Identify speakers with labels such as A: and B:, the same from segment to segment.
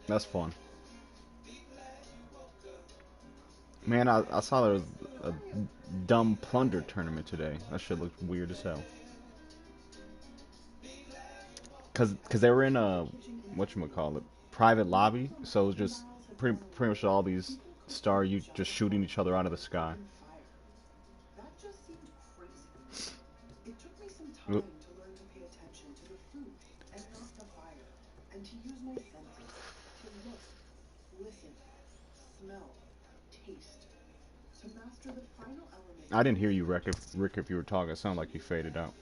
A: That's fun. Man, I saw there was a dumb plunder tournament today. That shit looked weird as hell. Cause they were in a whatchamacallit, private lobby, so it was just pretty much all these star you just shooting each other out of the sky. I didn't hear you, Rick, if you were talking. It sounded like you faded out.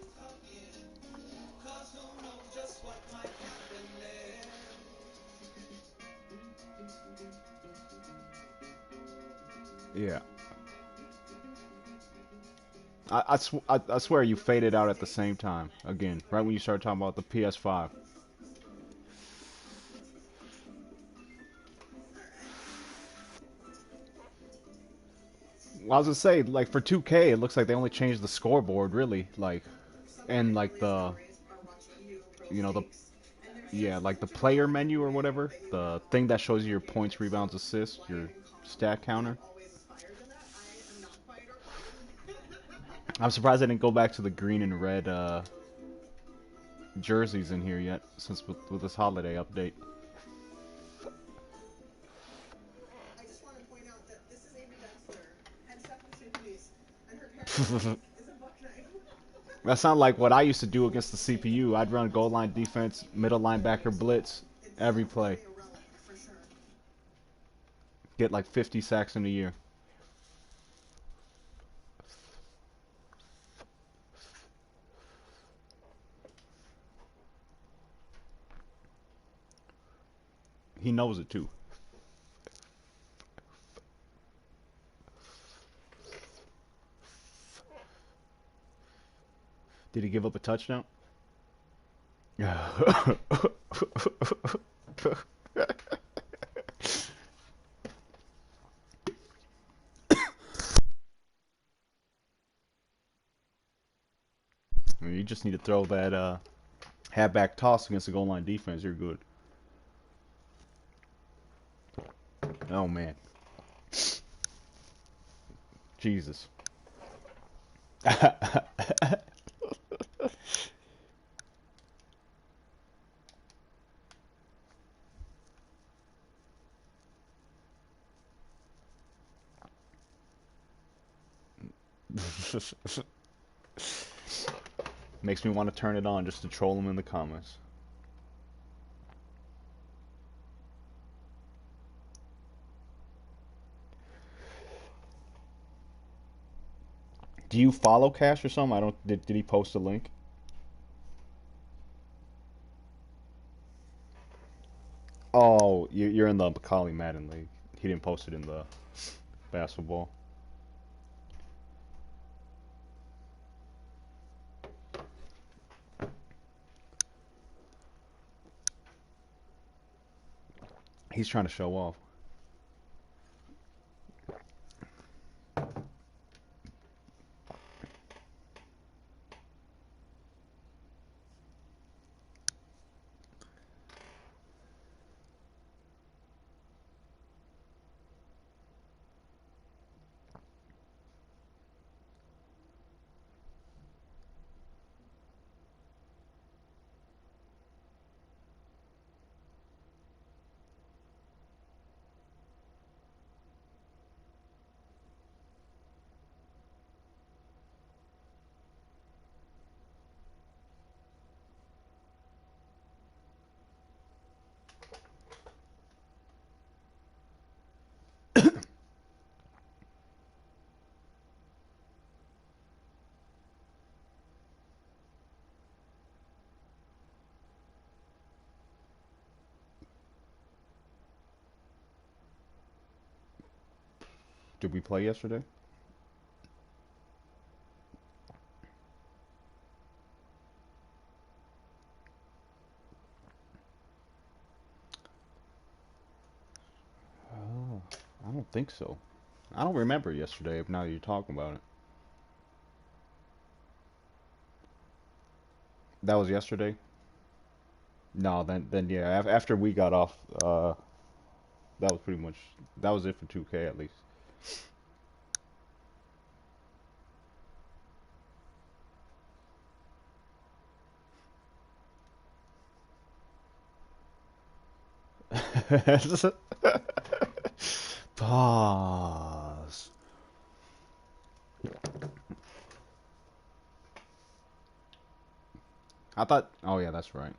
A: Yeah. I swear you faded out at the same time. Again, right when you started talking about the PS5. Well, I was gonna say, like, for 2K, it looks like they only changed the scoreboard, really. Like, and, like, you know, the, yeah, like the player menu or whatever. The thing that shows you your points, rebounds, assists, your stat counter. I'm surprised they didn't go back to the green and red jerseys in here yet, since with this holiday update. That sounds like what I used to do against the CPU. I'd run goal line defense, middle linebacker blitz, every play. Get like 50 sacks in a year. He knows it too. Did he give up a touchdown? I mean, you just need to throw that halfback toss against the goal line defense. You're good. Oh man, Jesus. Makes me want to turn it on just to troll him in the comments. Do you follow Cash or something? I don't. Did he post a link? Oh, you're in the Macaulay Madden League. He didn't post it in the basketball. He's trying to show off. Did we play yesterday? Oh, I don't think so. I don't remember yesterday. Now that you're talking about it, that was yesterday. No, then yeah. After we got off, that was pretty much that was it for 2K at least. Pause. I thought. Oh yeah, that's right.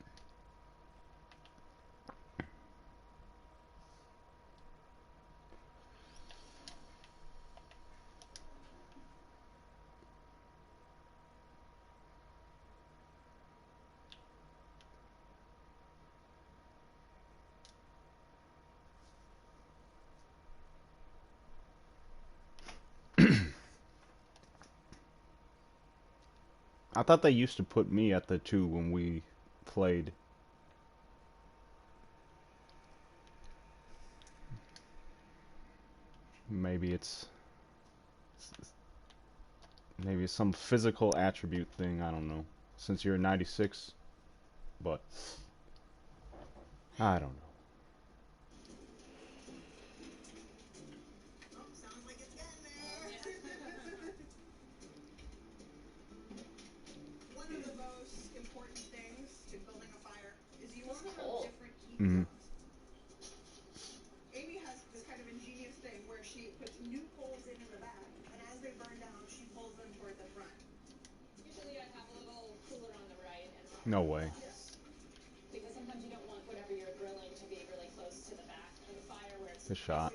A: I thought they used to put me at the two when we played. Maybe it's maybe it's some physical attribute thing. I don't know. Since you're a 96, but I don't know. Mm-hmm. No way. The shot.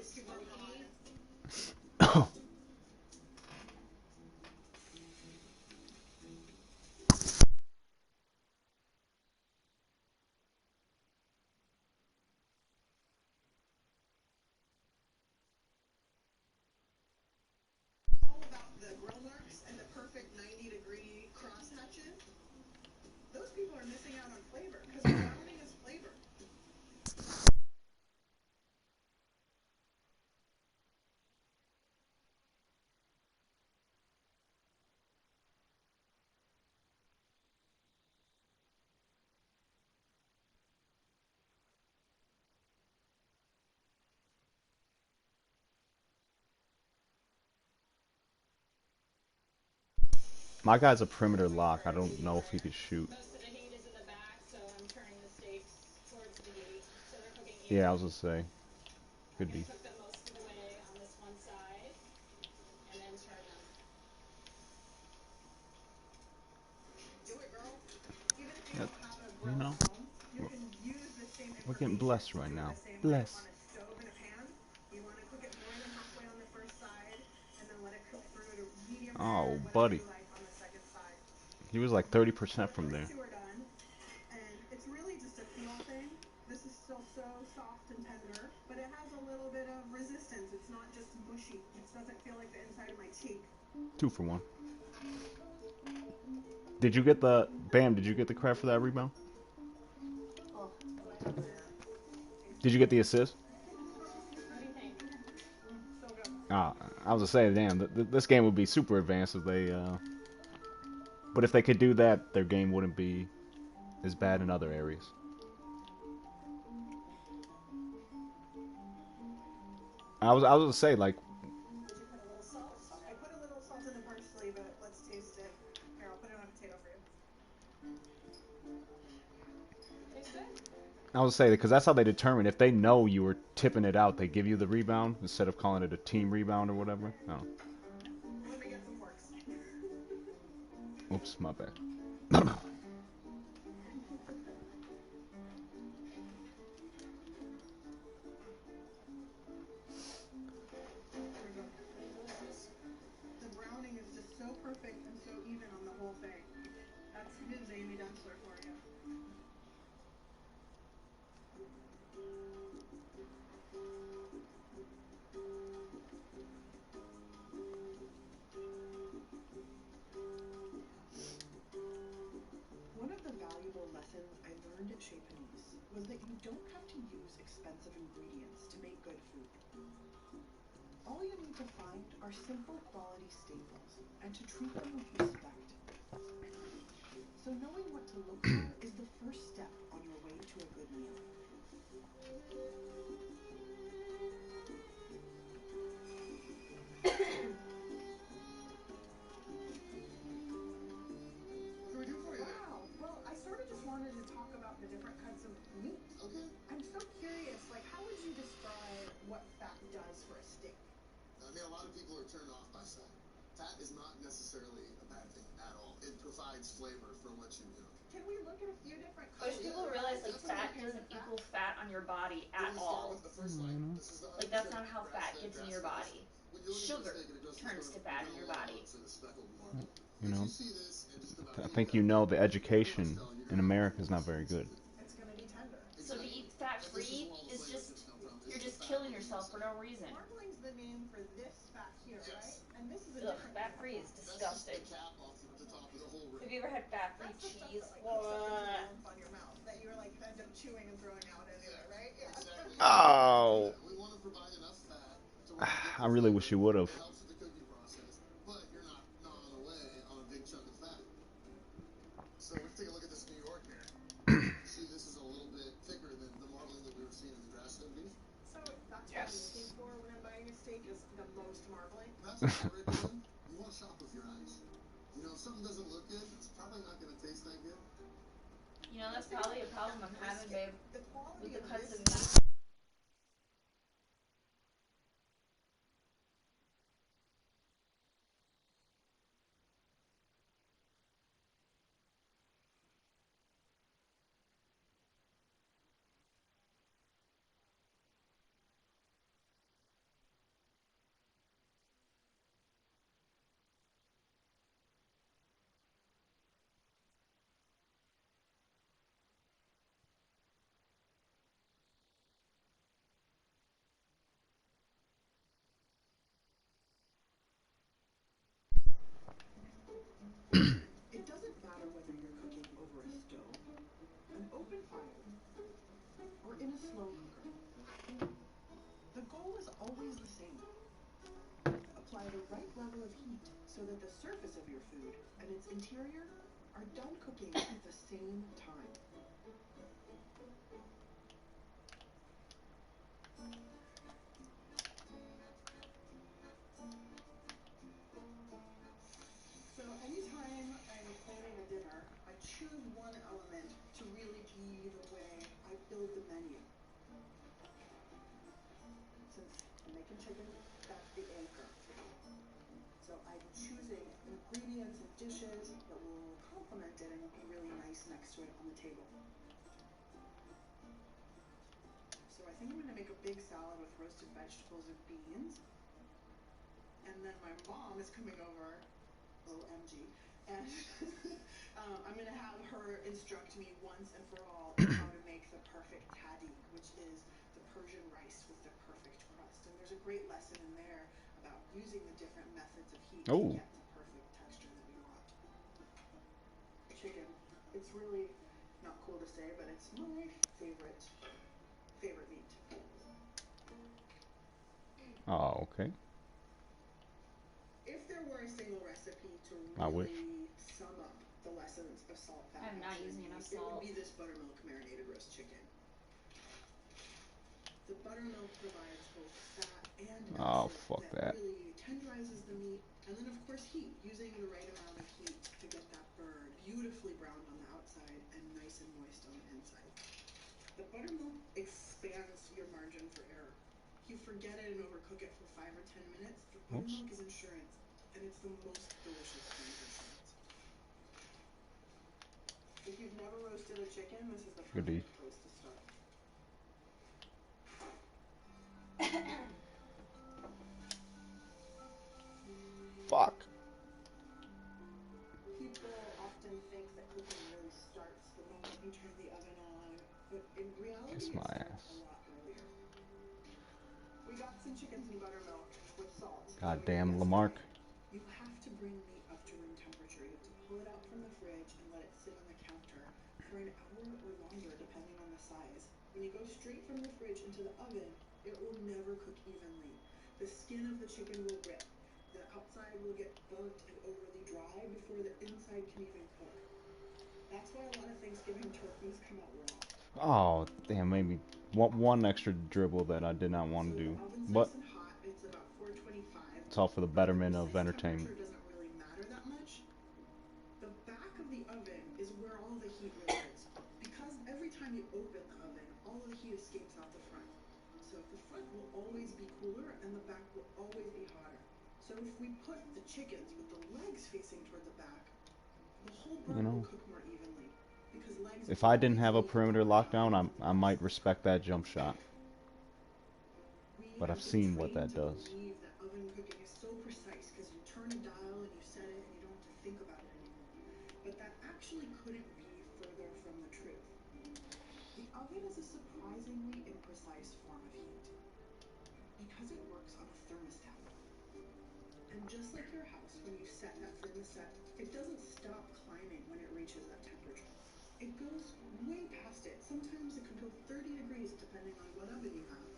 A: My guy's a perimeter lock. I don't know if he could shoot. Yeah, I was gonna say could be. Yep. You know, we're, we're getting blessed right now. Bless. Oh, buddy. He was like 30% from there. Two for one. Did you get the Bam? Did you get the credit for that rebound? Did you get the assist? Ah, I was gonna say, damn, this game would be super advanced if they. But if they could do that, their game wouldn't be as bad in other areas. I was gonna say like I was gonna say because that's how they determine if they know you were tipping it out, they give you the rebound instead of calling it a team rebound or whatever. No. Oops, my bad.
B: Most people realize like fat doesn't equal fat on your body at all.
A: Mm,
B: Like that's not how fat gets in your body. Sugar turns to fat in your body.
A: you know, I think you know the education in America is not very good.
B: So to eat fat free is just you're just killing yourself for no reason. Ugh, fat free is disgusting. Have you ever had fat free cheese?
A: Oh, I really wish you would have.
B: Yes. You know, that's probably a problem I'm having, babe, with the cuts of meat.
A: Oh, oh, okay. I wish.
B: I'm not using enough salt.
A: Oh, fuck that. Oops. Goodie. Fuck. Kiss my ass. Goddamn Lamarck. Oh, damn, maybe one extra dribble that I did not want to do. But it's all for the betterment of entertainment.
C: So the front will always be cooler and the back will always be hotter. So if we put the chickens with the legs facing toward the back, the whole
A: You
C: bird will
A: know,
C: cook more evenly because legs
A: if I didn't
C: always
A: have a
C: leave the
A: perimeter
C: bottom half
A: lockdown,
C: of the
A: I
C: box
A: might respect that jump shot.
C: we
A: But I've
C: have been
A: seen what
C: trained
A: that
C: to
A: does.
C: believe that oven cooking is so precise because you turn a dial and you set it and you don't have to think about it anymore. But that actually couldn't be further from the truth. The oven is a surprisingly imprecise form of heat because it works on a thermostat. And just like your house, when you set that thermostat, it doesn't stop climbing when it reaches that temperature. It goes way past it. Sometimes it could go 30 degrees depending on what oven you have.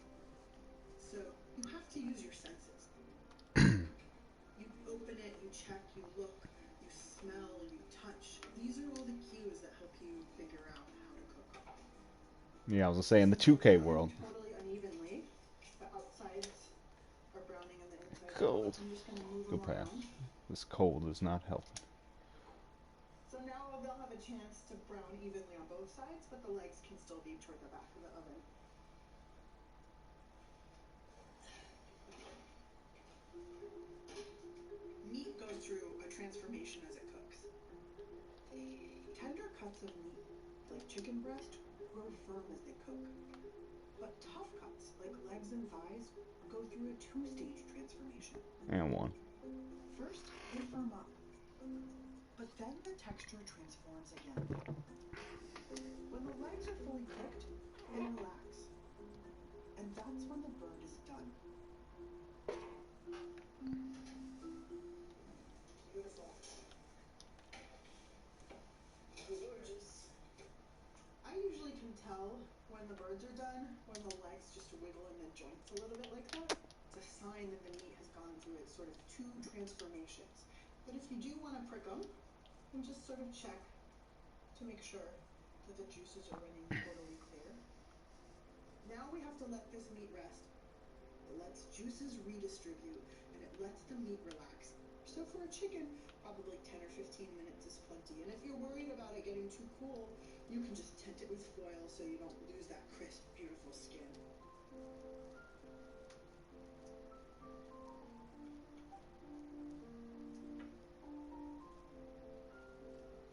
C: So you have to use your senses when you're cooking. You open it, you check, you look, you smell, you touch. These are all the cues that help you figure out how to cook.
A: Yeah, I was gonna say in the
C: Some are
A: 2K
C: browning
A: world.
C: totally unevenly. The outsides are browning and the insides are not.
A: Cold.
C: I'm just going to move
A: Go
C: them
A: past.
C: around.
A: This cold is not helping.
C: So now they'll have a chance to brown evenly on both sides, but the legs can still be toward the back of the oven. Meat goes through a transformation as it cooks. Tender cuts of meat, like chicken breast, grow firm as they cook. But tough cuts, like legs and thighs, go through a two-stage transformation.
A: And one.
C: First, they firm up, but then the texture transforms again. When the legs are fully cooked, they relax. And that's when the bird is done. Beautiful. Gorgeous. I usually can tell when the birds are done when the legs just wiggle in the joints a little bit like that. It's a sign that the meat has gone through its sort of two transformations. But if you do want to prick them, then just sort of check to make sure that the juices are running totally clear. Now we have to let this meat rest. It lets juices redistribute and it lets the meat relax. So for a chicken, probably 10 or 15 minutes is plenty. And if you're worried about it getting too cool, you can just tent it with foil so you don't lose that crisp, beautiful skin.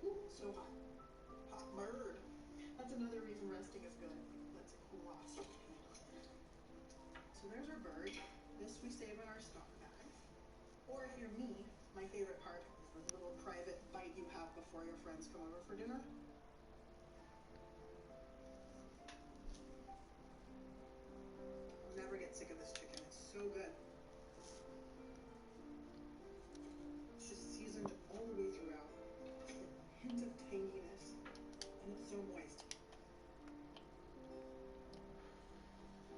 C: Ooh, so hot. Hot bird. That's another reason resting is good. Lets it cool off. So there's our bird. This we save in our stock bag. Or if you're me, my favorite part is the little private bite you have before your friends come over for dinner. I'll never get sick of this chicken. It's so good. It's just seasoned all the way throughout. Just a hint of tanginess. And it's so moist.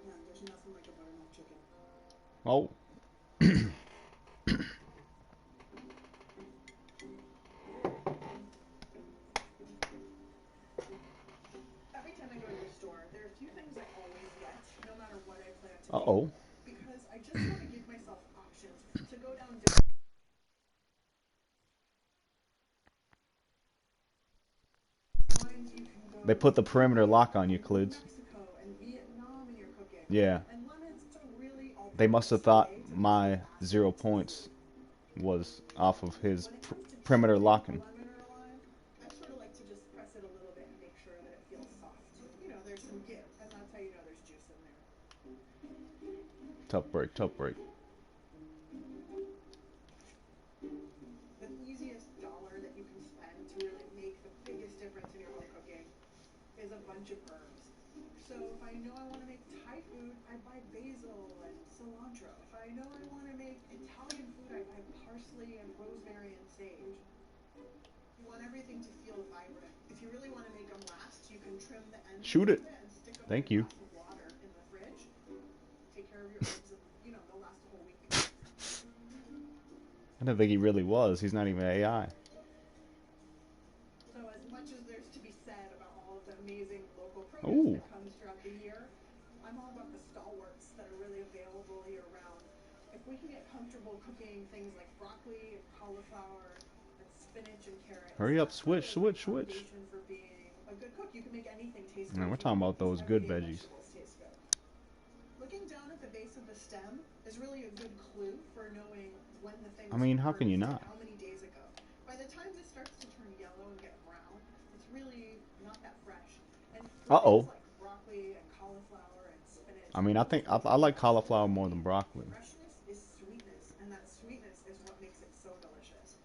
C: Man, there's nothing like a buttermilk chicken.
A: Oh.
C: Every time I go to the store, there are a few things I always get, no matter what I plan to make,
A: Uh-oh.
C: because I just want to give myself options to go down different lines. You can
A: They
C: go
A: put the
C: to
A: perimeter
C: Cuba
A: lock on you,
C: and
A: Cludes.
C: Mexico and Vietnam in your cooking.
A: Yeah.
C: And lemons are really
A: They must have
C: all-purpose
A: thought
C: way to mix the
A: my
C: acid
A: 0 points was off of his
C: when it comes to
A: perimeter
C: choosing a
A: locking.
C: lemon or a lime, I sort of like to just press it a little bit and make sure that it feels soft. You know, there's some give, and that's how you know there's juice in there.
A: Tough break, tough break.
C: The easiest dollar that you can spend to really make the biggest difference in your home cooking is a bunch of herbs. So if I know I want to make Thai food, I buy basil and cilantro. If I know I want to make Italian food, I buy parsley and rosemary and sage. You want everything to feel vibrant. If you really want to make them last, you can trim the ends a
A: Shoot
C: little
A: it.
C: bit and stick them in a
A: Thank you.
C: glass of water in the fridge. Take care of your herbs and, you know, they'll last a whole week.
A: I don't think he really was. He's not even AI.
C: So as much as there's to be said about all of the amazing local produce
A: Ooh.
C: that comes throughout the year, I'm all about the stalwarts that are really available year round. If we can get comfortable cooking things like broccoli and cauliflower and spinach and carrots,
A: Hurry up,
C: that's really
A: switch,
C: a great
A: switch, switch.
C: foundation for being a good cook. You can make anything taste good
A: Man, we're
C: if you can
A: talking
C: make
A: about
C: these
A: those good
C: everyday
A: veggies.
C: vegetables taste good. Look at stem is really a good clue for knowing when the thing
A: I
C: was
A: mean, how can you
C: harvested,
A: not?
C: how many days ago. By the time this starts to turn yellow and get brown, it's really not that fresh. And for things
A: Uh-oh.
C: like broccoli and cauliflower and spinach
A: I
C: and
A: mean, I
C: most
A: think
C: things
A: I
C: like
A: like
C: that,
A: cauliflower more than broccoli.
C: freshness is sweetness, and that sweetness is what makes it so delicious.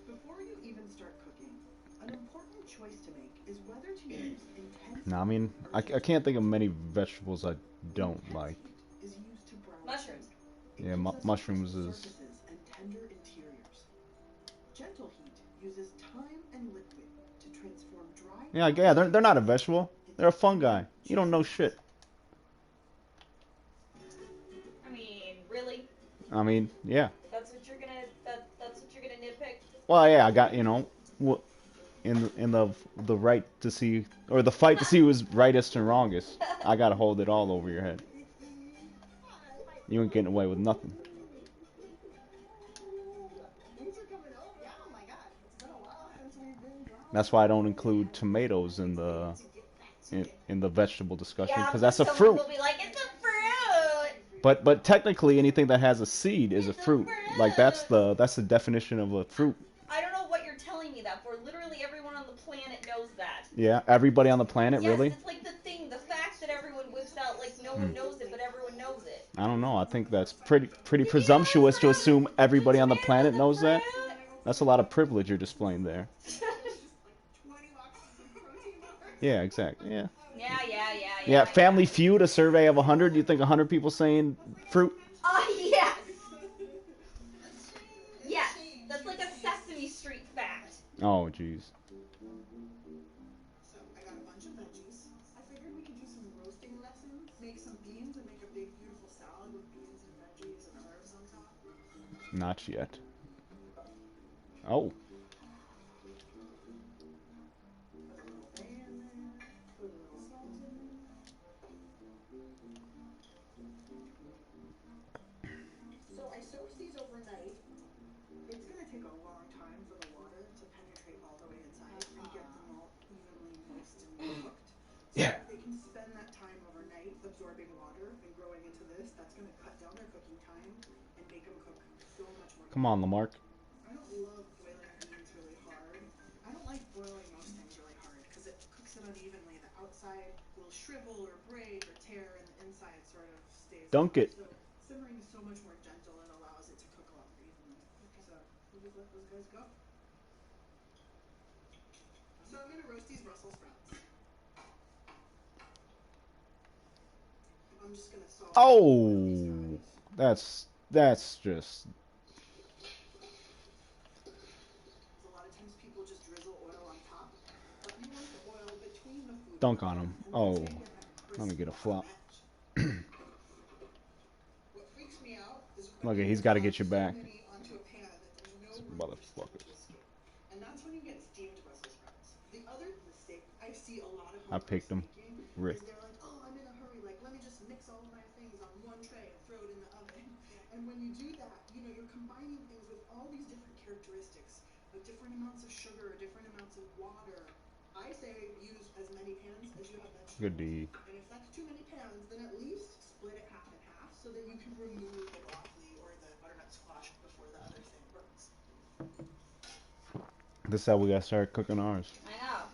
C: Before you even start cooking, an important choice to make is whether to use intense
A: No, I
C: heat
A: mean,
C: or
A: I
C: gentle
A: can't think
C: heat.
A: of many vegetables I don't
C: Intense
A: like.
C: heat is used to brown
B: Mushrooms.
C: food. It
A: Yeah,
C: gives us crisp
A: mushrooms is.
C: surfaces and tender interiors. Gentle heat uses time and liquid to transform dry
A: Yeah,
C: raw
A: yeah, they're not a
C: ingredients
A: vegetable.
C: into
A: They're a fungi.
C: tender,
A: You don't know
C: juicy
A: shit.
C: pieces.
B: I mean, really?
A: I mean, yeah.
B: That's what you're gonna nitpick?
A: Well, yeah, I got in the right to see or the fight to see who's rightest and wrongest. I gotta hold it all over your head. You ain't getting away with nothing.
C: Thanks for coming over. Yeah, oh my God. It's been a while since we've been gone.
A: That's why I don't
C: We're gonna
A: include
C: head over to
A: tomatoes in
C: Clappin's
A: the
C: later to get that ticket.
A: in the vegetable discussion
B: Yeah,
A: because
B: because
A: that's a
B: someone
A: fruit.
B: will be like, it's a fruit!
A: But technically anything that has a seed is a
B: It's a
A: fruit. Like
B: fruit!
A: that's the definition of a fruit.
B: I don't know what you're telling me that for. Literally everyone on the planet knows that.
A: Yeah, everybody on the planet
B: Yes,
A: really.
B: it's like the thing, the fact that everyone whips out, like no one knows it, but everyone knows it.
A: I don't know. I think that's pretty
B: You know the
A: presumptuous to
B: fruit!
A: assume
B: The
A: everybody on the
B: tomato,
A: planet
B: the
A: knows that.
B: fruit!
A: That's a lot of privilege you're displaying there.
C: Just like 20 boxes of protein bars.
A: Yeah, exactly. Yeah.
B: Yeah.
A: Family Feud, a survey of 100. You think 100 people saying fruit?
B: Yes! Yes! That's like a Sesame Street fact.
A: Oh, jeez.
C: So I got a bunch of veggies. I figured we could do some roasting lessons, make some beans, and make a big, beautiful salad with beans and veggies and herbs on top.
A: Not yet. Oh,
C: Put a little bay in there. Put a little salt in there. So I soaked these overnight. It's gonna take a long time for the water to penetrate all the way inside and get them all evenly moist and cooked. So
A: yeah.
C: if they can spend that time overnight absorbing water and growing into this, that's gonna cut down their cooking time and make them cook so much more
A: Come on,
C: evenly.
A: Lamarck.
C: I don't love boiling beans really hard. I don't like boiling most things really hard because it cooks it unevenly. The outside will shrivel or break or tear, and the inside sort of stays
A: Dunk
C: soft.
A: it.
C: So simmering is so much more gentle. It allows it to cook a lot more evenly. So we'll just let those guys go. So I'm gonna roast these Brussels sprouts. I'm just gonna salt and oil these
A: Oh,
C: guys.
A: that's just
C: A lot of times people just drizzle oil on top, but you want the oil between the food
A: dunk on
C: coloring,
A: him.
C: and that's
A: Oh,
C: how you get that
A: let me
C: crisp
A: get a
C: bottom
A: flop.
C: edge. What freaks me out is when
A: Look,
C: people
A: he's got to
C: drop
A: get your
C: so
A: back.
C: many onto a pan that there's no room for stuff to
A: Motherfuckers.
C: escape. And that's when you get steamed Brussels sprouts. The other mistake I see a lot of
A: I
C: home cooks
A: picked him.
C: making is
A: Rick.
C: they're like, oh, I'm in a hurry, like let me just mix all of my things on one tray and throw it in the oven. And when you do that, you're combining things with all these different characteristics, like different amounts of sugar, different amounts of water. I say use as many pans as you have
A: Good
C: vegetables.
A: D.
C: And if that's too many pans, then at least split it half and half so that you can remove the broccoli or the butternut squash before the other thing burns.
A: This is how we got to start cooking ours.
B: I know.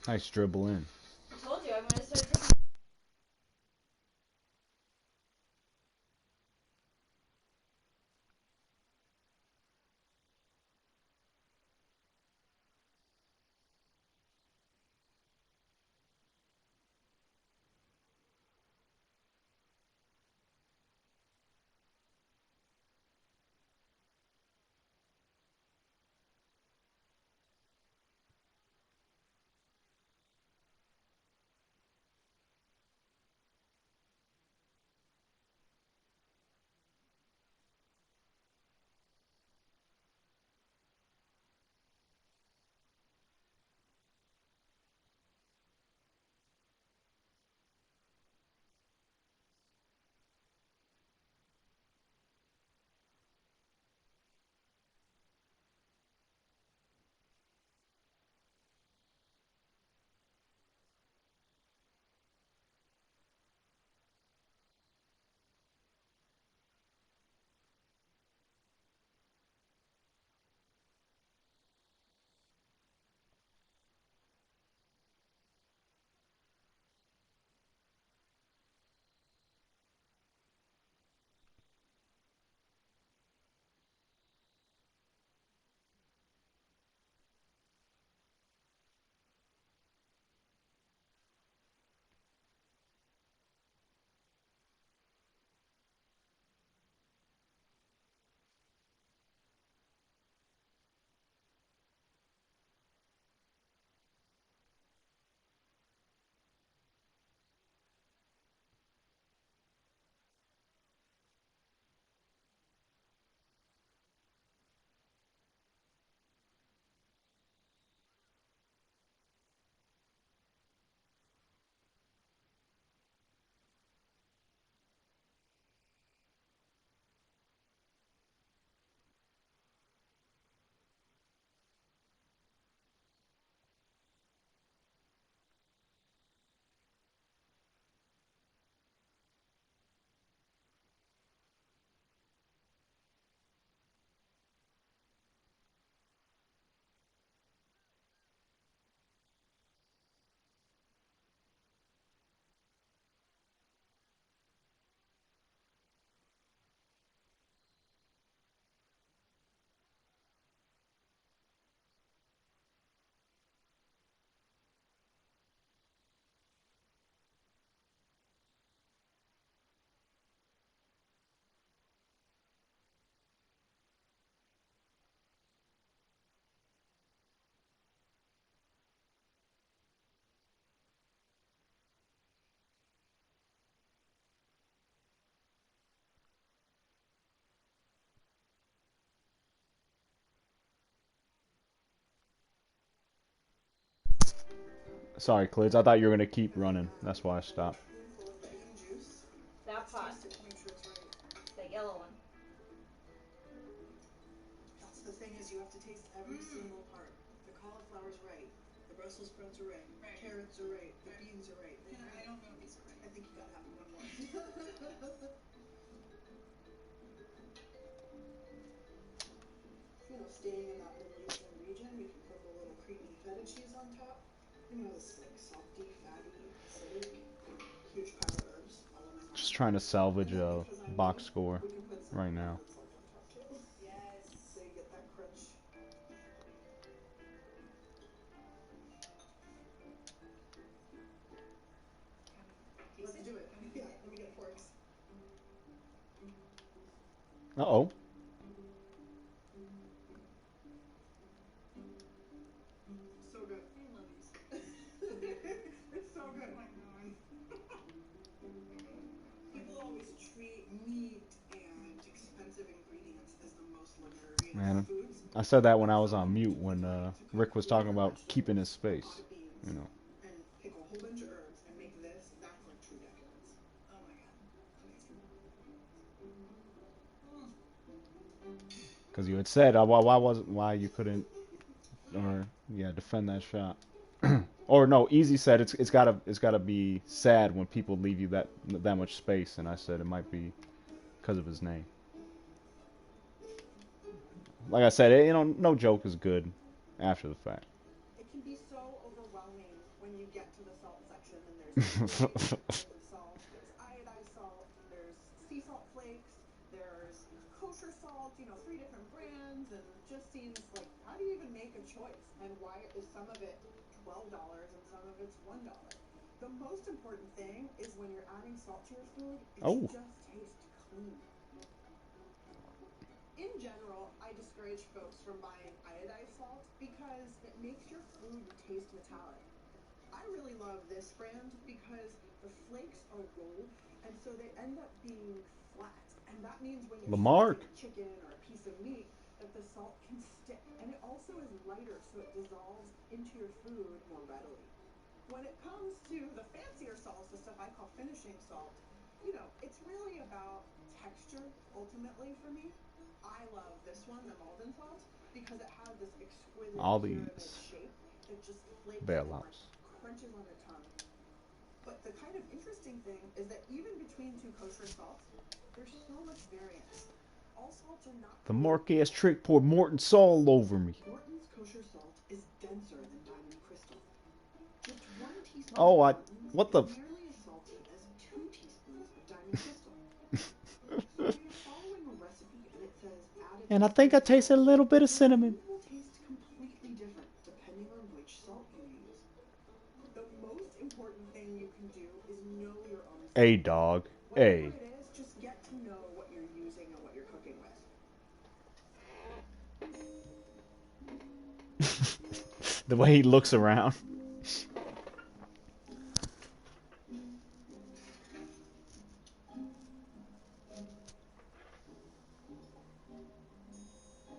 A: Nice dribble in.
B: I told you I'm gonna start taking
A: Sorry, Clids. I thought you were gonna keep
C: And
A: running. That's why I
C: a
A: stopped.
C: spoonful of bean juice.
B: That
C: Let's
B: pot.
C: taste it to make sure it's right.
B: That yellow one.
C: That's the thing is you have to taste every single part. The cauliflower's right. The Brussels sprouts are right.
D: Right.
C: Carrots are right. The beans are right.
D: I don't know if these are
C: I
D: right.
C: think you gotta have one more. Staying in that Middle Eastern region, we can put a little creamy feta cheese on top. This like salty, fatty, acidic, huge pile of herbs. All of my mom
A: Just
C: would
A: trying to
C: love. And
A: salvage
C: then
A: a
C: because I'm
A: box
C: me,
A: score
C: we can put some
A: right now.
C: melted salt on top too.
D: Yes.
C: So you get that crunch.
D: Taste
C: Let's
D: it?
C: do it.
D: Let me
C: Yeah,
D: get it.
C: let me get forks.
A: Uh oh.
C: So good.
D: I love these.
C: It's so good.
D: Oh my god.
C: People always treat meat and expensive ingredients as the most luxurious
A: Man,
C: foods.
A: I said that when
C: And
A: I was
C: so
A: on
C: when
A: mute
C: you
A: when
C: decide to cook
A: Rick was talking
C: flavor
A: about keeping his
C: vegetables, a
A: space.
C: pot of beans,
A: You know,
C: and pick a whole bunch of herbs and make this, that's like true decadence.
D: Oh my god. Amazing. Mm.
A: because you had said why you couldn't or yeah defend that shot. Or no, Easy said it's gotta be sad when people leave you that much space, and I said it might be because of his name. Like I said, no joke is good after the fact.
C: It can be so overwhelming when you get to the salt section and there's three different kinds of salt. There's iodized salt, there's sea salt flakes, there's kosher salt, three different brands, and it just seems like, how do you even make a choice? And why is some of it $12 and some of it's $1? The most important thing is when you're adding salt to your food, it should
A: Oh,
C: just taste clean. In general, I discourage folks from buying iodized salt because it makes your food taste metallic. I really love this brand because the flakes are rolled and so they end up being flat. And that means when you're
A: Lamarck.
C: salting chicken or a piece of meat, that the salt can stick. And it also is lighter so it dissolves into your food more readily. When it comes to the fancier salts, the stuff I call finishing salt, it's really about texture ultimately for me. I love this one, the Malden salt, because it has this exquisite
A: All
C: pyramid
A: these
C: shape that just flakes more and
A: bailouts.
C: crunches on your tongue. But the kind of interesting thing is that even between two kosher salts, there's so much variance. All salts are not
A: The
C: created
A: Mark ass
C: equal.
A: trick poured Morton salt all over me.
C: Morton's kosher salt is denser than diamond crystal. Just one teaspoon
A: Oh,
C: of
A: I
C: Morton's
A: what
C: is
A: the
C: nearly as salty as 2 teaspoons of diamond crystal. So when you're following a recipe and it says add a
A: and I think I
C: teaspoon of
A: tasted a
C: salt,
A: little bit of
C: your
A: cinnamon.
C: food will taste completely different depending on which salt you use. The most important thing you can do is know your own
A: A
C: salt.
A: dog.
C: Whatever
A: A.
C: it is, just get to know what you're using and what you're cooking with.
A: The way he looks around.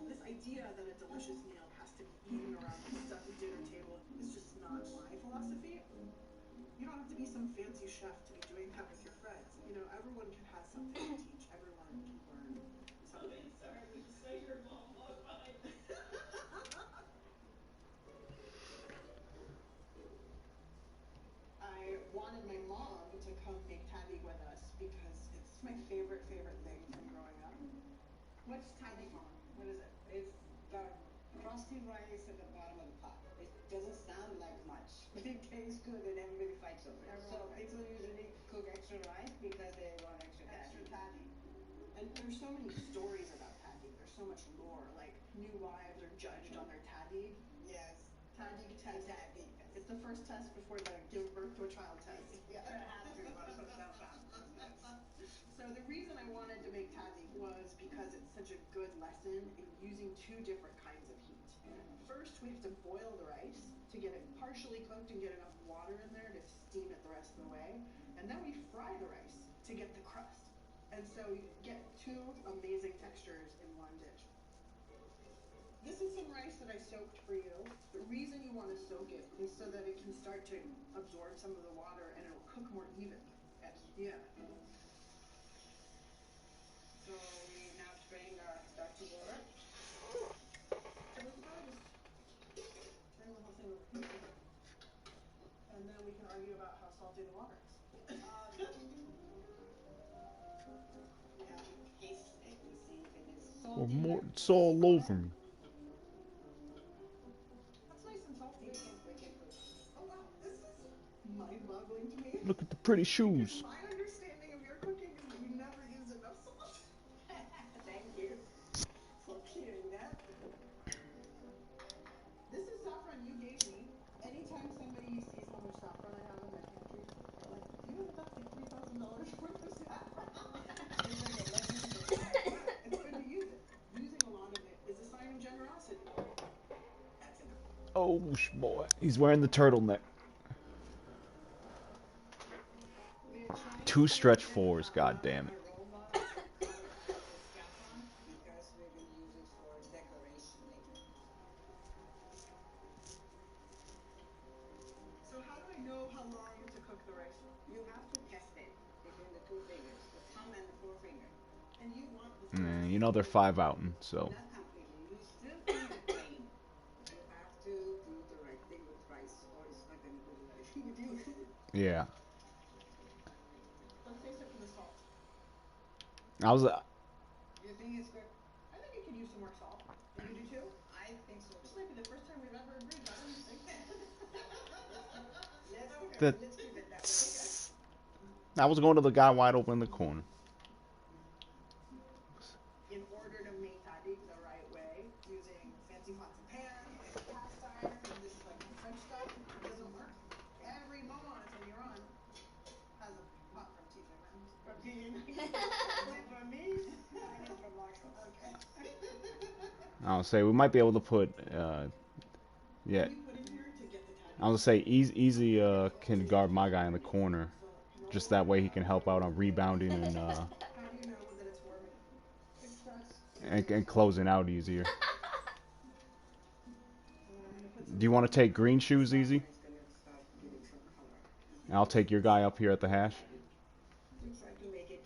C: This idea that a delicious meal has to be eaten around the dinner table is just not my philosophy. You don't have to be some fancy chef to be doing that with your friends. Everyone can have something to teach. Everyone can learn something.
D: Sorry, we just saw your mom walk by.
C: I wanted my mom to come make tahdig with us because it's my favorite thing from growing up. What's tahdig, Mama? What is it?
E: It's the frosted rice at the bottom of the pot. It doesn't sound like much, but it tastes good and everybody fights over it. So people usually cook extra rice because they want extra
C: Extra
E: tahdig.
C: tahdig. And there's so many stories about tahdig. There's so much lore. Like new wives are judged on their tahdig.
E: Yes.
C: Tahdig
E: The
C: test.
E: tahdig.
C: It's the first test before the give birth to a child test.
E: Yeah, it has to once the child passes, yes.
C: So the reason I wanted to make tahdig was because it's such a good lesson in using two different kinds of heat. First, we have to boil the rice to get it partially cooked and get enough water in there to steam it the rest of the way. And then we fry the rice to get the crust. And so you get two amazing textures in one dish. This is some rice that I soaked for you. The reason you want to soak it is so that it can start to absorb some of the water and it'll cook more evenly.
E: Yes.
C: Yeah.
E: So we now strain our starchy water.
C: So we can probably just turn the whole thing over here. And then we can argue about how salty the water is.
E: We have to taste it and see if it is
A: Or
E: salty
A: more,
E: enough
A: it's
E: to make
A: all
E: it
A: over
E: better.
A: me.
C: That's nice and salty.
E: We can put.
C: Oh wow, this is mind-boggling to me.
A: Look at the pretty
C: Because
A: shoes.
C: my understanding of your cooking is that you never use enough salt.
E: Thank you for clearing that.
C: This is saffron you gave me. Anytime somebody sees how much saffron I have in my pantry, they're like, "Do you know that that's like $3,000 worth of saffron?"
E: It's like a legend for me.
C: But it's good to use it. Using a lot of it is a sign of generosity.
E: That's enough.
A: Oh, boy. He's wearing the turtleneck.
E: We're trying
A: Two
E: to
A: stretch
E: get
A: fours, god
E: another
A: damn it.
E: aroma out of the saffron because we're going to use it for decoration later.
C: So how do I know how long to cook the rice for?
E: You have to test it between the two fingers, the thumb and the forefinger.
C: And you want the rice
A: You
C: to
A: know they're
C: be
A: five outing, so.
E: Not completely. You still can get plain. You have to do the right thing with rice, or it's not going to do the right thing with you.
A: Yeah.
C: Let's taste it for the salt.
A: I was.
E: You think it's good?
C: I think it could use some more salt. And you do too?
E: I think so
C: This
E: too.
C: might be the first time we've ever agreed about anything.
A: The,
E: Let's keep it that way.
A: I was going to the guy wide open in the corner.
C: In order to make tahdig the right way, using fancy pots and pans, like cast iron, and this like French stuff, doesn't work. Every mama in Iran has a pot from TJ Maxx.
E: From TJ Maxx. Is it for me? Mine is for Marshall.
C: Okay.
A: I'll say we might be able to put. Yeah.
C: What do you put in here to get the tahdig?
A: I was gonna say easy can guard my guy in the corner, just that way he can help out on rebounding and
C: How do you know that it's warm enough?
E: It starts
A: and closing out easier.
C: And then I'm gonna put some
A: Do you want to take green shoes, easy?
E: It's going to start giving some color.
A: And I'll take your guy up here at the hash.
E: We try to make it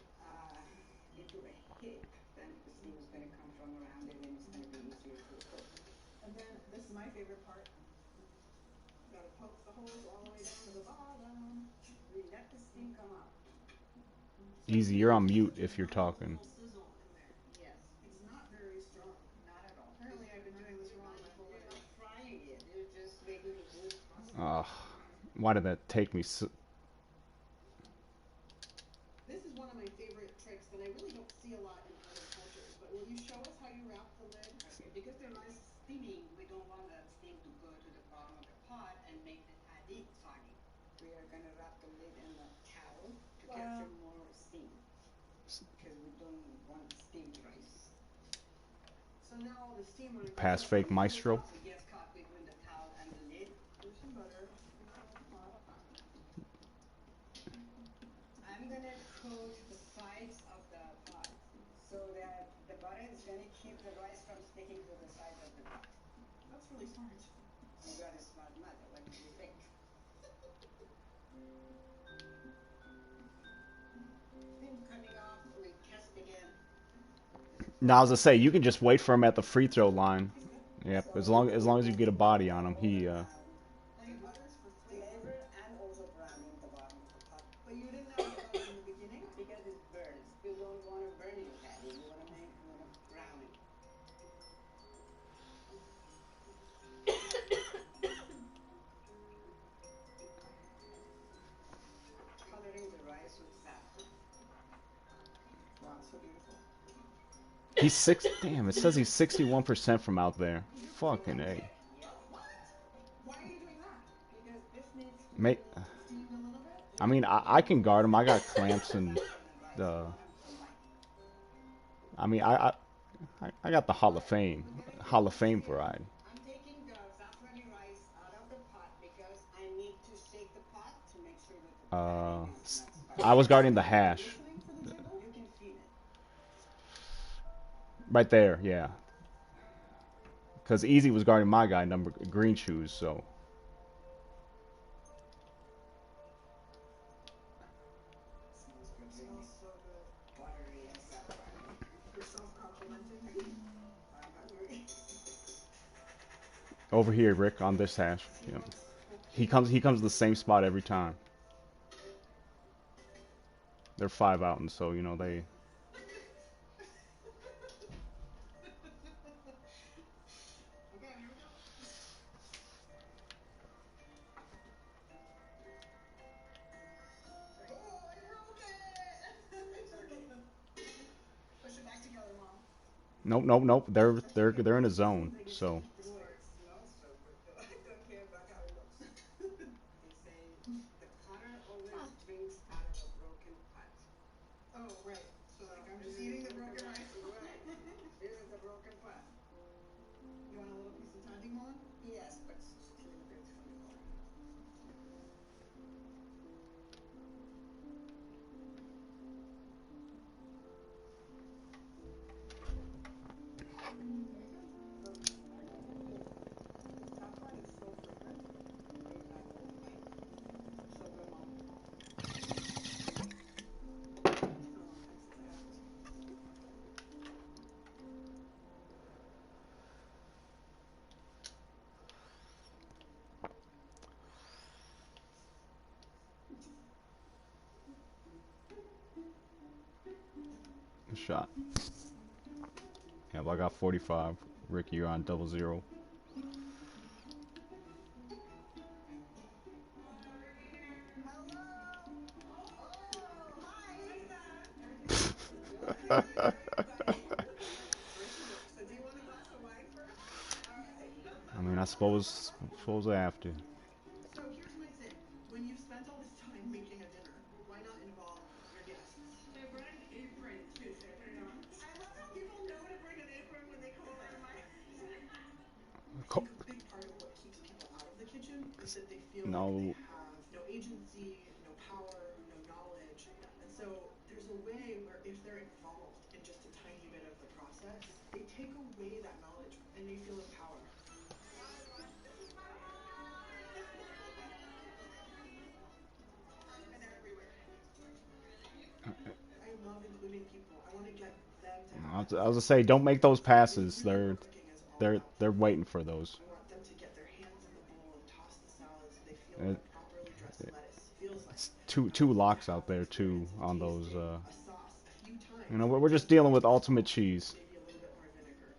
E: into a hip, then the steam is going to come from around it and it's going to be easier to cook.
C: And then this is my favorite part. Gotta poke the holes all the way down to the bottom.
E: We let the steam come up.
A: Easy, you're on mute if you're talking.
C: Little sizzle in there.
E: Yes.
C: It's not very strong.
E: Not at all.
C: Apparently I've been doing this wrong my whole
E: You're
C: life.
E: not frying it. You're just making it good.
A: Why did that take me?
C: This is one of my favorite tricks that I really don't see a lot in other cultures. But will you show us how you wrap the lid?
E: Okay, because the rice is steaming, we don't want the steam to go to the bottom of the pot and make the tahdig soggy. We are going to wrap the lid in a towel to capture more steam because we don't want steamed rice.
C: So now all the steam when it
A: Pass
C: goes
A: fake
C: up,
A: maestro.
E: It gets caught between the towel and the lid.
C: There's some butter.
E: I'm going to coat the sides of the pot so that the butter is going to keep the rice from sticking to the sides of the pot.
C: That's really smart.
E: You got a smart mother. What did you think? Steam coming off. We test again.
A: Now, as I say, you can just wait for him at the free throw line. Yep, as long as you get a body on him, he.
C: Like butters for
E: Flavor and also browning the bottom of the pot
C: But you didn't add the butter in the beginning?
E: because it burns. You don't want to burn your patty. You want to brown it. Coloring the rice with saffron.
C: Wow, it's so beautiful.
A: He's six. Damn, it says he's 61% from out there. Fucking a.
E: Yes.
C: Why are you doing that?
E: Because this needs to
A: Mate,
C: Steam a little bit?
A: I mean, I can guard him. I got clamps and
E: rice.
A: the.
E: Want 'em combined.
A: I mean, I got the Hall of Fame variety.
E: I'm taking the saffrony rice out of the pot because I need to shake the pot to make sure that the patty is not spicy.
A: I was guarding the hash.
C: Listening for the jiggle?
E: You can feel it.
A: Right there, yeah. Because Easy was guarding my guy, number green shoes, so.
C: Smells good. Smells so good.
E: Buttery and saffron.
C: You're self-complimenting.
E: I'm hungry.
A: Over here, Rick, on this hash.
C: He
A: Yep.
C: wants whole
A: He
C: cake.
A: comes to the same spot every time. They're 5 out, and so, you know, they.
C: Okay, here we go.
E: Oh, I broke it! It's okay. Push it back together, Mom.
A: Nope, nope, nope. They're in a zone, so.
E: Oh, it smells so good though. I don't care about how it looks. They say the potter always drinks out of a broken pot.
C: Oh, right. So like I'm just
E: This is
C: eating the broken
E: pot.
C: rice.
E: Right. This is the broken pot.
C: You want a little piece of tiny mon?
E: Yes, but just a little bit for me, Mom.
C: Very good. The saffron is so fragrant.
E: Exactly.
C: So good, Mom. Oh, excellent.
A: Shot. Yeah, well, I got 45. Rick, you're on 00.
E: Hello. Oh, hi. Good. So do you want a glass of wine first? All right.
A: I mean, I suppose I have to.
C: So here's my thing. When you've spent all this time making a dinner, why not involve your guests?
E: I brought an apron too, so I put it on.
C: I love how people know to bring an apron when they come over.
E: My
C: I think a big part of what keeps people out of the kitchen is that they feel like they
A: No,
C: have no agency, no power, no knowledge. And so there's a way where if they're involved in just a tiny bit of the process, they take away that knowledge and they feel empowered.
E: This is mine. And they're everywhere.
C: I love including people. I want to get them to have
A: I
C: that
A: was gonna say,
C: experience.
A: don't make those
C: This is
A: passes.
C: really what cooking is all
A: They're
C: about for
A: they're
C: me.
A: waiting for those.
C: I want them to get their hands in the bowl and toss the salad so they feel what
A: It,
C: a properly dressed lettuce feels like.
A: it's two
C: I want them to
A: locks
C: have
A: out
C: the
A: there too
C: experience of
A: on those.
C: tasting a sauce a few
A: You
C: times
A: know, we're
C: before
A: just
C: they
A: dealing
C: put
A: with
C: the
A: ultimate
C: salt
A: cheese.
C: and maybe a little bit more vinegar.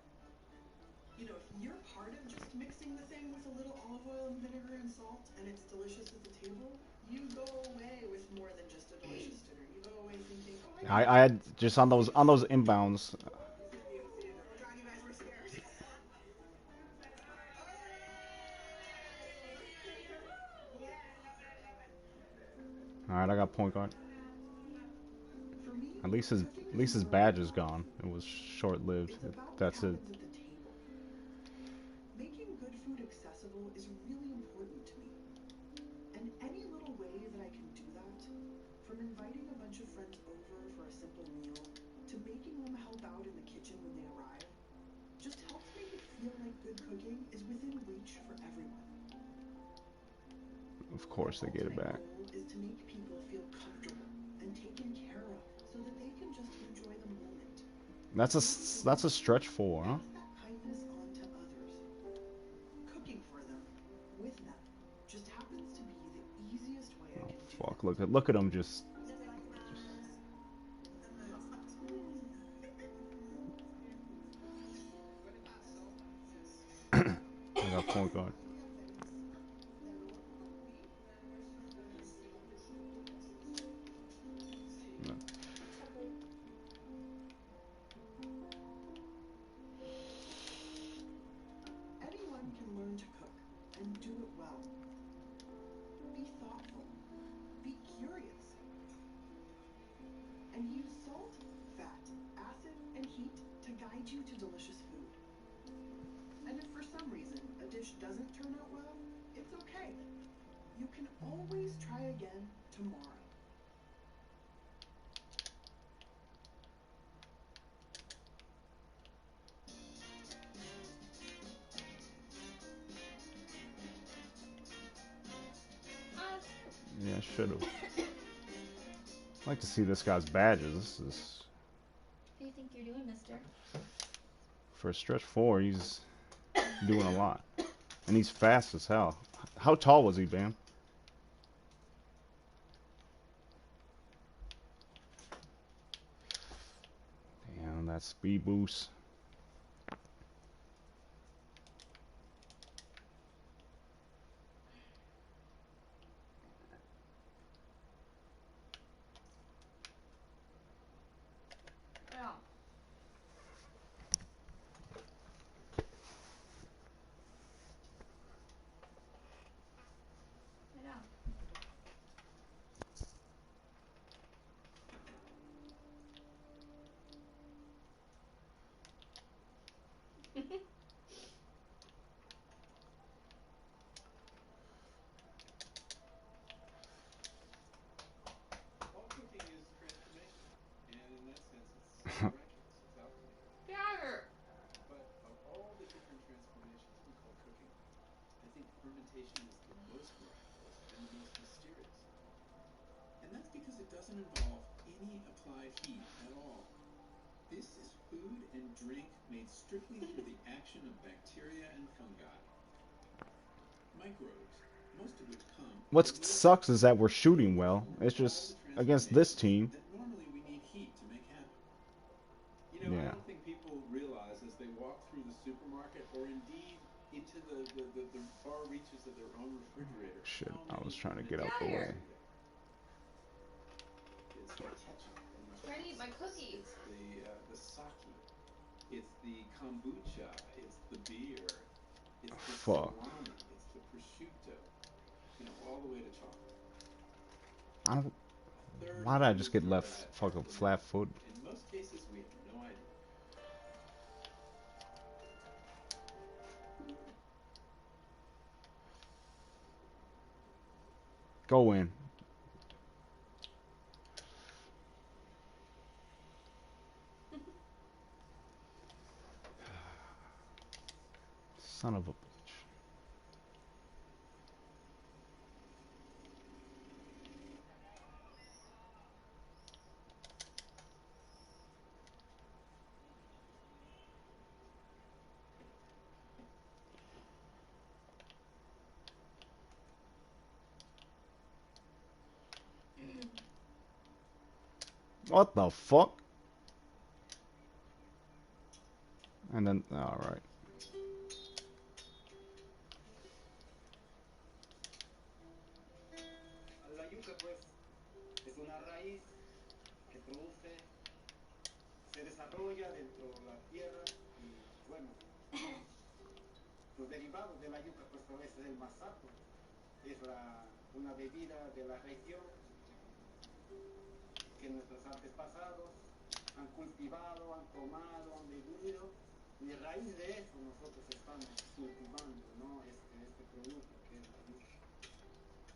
C: You know, if you're part of just mixing the thing with a little olive oil and vinegar and salt and it's delicious at the table, you go away with more than just a delicious dinner. You go away thinking, oh my god,
A: I had just on those inbounds.
C: oh god, you guys were scared.
A: All right, I got point guard.
C: For me,
A: At
C: cooking is
A: least his
C: more
A: badge is
C: about
A: gone. It was short lived.
C: it's about what
A: That's it.
C: happens at the table. Making good food accessible is really important to me. And any little way that I can do that, from inviting a bunch of friends over for a simple meal to making them help out in the kitchen when they arrive, just helps make it feel like good cooking is within reach for everyone.
A: Of
C: My
A: course, they get it
C: ultimate
A: back.
C: goal is to make people feel comfortable and taken care of so that they can just enjoy the moment.
A: That's a stretch four, huh?
C: Pass that kindness on to others. Cooking for them, with them, just happens to be the easiest way I
A: Oh
C: can do
A: fuck!
C: that.
A: Look at him just.
E: What about salt?
A: I got point guard.
C: Anyone can learn to cook and do it well. Be thoughtful. Be curious. And use salt, fat, acid, and heat to guide you to delicious food. And if for some reason a dish doesn't turn out well, it's okay. You can always try again tomorrow.
A: should have. I'd like to see this guy's badges. This is
B: What do you think you're doing, mister?
A: for stretch 4. He's doing a lot, and he's fast as hell. How tall was he, Bam? Damn, that speed boost.
B: Yeah. Yeah.
F: All cooking is transformation, and in that sense, it's miraculous. It's alchemy.
B: Get out of here.
F: But of all the different transformations we call cooking, I think fermentation is the most miraculous and the most mysterious. And that's because it doesn't involve any applied heat at all. This is food and drink made strictly through the action of bacteria and fungi. Microbes, most of which come
A: What
F: from little
A: sucks is that we're
F: particles that
A: shooting well.
F: perform
A: It's
F: all the
A: just against this
F: transformations
A: team.
F: that normally we need heat to make happen. You know, I
A: Yeah.
F: don't think people realize as they walk through the supermarket or indeed into the far reaches of their own refrigerator
A: Shit,
F: how
A: I was
F: many
A: trying to get
B: Get
A: out
B: out
A: the
B: of
F: fermentations
A: way.
B: here.
F: are there. It's the ketchup and the
B: Trying to eat my
F: hot sauce.
B: cookie.
F: It's the sake. It's the kombucha. It's the beer. It's the
A: Fuck.
F: salami. It's the prosciutto. You know, all the way to chocolate.
A: I don't.
F: A third
A: Why
F: of
A: did I
F: the
A: just
F: foods
A: get
F: in our
A: left
F: diet are
A: fucking flat
F: fermented.
A: foot?
F: In most cases, we have no idea.
A: Go in. Son of a bitch. What the fuck? And then, alright.
E: La yuca, pues, es una raíz que produce, se desarrolla dentro de la tierra y, bueno, los derivados de la yuca, pues, a veces el masato es una bebida de la región que nuestros antepasados han cultivado, han tomado, han bebido, y a raíz de eso nosotros estamos cultivando, ¿no? este producto que es la yuca.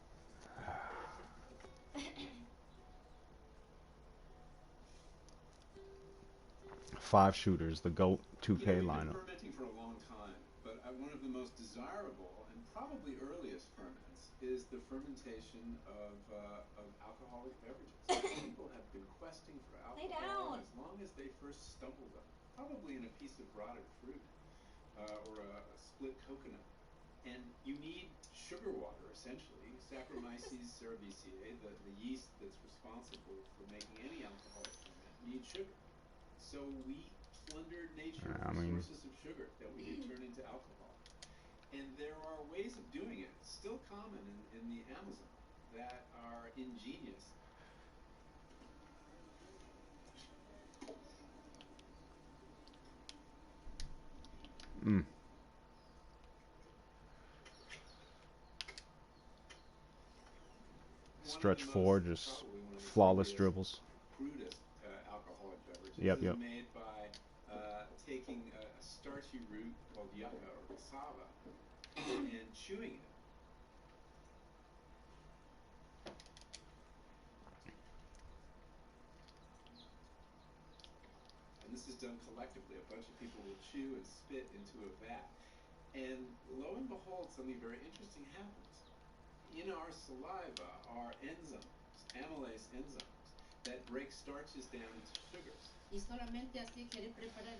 A: 5 shooters, the GOAT
F: You know,
A: 2K
F: we've been
A: lineup.
F: fermenting for a long time, but one of the most desirable and probably earliest ferments is the fermentation of alcoholic beverages. People have been questing for
B: Lay
F: alcohol
B: down.
F: as long as they first stumbled on it, probably in a piece of rotted fruit or a split coconut. And you need sugar water, essentially, Saccharomyces cerevisiae, the yeast that's responsible for making any alcoholic ferment, needs sugar. So we plundered nature
A: I
F: for
A: mean,
F: sources of sugar that we could turn into alcohol. And there are ways of doing it, still common in the Amazon, that are ingenious.
A: mm.
F: One of
A: Stretch
F: the
A: 4,
F: most,
A: just
F: probably one of the
A: flawless
F: earliest,
A: dribbles.
F: crudest alcoholic beverages
A: Yep,
F: is
A: yep.
F: made by taking a starchy root called yucca or cassava and chewing it. And this is done collectively. A bunch of people will chew and spit into a vat. And lo and behold, something very interesting happens. in our saliva are enzymes, amylase enzymes, that break starches down into sugars.
E: Y solamente así querer preparar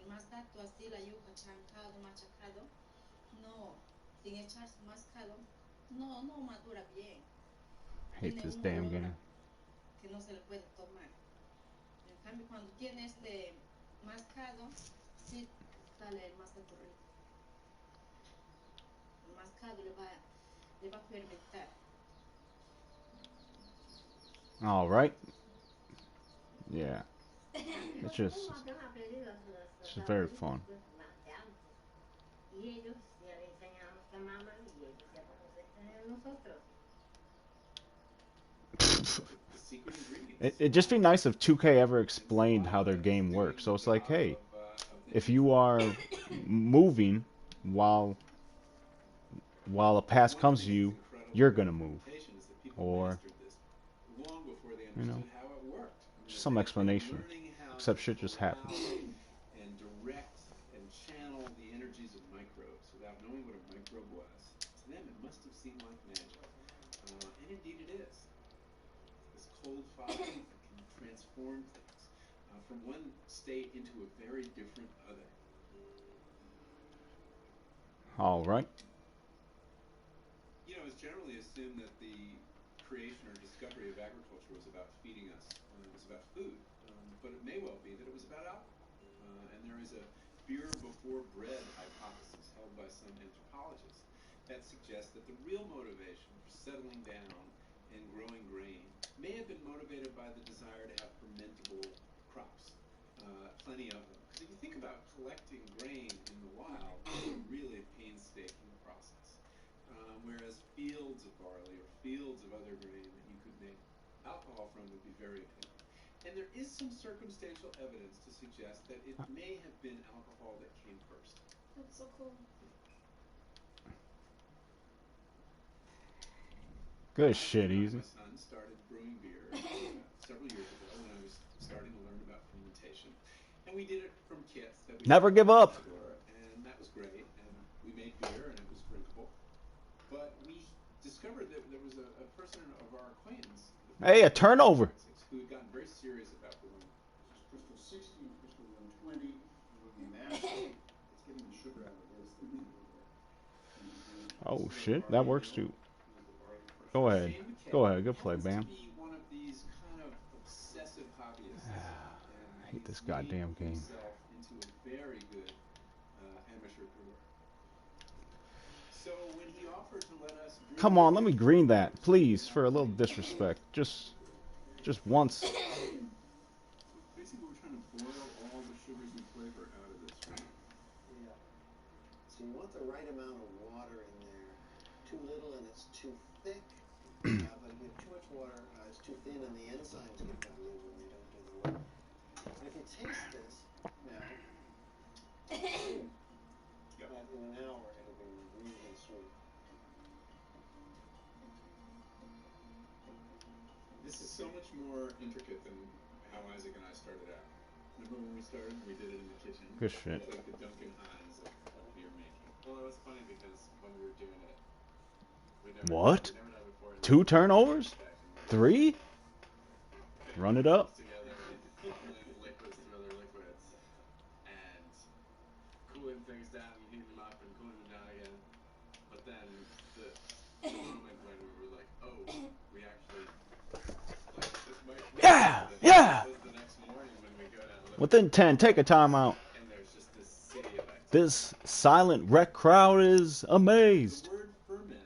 E: más dato, así la yuca chancado, machacado, no, sin echar mascado, no madura bien.
A: Hate
E: Tiene
A: this
E: un
A: damn
E: olor
A: game.
E: que no se le puede tomar. En cambio, cuando tiene mascado, sí sale el más dato rico. El mascado le va a fermentar.
A: All right. Yeah. It's just very fun.
E: Y ellos ya le enseñan a nuestra mamá y ellos ya nos enseñan a nosotros.
F: The secret ingredients
A: It'd just be nice if 2K ever explained how their game works. So it's like, hey,
F: of the
A: if you are moving while a pass
F: One of the
A: comes to
F: reasons
A: you,
F: incredible
A: you're
F: about
A: gonna move,
F: fermentation is that people
A: or
F: mastered this long before they
A: you know,
F: understood how it worked. I mean,
A: just some
F: they've been
A: explanation.
F: learning how
A: Except
F: to
A: shit just happens.
F: corral and direct and channel the energies of microbes without knowing what a microbe was. To them, it must have seemed like magic, and indeed it is. This cold fire that can transform things from one state into a very different other.
A: All right.
F: You know, it's generally assumed that the creation or discovery of agriculture was about feeding us, was about food, but it may well be that it was about alcohol. And there is a beer before bread hypothesis held by some anthropologists that suggests that the real motivation for settling down and growing grain may have been motivated by the desire to have fermentable crops, plenty of them. Because if you think about collecting grain in the wild, it's a really painstaking process. Whereas fields of barley or fields of other grain that you could make alcohol from would be very appealing. And there is some circumstantial evidence to suggest that it may have been alcohol that came first.
B: That's so cool.
A: Good shit, Easy.
F: My son started brewing beer several years ago when I was starting to learn about fermentation. And we did it from kits that we
A: Never
F: bought
A: give
F: at the
A: up.
F: store, and that was great. And we made beer, and it was drinkable. But we discovered that there was a person of our acquaintance,
A: Hey, a turnover.
F: who had gotten very serious about brewing.
G: This is crystal 60 and crystal 120. We're mashing. It's getting the sugar out of this.
A: Oh shit, that works too. Go ahead.
F: Shane McKay
A: Go ahead. Good play,
F: happens to
A: Bam.
F: be one of these kind of obsessive hobbyists, and
A: I hate this
F: he's
A: goddamn
F: made
A: game.
F: himself into a very good amateur brewer. So when he offered to let us brew
A: Come on, let
F: beer,
A: me green that, please, for a little disrespect. Just once.
G: So basically, we're trying to boil all the sugars and flavor out of this, right?
H: Yeah. So you want the right amount of water in there. Too little and it's too thick. But if you have too much water, it's too thin and the enzymes get diluted and they don't do the work. And if you taste this now, that in an hour it'll be really sweet.
F: this is so much more intricate than how Isaac and I started out. Remember when we started? We did it in the kitchen.
A: Good shit.
F: It's like the Duncan Hines of beer making.
I: Well, it was funny because when we were doing it,
A: What?
I: we'd never done it before.
A: 2 turnovers? 3? Run it up.
I: Together, pulling liquids through other liquids, and cooling things down, and heating them up, and cooling them down again. But then the moment when we were like, oh, we actually like this might work.
A: Yeah,
I: And
A: yeah.
I: it was the next morning when we go down and look
A: Within 10, take a timeout.
I: and there's just this city of activity.
A: This silent rec crowd is amazed.
F: The word ferment,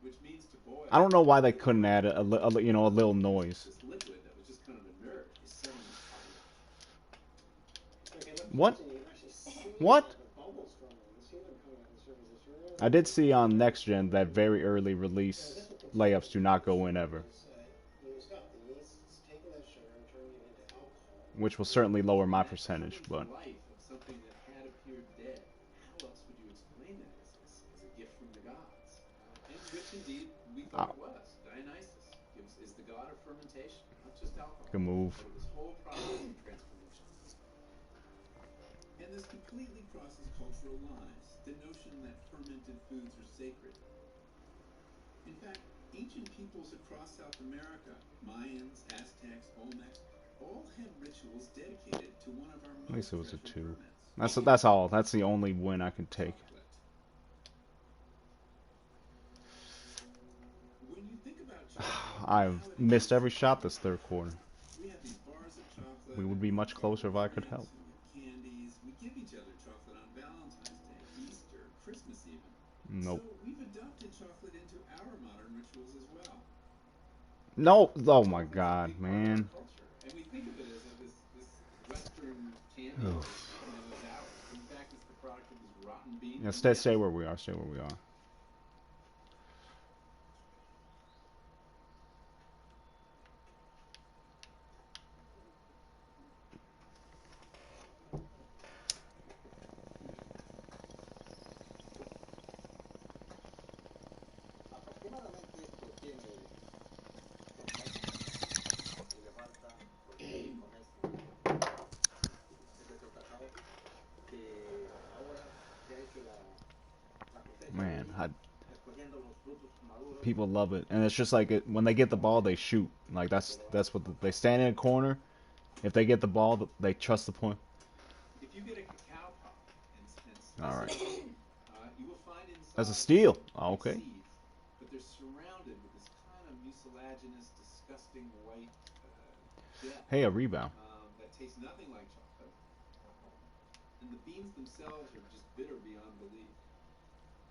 F: which means to boil.
A: I don't know why they couldn't add a little noise.
F: This liquid that was just kind of inert is suddenly fire.
H: Okay, look
A: What?
H: closely, you can actually see
A: What?
H: the bubbles from it. You see them coming out of the surface of the sugar.
A: I did see on next gen that very early release layups do not go in ever,
H: You stop the yeast, it's taking that sugar and turning it into alcohol.
A: which will certainly lower my percentage.
F: Coming to
A: But
F: life of something that had appeared dead. How else would you explain that as a gift from the gods? And which indeed we thought it was. Dionysus is the god of fermentation, not just alcohol,
A: good move.
F: but of this whole process of transformation. And this completely crosses cultural lines. The notion that fermented foods are sacred. In fact, ancient peoples across South America, Mayans, Aztecs, Olmecs, all had rituals dedicated to one of our
A: At least
F: most
A: it was a
F: treasured
A: 2.
F: ferments,
A: That's all. That's the only win I can take.
F: chocolate. When you think about chocolate
A: I've missed
F: nowadays,
A: every shot this third quarter.
F: we have these bars of
A: We
F: chocolate
A: would
F: and
A: be much
F: chocolate
A: closer if I could help.
F: drinks, and we have candies. We give each other chocolate on Valentine's Day, Easter, Christmas even.
A: Nope.
F: So we've adopted chocolate into our modern rituals as well.
A: No. Oh my
F: Chocolate's a
A: god,
F: big part of our
A: man.
F: culture, and we think of it as this Western candy that is ours. But in fact, it's the product of this rotten bean
A: Yeah,
F: from
A: stay
F: Mexico.
A: where we are. Stay where we are.
H: Aproximadamente esto tiene 2 meses y le falta porque con es nuestro cacao que ahora se ha hecho la cosecha de
A: Man,
H: él, escogiendo los frutos maduros
A: people love it, and it's just like it, when they get the ball, they shoot. Like
H: de lo
A: that's what they
H: avanzado.
A: stand in a corner. If they get the ball, they trust the point.
F: If you get a cacao pod and
A: All
F: slice it
A: right.
F: open, you will find
A: That's a
F: inside
A: steal.
F: some
A: Oh,
F: white
A: okay.
F: seeds, but they're surrounded with this kind of mucilaginous, disgusting white death
A: Hey, a rebound.
F: that tastes nothing like chocolate. And the beans themselves are just bitter beyond belief.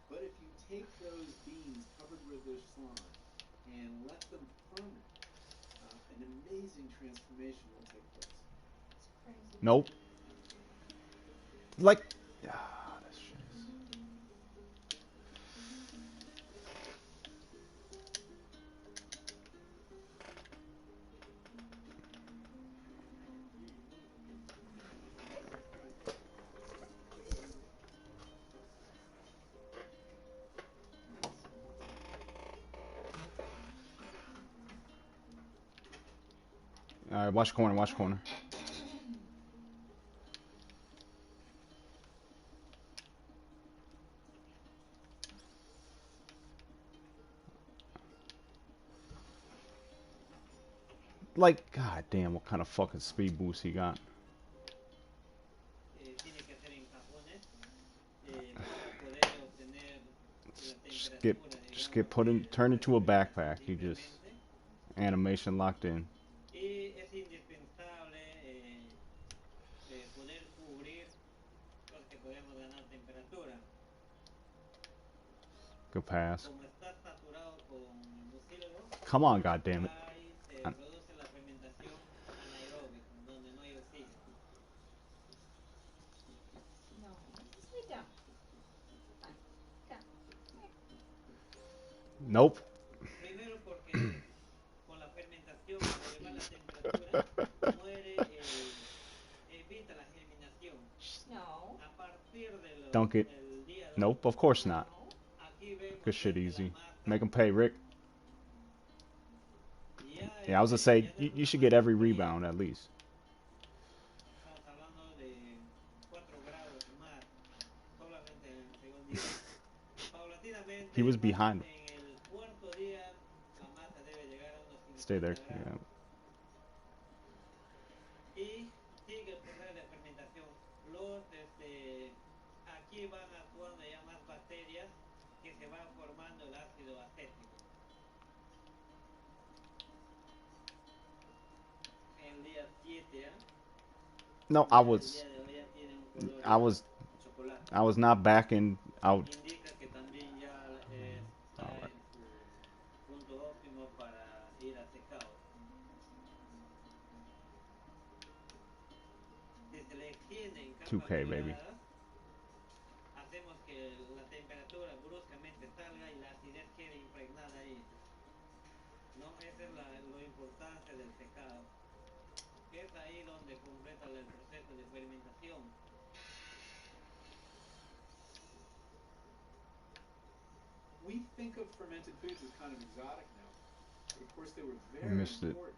F: But if you take those beans covered with their slime and let them ferment, an amazing transformation will take place.
B: It's crazy.
A: Nope. Like, this shit is. All right, watch corner. Watch corner. Like, god damn, what kind of fucking speed boost he got?
J: Tiene que hacer encajones para poder obtener la temperatura,
A: Just get
J: digamos,
A: put in, turn
J: de
A: into a
J: fermentación
A: backpack. He just
J: simplemente.
A: animation locked in.
J: Y es indispensable poder cubrir porque podemos ganar temperatura.
A: Good pass.
J: Como está saturado con mucílago,
A: Come on, god damn it.
J: ahí se produce la fermentación anaeróbica, donde no hay oxígeno.
B: No. Sit down. Fine. Down.
A: Nope.
J: Primero porque con la fermentación, al elevar la temperatura, evita la germinación.
B: No.
J: A partir
A: Dunk it.
J: del día 2,
A: Nope, of course not.
B: No.
J: aquí
A: Good
J: vemos
A: shit,
J: pues que la
A: easy. Make
J: masa
A: him pay, Rick.
J: ya,
A: Yeah, I was gonna say,
J: ya no es
A: you
J: una
A: should get
J: masa
A: every
J: fría.
A: rebound at least.
J: Estamos hablando de 4 grados más solamente en el segundo día.
A: He
J: Paulatinamente,
A: was behind.
J: en el cuarto día, la masa debe llegar a unos
A: Stay there.
J: 50
A: Yeah.
J: grados. Y sigue el proceso de fermentación. Aquí van actuando ya más bacterias que se va formando el ácido acético. El día 7, ¿eh?
A: No,
J: Ya el día de hoy ya tiene un color
A: I
J: ya
A: was,
J: chocolate.
A: I was not backing out.
J: Indica que también ya
A: All
J: está
A: right.
J: en su punto óptimo para ir a secado. Si se le extienden capas
A: 2K, baby.
J: delgadas, hacemos que la temperatura bruscamente salga y la acidez quede impregnada ahí. ¿No? Esa es la importancia del secado. Es ahí donde completa el proceso de fermentación.
F: We think of fermented foods as kind of exotic now, but of course they were
A: We
F: very
A: missed it.
F: important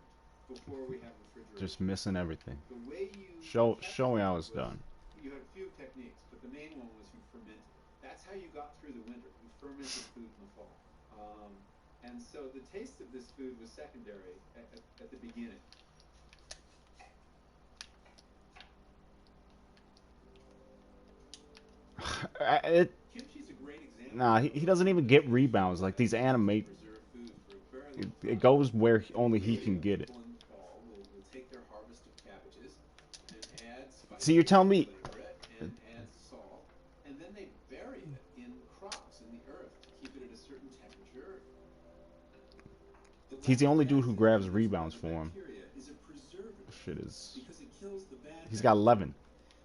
F: before we have
A: Just
F: refrigeration.
A: missing everything.
F: The way you
A: Show
F: kept
A: me
F: food
A: how it's
F: was
A: done.
F: you had a few techniques, but the main one was you fermented it. That's how you got through the winter. You fermented food in the fall. And so the taste of this food was secondary at the beginning.
A: It
F: Kimchi's a great example
A: Nah,
F: of
A: he
F: a
A: doesn't even get
F: traditional
A: rebounds.
F: sugar
A: Like
F: that
A: these
F: allows us to
A: anime,
F: preserve food for a very long
A: it
F: time.
A: goes where only he
F: Typically,
A: can get it.
F: people in the fall will take their harvest of cabbages and add
A: See, you're
F: spices
A: telling
F: to
A: me
F: flavor it and add salt, and then they bury it in crocks in the earth to keep it at a certain temperature. The
A: he's the only
F: lactic
A: dude who
F: acid
A: grabs
F: released by
A: rebounds
F: the
A: for him.
F: bacteria is a preservative
A: Shit is.
F: because it kills the bad
A: He's got
F: bacteria.
A: 11,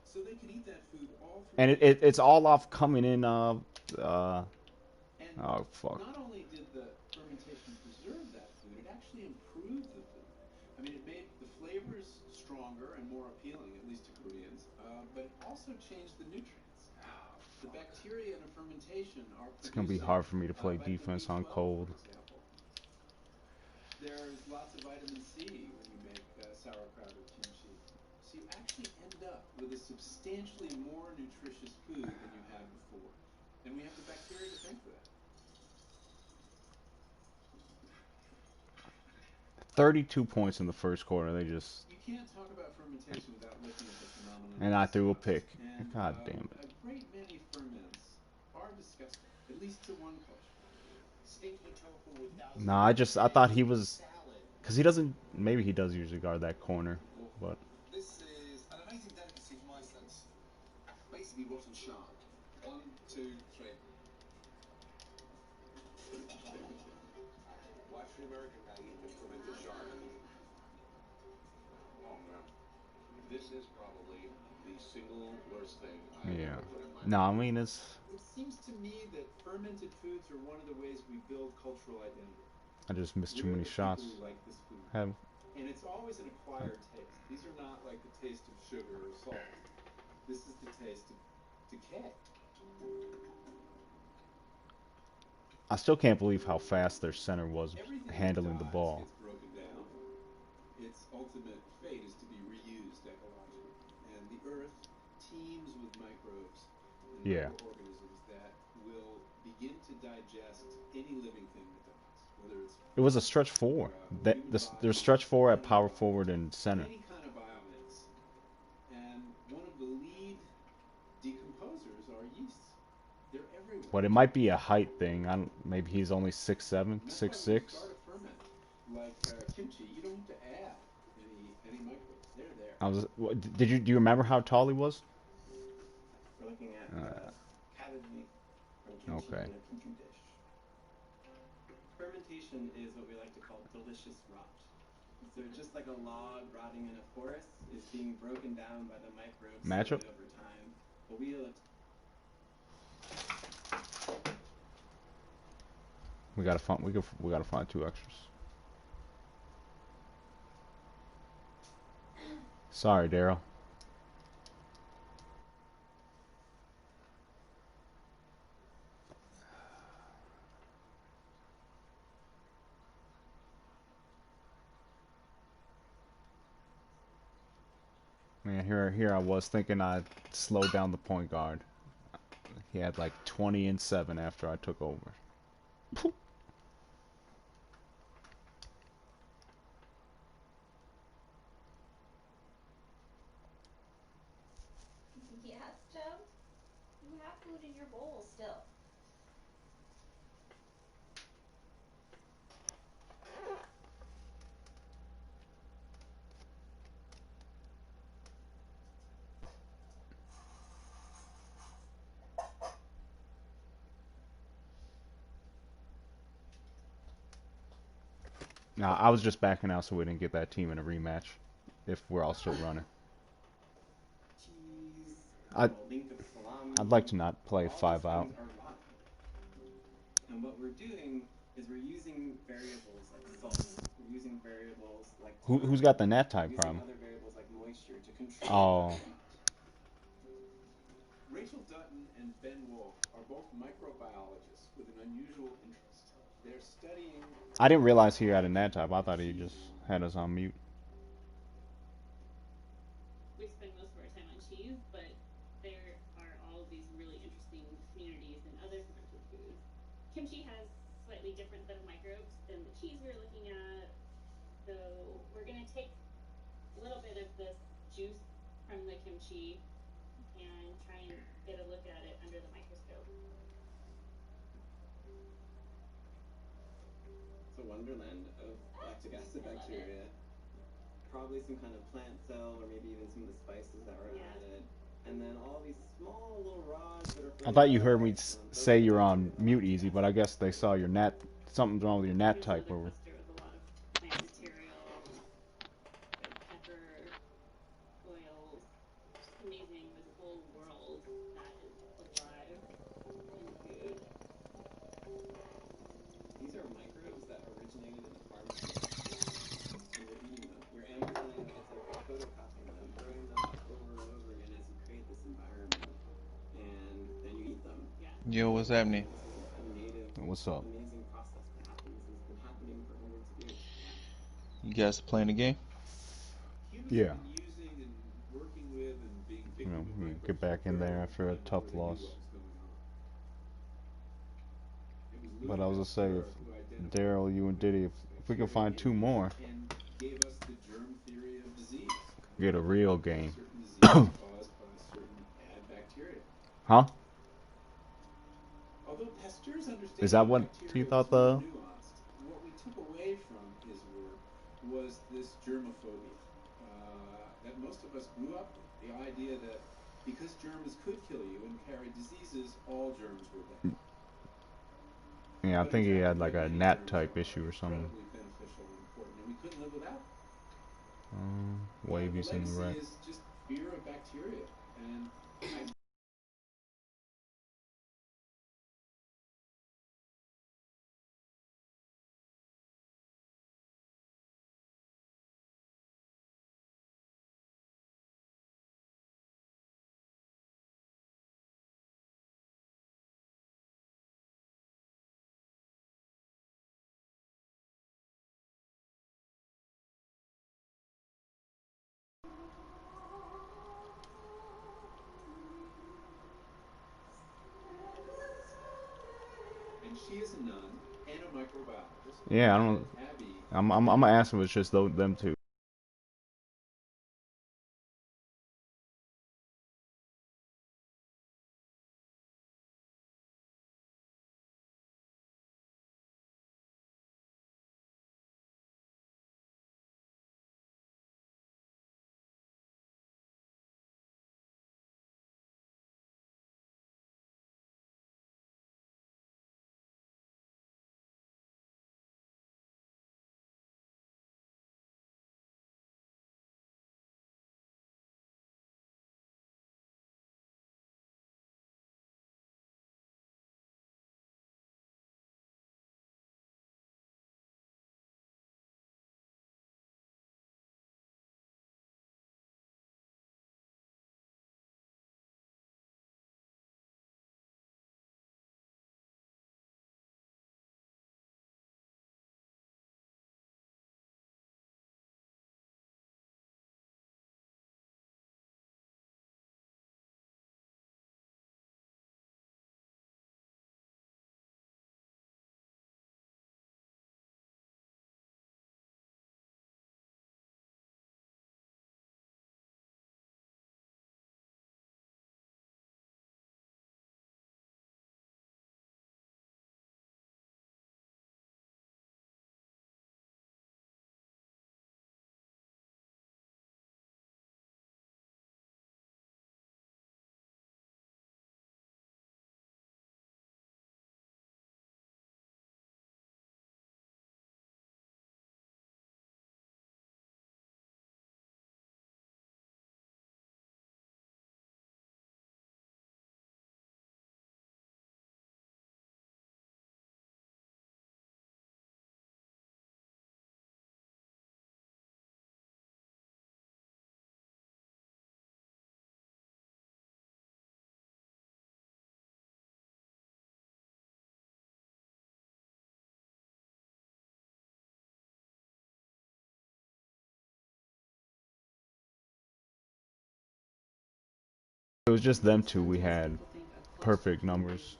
F: So they can eat that food all through
A: and
F: the year.
A: it's all off coming in. Uh.
F: And
A: Oh fuck.
F: not only did the fermentation preserve that food, it actually improved the food. I mean, it made the flavors stronger and more appealing, at least to Koreans, but it also changed the nutrients. The bacteria in a fermentation are
A: It's gonna be
F: producing
A: hard for me to play
F: vitamin
A: defense on
F: B12, for
A: cold.
F: example. There's lots of vitamin C when you make sauerkraut or kimchi. So you actually end up with a substantially more nutritious food than you had before. And we have the bacteria to thank for that.
A: 32 points in the first quarter. They just.
F: You can't talk about fermentation without looking at the phenomenon
A: And
F: of
A: I threw a
F: disgust.
A: pick.
F: And
A: God damn it.
F: a great many ferments are disgusting, at least to one culture.
H: Stinky tofu with thousands
A: Nah, I
H: of
A: thought
H: eggs
A: he
H: in a
A: was.
H: salad.
A: Because he doesn't. Maybe he does usually guard that corner. But.
H: This is an amazing delicacy for my sense. Basically rotten shark. 1, 2, 3. Watch the American guy eat the fermented shark.
G: Oh man, this is probably the single worst thing I've
A: Yeah.
G: ever put in my
A: No, I
G: mouth.
A: mean, it's.
F: It seems to me that fermented foods are one of the ways we build cultural identity.
A: I just missed too
F: We're
A: many
F: the people
A: shots.
F: who like this food.
A: Have.
F: And it's always an acquired taste. These are not like the taste of sugar or salt. This is the taste of decay.
A: I still can't believe how fast their center was
F: Everything that
A: handling the
F: dies
A: ball.
F: gets broken down. Its ultimate fate is to be reused ecologically. And the earth teems with microbes and
A: Yeah.
F: microorganisms that will begin to digest any living thing that dies, whether it's
A: It was a stretch four.
F: a
A: That
F: human
A: there's
F: body
A: stretch four
F: or
A: at
F: animal
A: power
F: body,
A: forward and center.
F: any kind of biomass. And one of the lead decomposers are yeasts. They're everywhere.
A: But it might be a height thing. I don't. Maybe he's only 6'7",
F: And that's why when you
A: 6'6".
F: start a ferment like kimchi, you don't have to add any microbes. They're there.
A: I was. Did you do you remember how tall he was?
H: We're looking at cabbage leaf from kimchi
A: Okay.
H: in a petri dish.
K: Fermentation is what we like to call delicious rot. So just like a log rotting in a forest is being broken down by the microbes
A: Matchup.
K: slowly over time. But we like
A: We gotta find. We gotta find two extras. Sorry, Daryl. Man, here I was thinking I'd slow down the point guard. He had like 20 and 7 after I took over.
B: Yes, Joe? You have food in your bowl still.
A: Nah, I was just backing out so we didn't get that team in a rematch. If we're all still running,
K: cheese,
A: I
K: link of salami.
A: I'd like to not play
K: All
A: 5
K: these
A: out.
K: things are rotting. And what we're doing is we're using variables like salt. We're using variables like
A: Who's
K: time.
A: got the nat
K: We're
A: type
K: using
A: problem?
K: other variables like moisture to control
A: Oh,
K: heat.
F: Rachel Dutton and Ben Wolf are both microbiologists with an unusual interest. They're studying
A: I didn't realize he had a nat type. I
F: the
A: thought he just
F: cheese.
A: had us on mute.
L: We spend most of our time on cheese, but there are all of these really interesting communities in other fermented foods. Kimchi has slightly slightly different set of microbes than the cheese we were looking at. So we're gonna take a little bit of this juice from the kimchi and try and get a look at it under the microscope.
K: It's a wonderland of lactic acid
L: I love it.
K: bacteria. Probably some kind of plant cell, or maybe even some of the spices that were
L: Yeah.
K: added. And then all these small little rods that are
A: I
K: further
A: thought you heard me
K: up, those
A: say
K: are the
A: you're on
K: bacteria, the
A: mute,
K: lactic
A: Easy, but I
K: acid.
A: guess they saw your nat. Something's wrong with your nat
L: Here's
A: type.
L: another
A: Or
L: cluster with a lot of plant material, red pepper, oils. Just amazing, this whole world that is alive in food.
K: These are microbes that originated in the farmer's mouth. And we're eating them. We're amplifying them. It's like we're photocopying them, growing them up over and over again as you create this environment. And then you eat them.
L: Yeah.
M: Yo, what's
K: You
M: happening?
K: know, this is a native,
A: what's up?
K: amazing process that happens and has been happening for hundreds of years.
M: You guys playing the game?
F: Humans have
A: Yeah.
F: been using and working with and being
A: You
F: picky
A: know,
F: with
A: you get
F: microbes for a
A: back in
F: very
A: there
F: long
A: after a
F: time
A: tough
F: before they knew
A: loss.
F: what was going on. It was Louis
A: But I was gonna say,
F: Pasteur who
A: if
F: identified
A: Daryl, you and Diddy, if we can
F: bacteria
A: find two
F: in
A: more,
F: and gave us the germ theory of disease.
A: get a real
F: That
A: game.
F: certain disease is caused by certain bad bacteria.
A: Huh?
F: Although Pasteur's
A: Is
F: understanding
A: that
F: of
A: what you
F: bacteria was
A: thought
F: more
A: the?
F: nuanced, what we took away from his work was this germophobia that most of us grew up with. The idea that because germs could kill you and carry diseases, all germs were bad.
A: Yeah, I
F: But in
A: think he
F: fact,
A: had like a
F: many
A: gnat
F: germs
A: type
F: are
A: issue or something.
F: incredibly beneficial and important, and we couldn't live without them. The
A: Wavy's in the
F: legacy
A: right.
F: is just fear of bacteria, and I and she is a nun and a microbiologist,
A: Yeah, I
F: and
A: don't.
F: Abby
A: I'm gonna ask him. It's just them two. It was just them two. We had perfect numbers.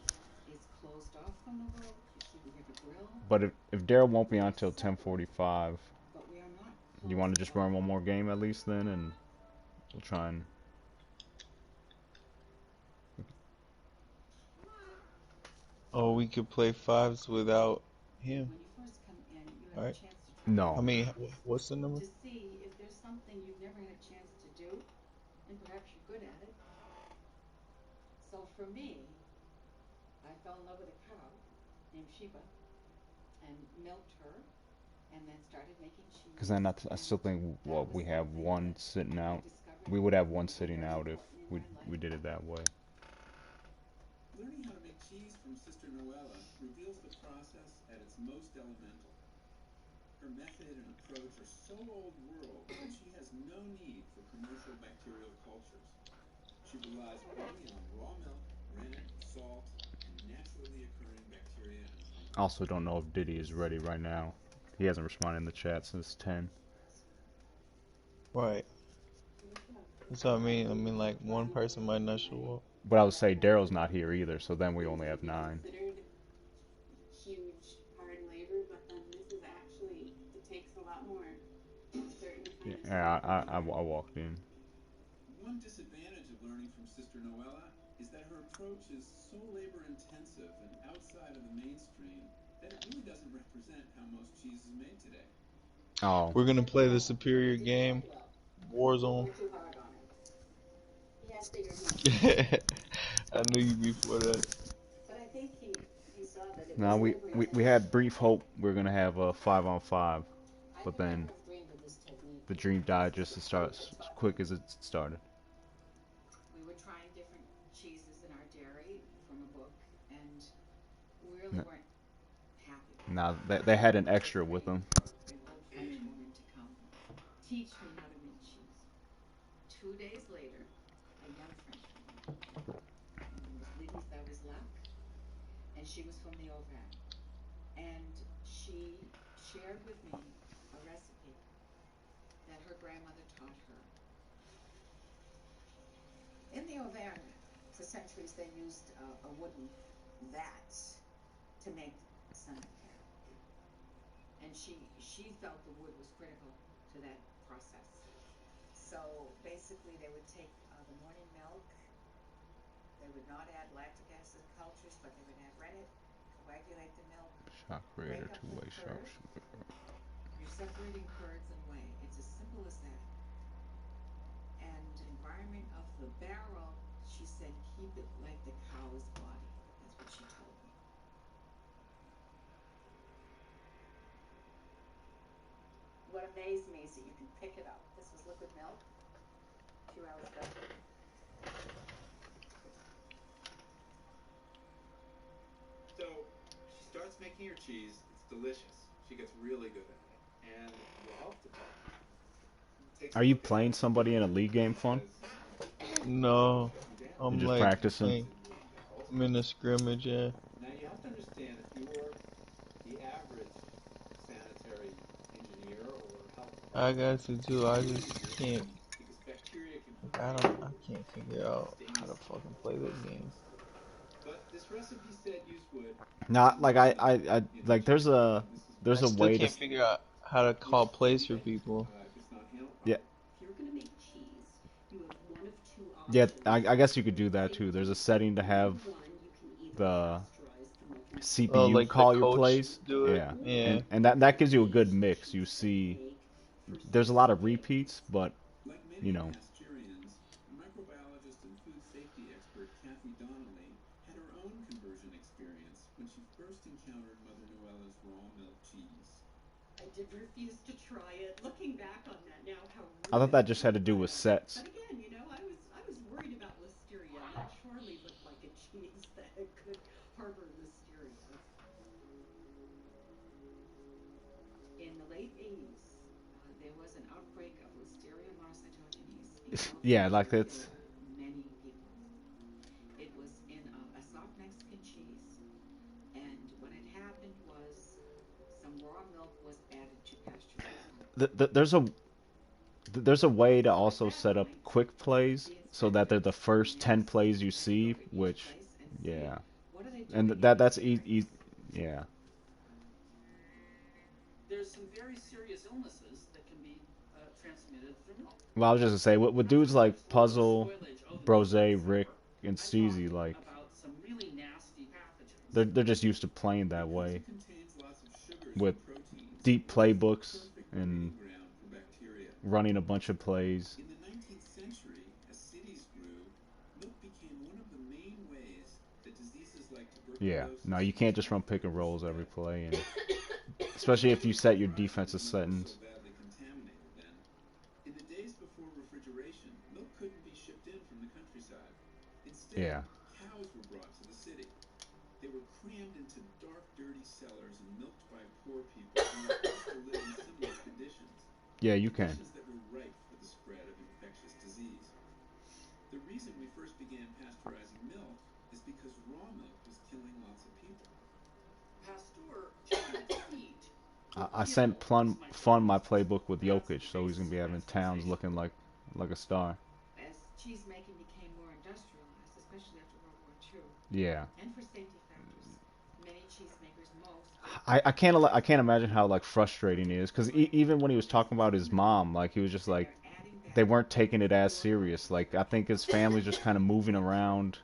E: It's closed off from the world. You shouldn't have a grill.
A: But if Daryl won't be on till 10:45,
E: but we are not
A: you
E: close
A: want to
E: at
A: just run
E: all.
A: one more game at least then, and we'll try and.
M: Oh, we could play fives without him.
E: When you first come in, you have a
M: Right?
E: chance to try
M: I
A: No.
E: different
M: mean,
E: things
M: what's the number?
E: to see if there's something you've never had a chance to do, and perhaps you're good at it. So for me, I fell in love with a cow named Sheba and milked her and then started making
A: Because
E: cheese,
A: then I
E: and
A: still think
E: that
A: what
E: was
A: we have
E: something
A: one
E: that
A: sitting
E: I
A: out.
E: discovered
A: We would have one
E: would be
A: sitting
E: very
A: out if
E: important in
A: we
E: my
A: we
E: life.
A: did it that way.
F: Learning how to make cheese from Sister Noella reveals the process at its most elemental. Her method and approach are so old world that she has no need for commercial bacterial cultures. She relies only on raw milk, rennet, salt, and naturally occurring bacteria and fungi.
A: Also, don't know if Diddy is
F: This
A: ready right now. He hasn't responded in the chat since 10.
M: Right. That's what I mean. I mean, like, one person might not show up.
A: But I would say Daryl's not here either, so then we
L: Things
A: only
L: would
A: have
L: be
A: 9.
L: considered huge, hard labor, but then this is actually, it takes a lot more certain kind of
A: Yeah,
L: time.
A: I walked in.
F: one disadvantage of learning from Sister Noella is that her approach is so labor intensive and outside of the mainstream that it really doesn't represent how most cheese is made today.
A: Oh,
M: We're gonna play the
L: He
M: superior
L: did quite
M: game,
L: well. You
M: Warzone.
L: were too hard on him. He has bigger hands.
M: I knew you before that.
L: But I think he saw that it
A: now
L: was
A: we,
L: labor
A: we we
L: intensive.
A: had brief hope we are gonna have a 5-on-5,
L: I
A: but
L: would never
A: then
L: have dreamed of this technique
A: the dream
L: unless
A: died just
L: Sister
A: as
L: Claire
A: start
L: had
A: as
L: taught me.
A: quick as it started.
E: We were trying different cheeses in our dairy from a book, and we really
A: N-
E: weren't happy.
A: Now they
E: So
A: had
E: I
A: an
E: begged
A: extra with
E: Ray,
A: them.
E: an old French woman, to come teach me how to make cheese. 2 days later, a young French woman, her name was Lydie Savislac, and she was from the Auvergne. And she shared with me a recipe that her grandmother taught her. In the Auvergne, for centuries, they used a wooden vat to make Saint-Nectaire. And she felt the wood was critical to that process. So basically, they would take the morning milk. They would not add lactic acid cultures, but they would add rennet, coagulate the milk,
A: Shot creator,
E: break up the
A: two-way
E: curd.
A: sharpshooter.
E: You're separating curds and whey. It's as simple as that. And environment of the barrel, she said, keep it like the cow's body. That's what she told me. What amazed me is that you can pick it up. This was liquid milk a few hours ago.
F: So she starts making her cheese. It's delicious. She gets really good at it. And the health department takes a
A: Are you
F: look at
A: playing
F: her
A: somebody in a league game,
F: and
A: Fun?
F: says, "You're
M: No,
F: cutting down.
A: You're
M: I'm
A: just
M: like
A: practicing.
F: Is
M: playing.
F: it really health
M: I'm in a
F: risks?"
M: scrimmage, yeah.
F: Now you have to understand if you're the average sanitary engineer or health
M: I
F: department,
M: got to too.
F: it's
M: I
F: really
M: just can't.
F: irritating because bacteria can
M: Like,
F: form
M: I can't figure
F: and
M: out
F: stain
M: how
F: the
M: to
F: skin
M: fucking
F: and
M: play this
F: cause
M: game.
F: sepsis. But this recipe said use wood,
A: Not
F: and
A: like
F: raw milk in her
A: like
F: cheese. And this is
M: I
A: there's a
M: still
A: way to
M: can't figure out how to
F: yeah,
M: call
F: it can
M: plays
F: be
M: for
F: baked
M: people.
F: if it's not handled
A: yeah
F: properly.
D: If you're going to make cheese, you have one of two
A: yeah
D: options.
A: I guess you could do that too. There's a
D: Safety.
A: setting to have
D: Number one, you can either
A: the
D: pasteurize the milk and
M: Oh,
A: CPU
M: like the
A: call your
M: coach
A: plays.
M: do it?
A: Yeah,
M: Yeah.
A: and that gives you a good
D: age the
A: mix. You
D: cheese that you
A: see,
D: make for
A: there's a lot of
D: specific
A: repeats,
D: ages.
A: but
F: Like
A: you
F: many
A: know,
F: Asturians, microbiologist and food safety expert Kathy Donnelly had her own conversion experience when she first encountered Mother Noella's raw milk cheese.
D: I did refuse to try it. Looking back on that now, how
A: I thought
D: rude
A: that
D: of
A: just
D: me,
A: had to do with
D: but
A: sets.
D: again, I was worried about listeria, and that surely looked like a cheese that could harbor listeria.
E: In the late 80s, there was an outbreak of Listeria monocytogenes in
A: Yeah,
E: California
A: like
E: that
A: it's
E: killed many people. It was in a soft Mexican cheese, and what had happened was some raw milk was added to pasteurized milk.
A: there's a way to
E: At
A: also
E: that
A: set up
E: point,
A: quick plays
E: the
A: so that they're
E: inspectors
A: the
E: would come
A: first
E: in
A: 10
E: and see
A: plays you
E: and go
A: see,
E: to each
A: which
E: place and see
A: yeah,
E: what are they
A: and
E: doing in these
A: that's easy.
E: trays.
A: Yeah,
F: there's some very serious illnesses that can be transmitted through milk.
A: Well, I was just gonna say, with dudes like
F: Or
A: Puzzle,
F: spoilage of the milk
A: Brose,
F: in
A: Rick,
F: December.
A: and
F: I'm
A: Steezy,
F: talking
A: like
F: about some really nasty pathogens.
A: they're just used to playing that
F: Because
A: way
F: it contains lots of sugars
A: with
F: and proteins,
A: deep
F: milk is the
A: playbooks
F: perfect
A: and
F: breeding ground for bacteria.
A: running a bunch of plays.
F: In the 19th century, as cities grew, milk became one of the main ways that diseases like
A: Yeah, no,
F: tuberculosis
A: you
F: and
A: can't just run pick
F: typhoid
A: and
F: were
A: rolls every
F: spread.
A: play, and especially if you set your
F: Surprisingly,
A: defensive
F: milk was so
A: settings.
F: badly contaminated then. In the days before refrigeration, milk couldn't be shipped in from the countryside. Instead,
A: Yeah,
F: cows were brought to the city. They were crammed into dark, dirty cellars and milked by poor people who were forced to live in similar conditions,
A: yeah, you can.
F: conditions that were ripe for the spread of infectious disease. The reason we first began pasteurizing milk is because raw milk was killing lots of people. Pasteur treated feet to
A: I
F: kill
A: sent
F: these
A: Fun my
F: microorganisms.
A: playbook with
F: That's the
A: Jokic, so he's gonna
F: basis
A: be
F: of
A: having towns
F: pasteurization.
A: looking like a star.
E: As cheese making became more industrialized, especially after World War II,
A: Yeah,
E: and for safety factors, many cheesemakers, most,
A: I can't imagine how like frustrating it is, because even when he was talking about his mom, like he was just
E: and
A: like
E: they're adding
A: they
E: back
A: weren't taking it as
E: pure milk
A: serious. Like I think his
E: ingredients.
A: family's just kind of moving around,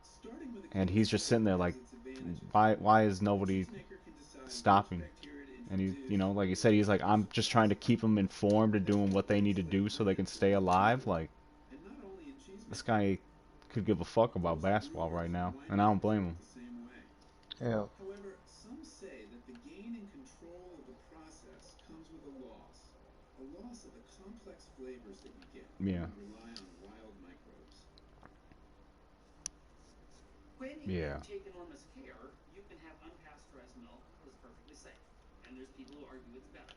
F: Starting with a
A: and
F: clean
A: he's just sitting
F: slate
A: there
F: has
A: like,
F: its advantages.
A: why is
F: A
A: nobody
F: cheesemaker can decide which
A: stopping?
F: bacteria to
A: And he,
F: introduce
A: like he
F: or
A: said,
F: which
A: he's like, I'm just trying to
F: suppress.
A: keep them informed and
F: That's
A: doing
F: what
A: what they need
F: makes
A: to
F: the
A: do so they can stay
F: fermenters
A: alive.
F: unique.
A: Like
F: And not only in
A: this
F: cheesemaking.
A: guy could give a fuck about
F: Most
A: basketball
F: brewers
A: right
F: and
A: now, and I don't
F: winemakers
A: blame
F: work
A: him.
F: the same way.
M: Yeah.
F: However, some say that the gain in control of the process comes with a loss of the complex flavors that you get when
A: Yeah,
F: you rely on wild microbes. When you
A: yeah.
F: take enormous care, you can have unpasteurized milk that's perfectly safe. And there's people who argue it's better.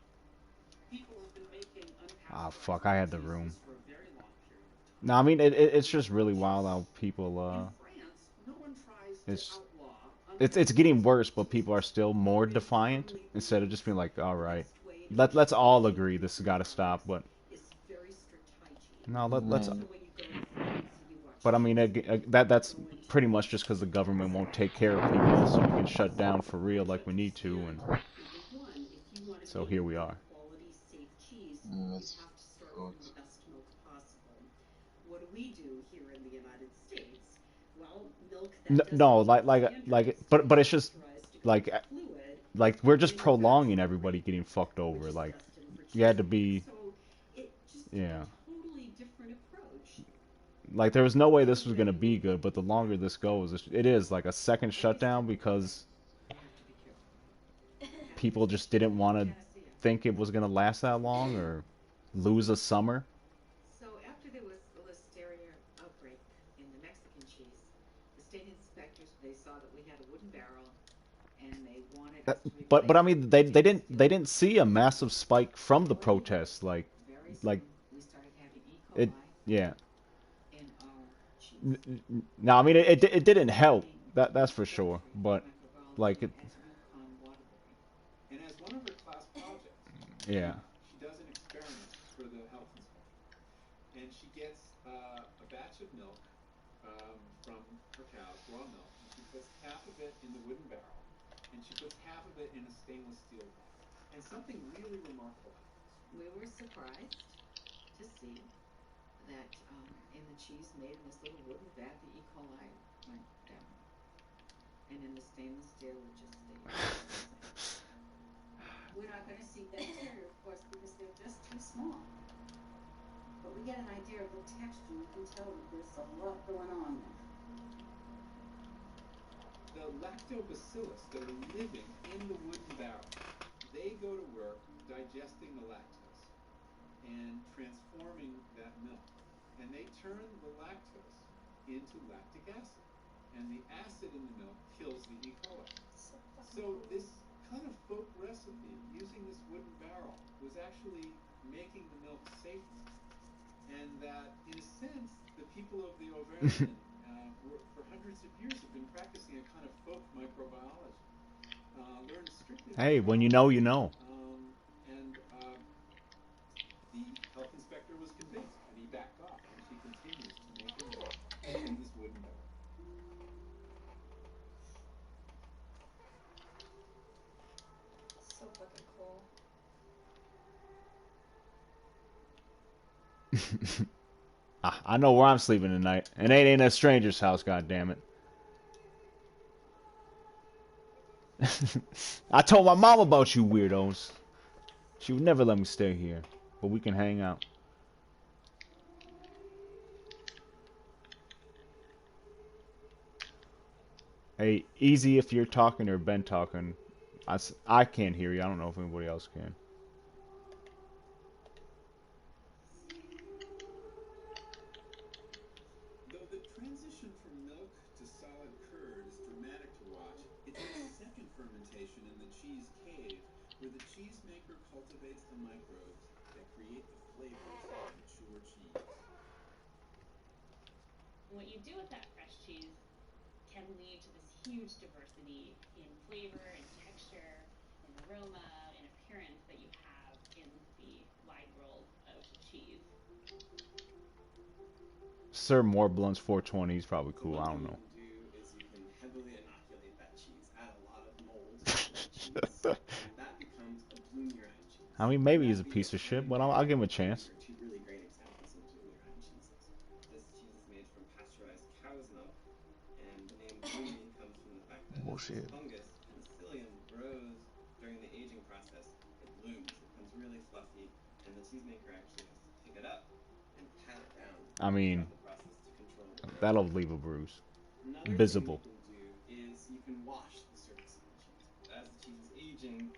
F: People have been making
A: Ah,
F: unpasteurized
A: fuck, I
F: milk
A: had the room.
F: cheeses for a very long period of
A: No,
F: time.
A: I mean it's just really wild how people
F: In France, no one tries to
A: it's
F: outlaw
A: it's getting
F: unpasteurized
A: worse,
F: milk
A: but people are
F: cheeses.
A: still more
F: They
A: defiant
F: firmly
A: instead of
F: believe
A: just being like, all
F: the
A: right,
F: best way to
A: let's
F: ensure
A: all agree
F: safety
A: this
F: for
A: has
F: your
A: got to stop.
F: products
A: But
F: is very strict hygiene.
A: no, let's.
M: Mm.
E: So when you go to France and you watch
A: But I mean
E: cheesemakers
A: that's
E: go into
A: pretty
E: a
A: much just because the government
E: supermarket
A: won't take
E: and
A: care of
E: buy
A: people, so we can
E: cheese,
A: shut down for real
E: which
A: like we need to,
E: understand,
A: and
E: number one, if you want to
A: so
E: make
A: here
E: a
A: we
E: good
A: are.
E: quality, safe cheese, you
M: That's
E: have to start from the
M: fucked.
E: best milk possible. What do we do here in the United States? Well, milk that doesn't
A: No,
E: meet
A: like
E: standards to be
A: but it's just
E: pasteurized to go
A: like
E: into fluid
A: we're just prolonging
E: manufacturing
A: everybody
E: grade
A: getting
E: milk,
A: fucked
E: which
A: over.
E: is
A: Like
E: destined for
A: you had to
E: cheesemakers.
A: be,
E: So it just a
A: yeah.
E: totally different approach.
A: Like there was no way
E: And
A: this was
E: when
A: gonna
E: you
A: be
E: look at
A: good, but the
E: the
A: longer this
E: facts,
A: goes, it is like a second
E: every
A: shutdown
E: step of the way,
A: because
E: we have to be careful.
A: people
E: Happened
A: just didn't
E: in
A: want to
E: Geneseo.
A: think it was gonna last that long or lose a summer.
E: So after there was the Listeria outbreak in the Mexican cheese, the state inspectors, they saw that we had a wooden barrel and they wanted us to
A: But
E: replace
A: I
E: it
A: mean
E: with a stainless steel
A: they didn't
E: barrel.
A: see a massive spike from the
E: Lo and behold,
A: protests
E: very
A: like
E: soon we started having E.
A: it
E: coli
A: yeah.
E: in our cheese.
A: No, I mean it didn't help.
E: Citing
A: That's
E: the
A: for sure.
E: director of
A: But like
E: microbiology
A: it,
E: at UConn Waterbury.
F: And as one of her class projects,
A: yeah.
F: she does an experiment for the health inspector. And she gets a batch of milk from her cows, raw milk, and she puts half of it in the wooden barrel, and she puts half of it in a stainless steel vat. And something really remarkable happens.
E: We were surprised to see that in the cheese made in this little wooden vat, the E. coli went down. And in the stainless steel, it just stayed the same. We're not going to see bacteria, of course, because they're just too small. But we get an idea of the texture. You can tell that there's a lot going on there.
F: The lactobacillus that are living in the wooden barrel, they go to work digesting the lactose and transforming that milk. And they turn the lactose into lactic acid. And the acid in the milk kills the E. coli. So this kind of folk recipe, using this wooden barrel, was actually making the milk safer. And that, in a sense, the people of the Auvergne for hundreds of years have been practicing a kind of folk microbiology, learned strictly by
A: Hey, when you
F: trial.
A: know, you know.
F: And the health inspector was convinced, and he backed off, and she continues to make her milk using this wooden barrel.
B: So fucking cool.
A: I know where I'm sleeping tonight, and it ain't a stranger's house. God damn it! I told my mom about you weirdos. She would never let me stay here, but we can hang out. Hey, easy if you're talking or Ben talking. I can't hear you. I don't know if anybody else can.
F: Though the transition from milk to solid curd is dramatic to watch, it's the second fermentation in the cheese cave where the cheesemaker cultivates the microbes that create the flavors of mature cheese.
L: And what you do with that fresh cheese can lead to this huge diversity in flavor and texture, in aroma, in appearance that you have in the wide world of cheese.
A: Sir Morblunt's 420 is probably
K: So
A: cool.
K: one
A: I
K: thing
A: don't
K: you
A: know.
K: can do is you can heavily inoculate that cheese, add a lot of mold to that cheese, and that becomes a bloom your own cheese.
A: I mean,
K: And
A: maybe he's
K: that'd
A: a
K: be a
A: piece of shit,
K: prime
A: but I'll give him a
K: example. These
A: chance.
K: are two really great examples of bloom your own cheeses. This cheese is made from pasteurized cow's milk, and the name bloomy comes from the fact that as this
M: Bullshit.
K: fungus, penicillium, grows during the aging process, it blooms. It becomes really fluffy, and the cheesemaker actually has to pick it up and pat it down
A: I mean,
K: throughout the process to control the growth.
A: that'll leave a bruise.
K: Another thing you
A: Visible.
K: can do is you can wash the surface of the cheese. As the cheese is aging,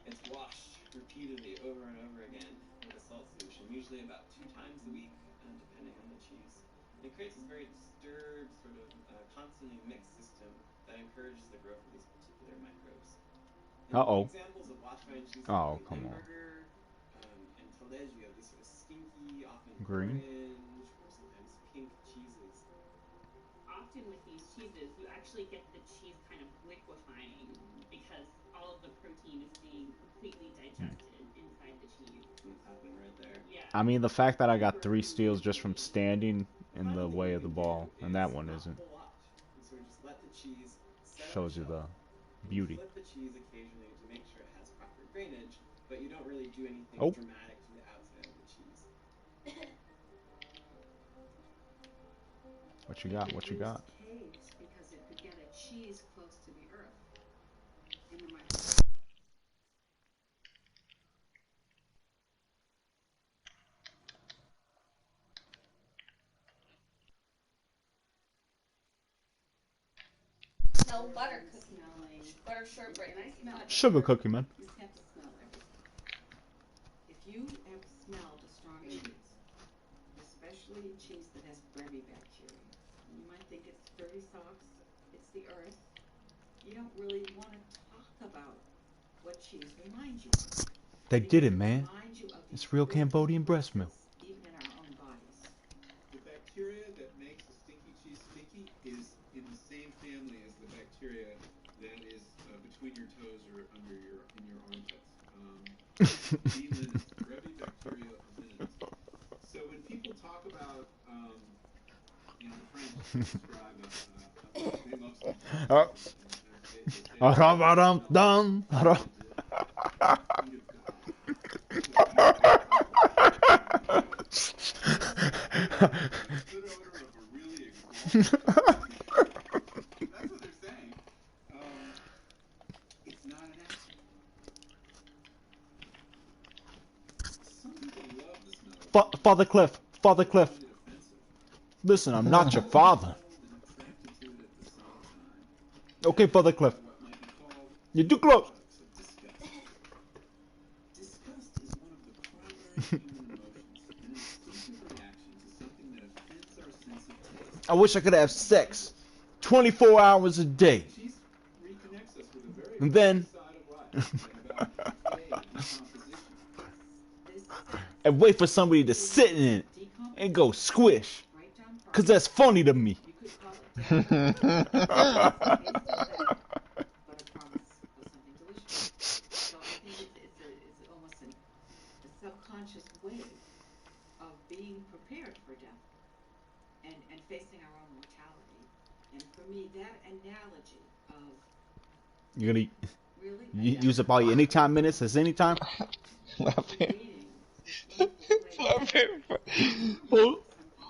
K: it's washed repeatedly over and over again with a salt solution, usually about 2 times a week, depending on the cheese. And it creates this very disturbed, sort of constantly mixed system that encourages the growth of these particular microbes. And
A: Uh-oh.
K: examples of washed rind cheese
A: Oh,
K: include
A: come on.
K: Limburger and Taleggio, these sort of skinky, often
A: Green?
K: orange or sometimes pink cheeses.
L: Often with these cheeses, you actually get the cheese kind of liquefying because all of the protein is being completely digested inside the cheese.
K: And it's happening right there.
L: Yeah.
A: I mean, the fact that I got
L: Super
A: 3 steals just from
L: liquidy.
A: standing
K: The
A: in
K: final
A: the
K: thing
A: way
K: you
A: of the
K: can
A: ball,
K: do
A: and
K: is
A: that one
K: not a
A: isn't,
K: whole lot. You sort of just let the cheese set on a
A: shows you
K: shelf,
A: the
K: and you
A: beauty.
K: flip the cheese occasionally to make sure it has proper drainage, but you don't really do anything
A: Oh,
K: dramatic to the outside of the cheese.
A: what you
D: It
A: got? What you
D: used
A: got?
D: caves because it could get a cheese close to the earth in the microwave.
B: Smell butter
D: And
B: cookie.
D: smelling.
B: Butter shortbread
D: And I
B: cookie.
D: smell
A: Sugar
D: butter.
A: cookie, man.
D: You just have to smell everything. If you have smelled a strong cheese, especially cheese that has Brevy bacteria, you might think it's dirty socks, it's the earth. You don't really want to talk about what cheese reminds you of.
A: They did
D: Because
A: it,
D: it
A: man.
D: reminds you of these
A: It's real
D: building
A: Cambodian breast milk.
D: forces, even in our own bodies.
F: The bacteria that makes a stinky cheese stinky is in the same family as the bacteria that is between your toes or in your armpits. B. linus, Brevibacteria linens. So when people talk about in French to describe they love stinky
A: Uh,
F: cheese and they say it smells like the feet of God. It's a beautiful, the good odor of a really exalted God. That's what they're saying. It's not an accident. Some people love the smell of stinky
A: Father
F: cheese.
A: Cliff. Father
F: Others
A: Cliff.
F: find it offensive.
A: Listen, I'm not your
F: Some are
A: father.
F: appalled and attracted to it at the same time.
A: Okay,
F: Then
A: Father
F: there
A: Cliff.
F: are what might be called
A: You're too close.
F: products of disgust. Disgust is one of the primary human emotions, an instinctive reaction to something that offends our sense of taste.
A: I wish I could have sex 24 hours a day.
F: Cheese reconnects us with a very
A: And
F: earthly
A: then
F: side of life, and about decay and decomposition.
D: This sense
A: and wait for somebody to
D: includes
A: sit in it and go
D: decomposition,
A: squish.
D: breakdown
A: Cause
D: process.
A: that's funny to me.
D: You could call it death. It's a taste of death, but a promise of something delicious. So I think it's almost a subconscious way of being prepared for death and facing our own mortality. And for me, that analogy of
A: You're gonna
D: really
A: use up all your anytime minutes as anytime?
M: Laughing.
D: creating
M: Clapping. Hold,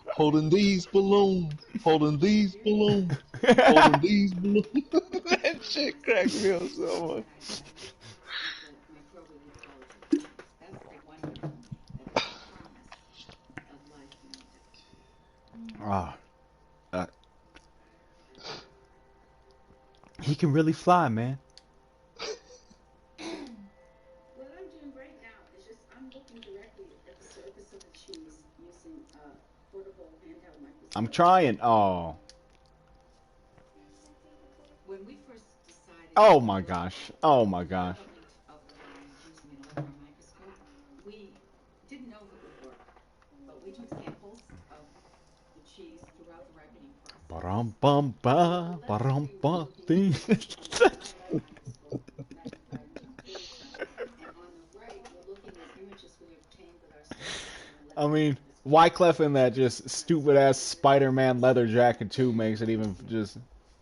M: holding these balloons. Holding these balloons. Holding these balloons. That shit cracked me up so much.
D: The microbial ecology. That's the wonder that is the promise of life beyond death.
A: Ah, uh, he can really fly, man.
C: What I'm doing right now is just I'm looking directly at the surface of the cheese using a portable handheld
A: I'm
C: microscope.
A: trying. Oh,
D: When we first decided
A: oh
D: to
A: my
D: look
A: gosh.
D: at
A: Oh
D: the
A: my gosh.
D: development of the rind using an electron microscope, we didn't know if it would work. But we took samples of the cheese throughout the ripening process.
A: Ba-rum bum ba,
C: So on the left
A: ba-rum
C: screen,
A: ba
C: we're looking at
A: ding.
C: the cheese under a high light microscope, magnified to 30 times. And on the right, we're looking at images we obtained with our studies in an
A: I
C: electron
A: mean,
C: microscope.
A: Wyclef in that just stupid ass Spider-Man leather jacket too makes it even just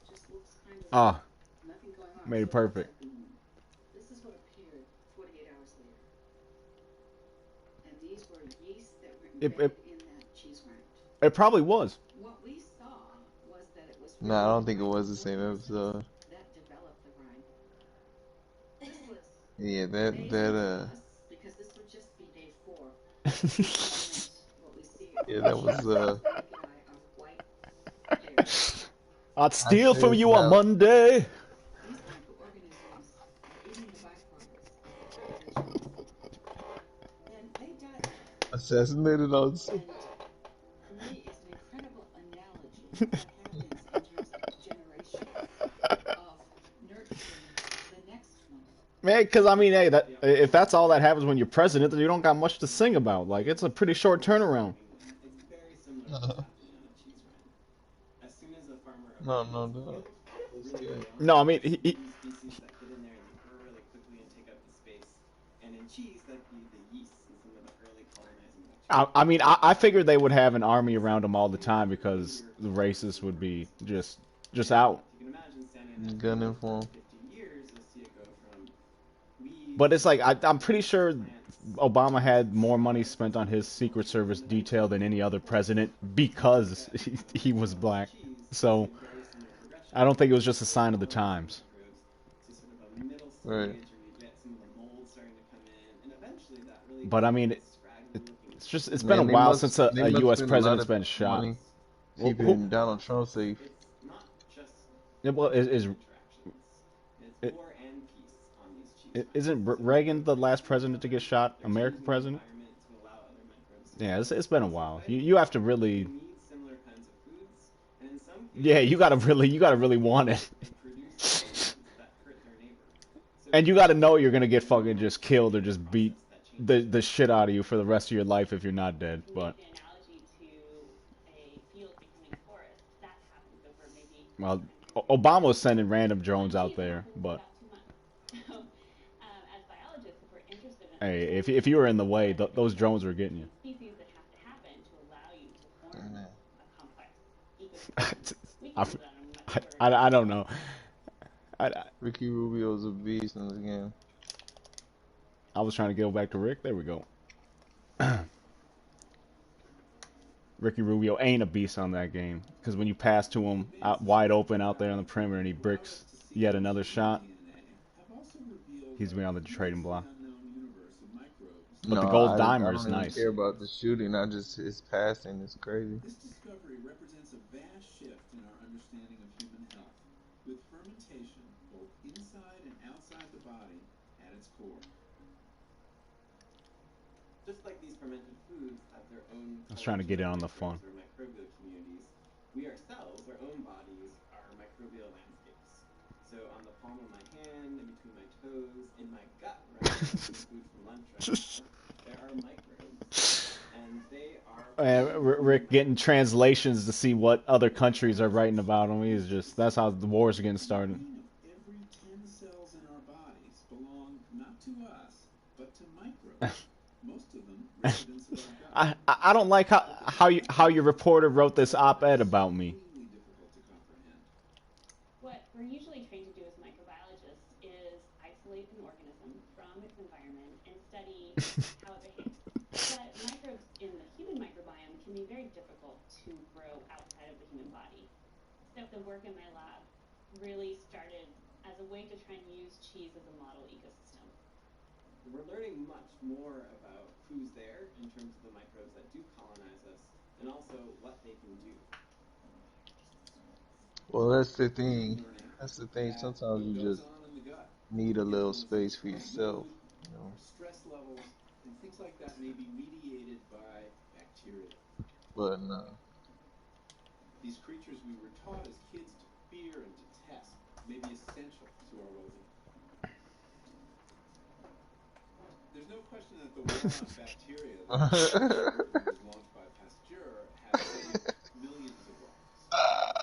C: Just looks kind of
A: ah
C: nothing going on.
A: made
C: So
A: it
C: it looks
A: perfect.
C: like the moon. This is what appeared 48 hours later. And these were yeast that were
A: It
C: embedded
A: it,
C: in that cheese rind.
A: it probably was.
D: What we saw was that it was
M: Nah, I
D: really
M: don't
D: the
M: think it was
D: ripening
M: the same
D: organisms
M: episode.
D: that developed the rind. This was
M: Yeah,
D: amazing to us because this would just be day 4 of the development, what we see
M: yeah,
D: on the
M: that was
D: cheese with the naked eye of white hairs.
A: I'd
M: I'd
A: steal
M: say
A: from
M: it's
A: you on
M: about
A: Monday.
D: These microorganisms are eating the byproducts of the cultivation of the food. Then they die there.
M: assassinated on.
D: And for me, it's an incredible analogy of what happens in terms of generation, of nurturing the next one.
A: Man, because I mean, hey, that
I: The
A: if that's
I: opportunity
A: all that
I: to
A: happens when you're president, then you don't got much to sing about. Like, it's a pretty short turnaround.
K: New England, it's very similar to what's happening on a cheese rind. As soon as a farmer
M: No,
K: abandons
M: no,
K: the
M: no.
K: field
M: That's
K: really
M: good.
K: early on,
A: No, I mean,
K: there's some new species that get in there and they grow really quickly and take up the space. And in cheese, that'd be the yeast and some of the early colonizing bacteria.
A: I mean, I figured they would have an army around him all the
K: And
A: time
K: the
A: because
K: earlier
A: the racists
K: colonizing
A: would be
K: organisms.
A: just
K: And
A: out.
K: if you can imagine standing in that
M: Gunning
K: field
M: for
K: for
M: 'em.
K: 50 years, you'll see it go from weeds
A: But it's like I'm pretty
K: to
A: sure
K: plants
A: Obama
K: to
A: had more money
K: shrubs
A: spent on his
K: to
A: Secret Service
K: and
A: detail
K: eventually
A: than any
K: to
A: other
K: forests.
A: president
K: So if you look
A: because
K: at
A: he
K: evolution
A: was
K: of
A: black.
K: cheese, you see
A: So
K: a very similar progression
A: I don't think it
K: from
A: was just a
K: early
A: sign of the
K: colonizing
A: times.
K: microbes to sort of a middle
M: Right.
K: stage where you get some of the mold starting to come in, and eventually that really
A: But I mean,
K: thin, scraggly-looking
A: it's been a
K: cheese
M: Man,
A: while since
M: they
A: a
M: must
A: U.S.
M: spend a lot
A: president's
M: of
A: been shot.
M: money
A: Well, who
M: keeping Donald Trump safe.
K: it's not just
A: well
K: political
A: is
K: interactions. It's
A: it,
K: war and peace on these cheese rinds.
A: isn't
K: So
A: Reagan the
K: microbes
A: last
K: work with each
A: president to
K: other.
A: get shot?
K: They're
A: American
K: changing the
A: president?
K: environment to allow other microbes to
A: Yeah,
K: live.
A: it's been a
K: So
A: while.
K: I
A: You
K: think
A: have to
K: we
A: really,
K: need similar kinds of foods, and in some
A: yeah,
K: cases,
A: you gotta really want it.
K: they produce toxins that hurt their neighbor. So
A: And you
K: cheese
A: gotta
K: is
A: know you're
K: really
A: gonna
K: a
A: get fucking
K: normal
A: just
K: step
A: killed or
K: in a
A: just beat
K: process that changes
A: the
K: over
A: shit
K: time.
A: out of you for the rest of your life if you're not
L: You
A: dead.
L: can make
A: But
L: the analogy to a field becoming a forest. That happens over maybe
A: well,
L: 150
A: Obama
L: years.
A: was sending random
L: On
A: drones out
L: cheese, it
A: there.
L: happens in
A: But
L: about 2 months. So, as biologists, if we're interested in
A: hey,
L: understanding
A: if you were in the
L: the
A: way, those
L: adaptation
A: drones were getting you.
L: and species that have to happen to allow you to form
M: Man.
L: a complex ecosystem, we can
A: I,
L: do that on a much shorter
A: I
L: time
A: don't
L: scale.
A: know. I,
M: Ricky Rubio's a beast in this game.
A: I was trying to go back to Rick. There we go. Ricky Rubio ain't a beast on that game because when you pass to him out
F: Advances in
A: wide open out there on the
F: microbiology
A: perimeter and he
F: have allowed us
A: bricks
F: to
A: yet
F: sequence
A: another
F: human
A: shot,
F: DNA have also revealed
A: he's
F: a
A: me on the trading
F: previously
A: block.
F: unknown universe of microbes.
A: But the
M: No,
A: gold
M: I
A: dimer is
M: don't even
A: nice.
M: care about the shooting. I just his passing is crazy.
F: This discovery represents a vast shift in our understanding of human health, with fermentation both inside and outside the body at its core.
K: Just like these fermented foods have their own
A: I was trying to
K: collection
A: get in
K: of
A: on the
K: microbes
A: fun.
K: or microbial communities, we ourselves, our own bodies, are microbial landscapes. So on the palm of my hand, in between my toes, in my gut, where I'm ingesting food from lunch right now, there are microbes, and they are producing
A: Rick getting
K: microbial
A: translations to see what other
F: What
A: countries are writing
F: fascinates
A: about him. He's
F: scientists
A: just that's how the wars are
F: is
A: getting
F: that
A: started.
F: 9 of every 10 cells in our bodies belong not to us, but to microbes, most of them residents of our gut.
A: I don't like
F: But the
A: how your
F: biology
A: reporter wrote
F: is
A: this op-ed about me.
F: extremely difficult to comprehend.
L: What we're usually trained to do as microbiologists is isolate an organism from its environment and study how it behaves. So can be very difficult to grow outside of the human body. So the work in my lab really started as a way to try and use cheese as a model ecosystem.
K: We're learning much more about who's there in terms of the microbes that do colonize us and also what they can do.
M: Well, that's the
K: We're even
M: thing.
K: learning
M: That's the thing.
K: that
M: Sometimes
K: what
M: you
K: goes
M: just
K: on in the gut
M: need a little
K: influences
M: space for
K: our
M: yourself.
K: mood,
M: You know.
K: our stress levels, and things like that may be mediated by bacteria.
M: But
K: These creatures we were taught as kids to fear and detest may be essential to our well-being. There's no question that the war on bacteria that supposedly was launched by Pasteur has saved millions of lives.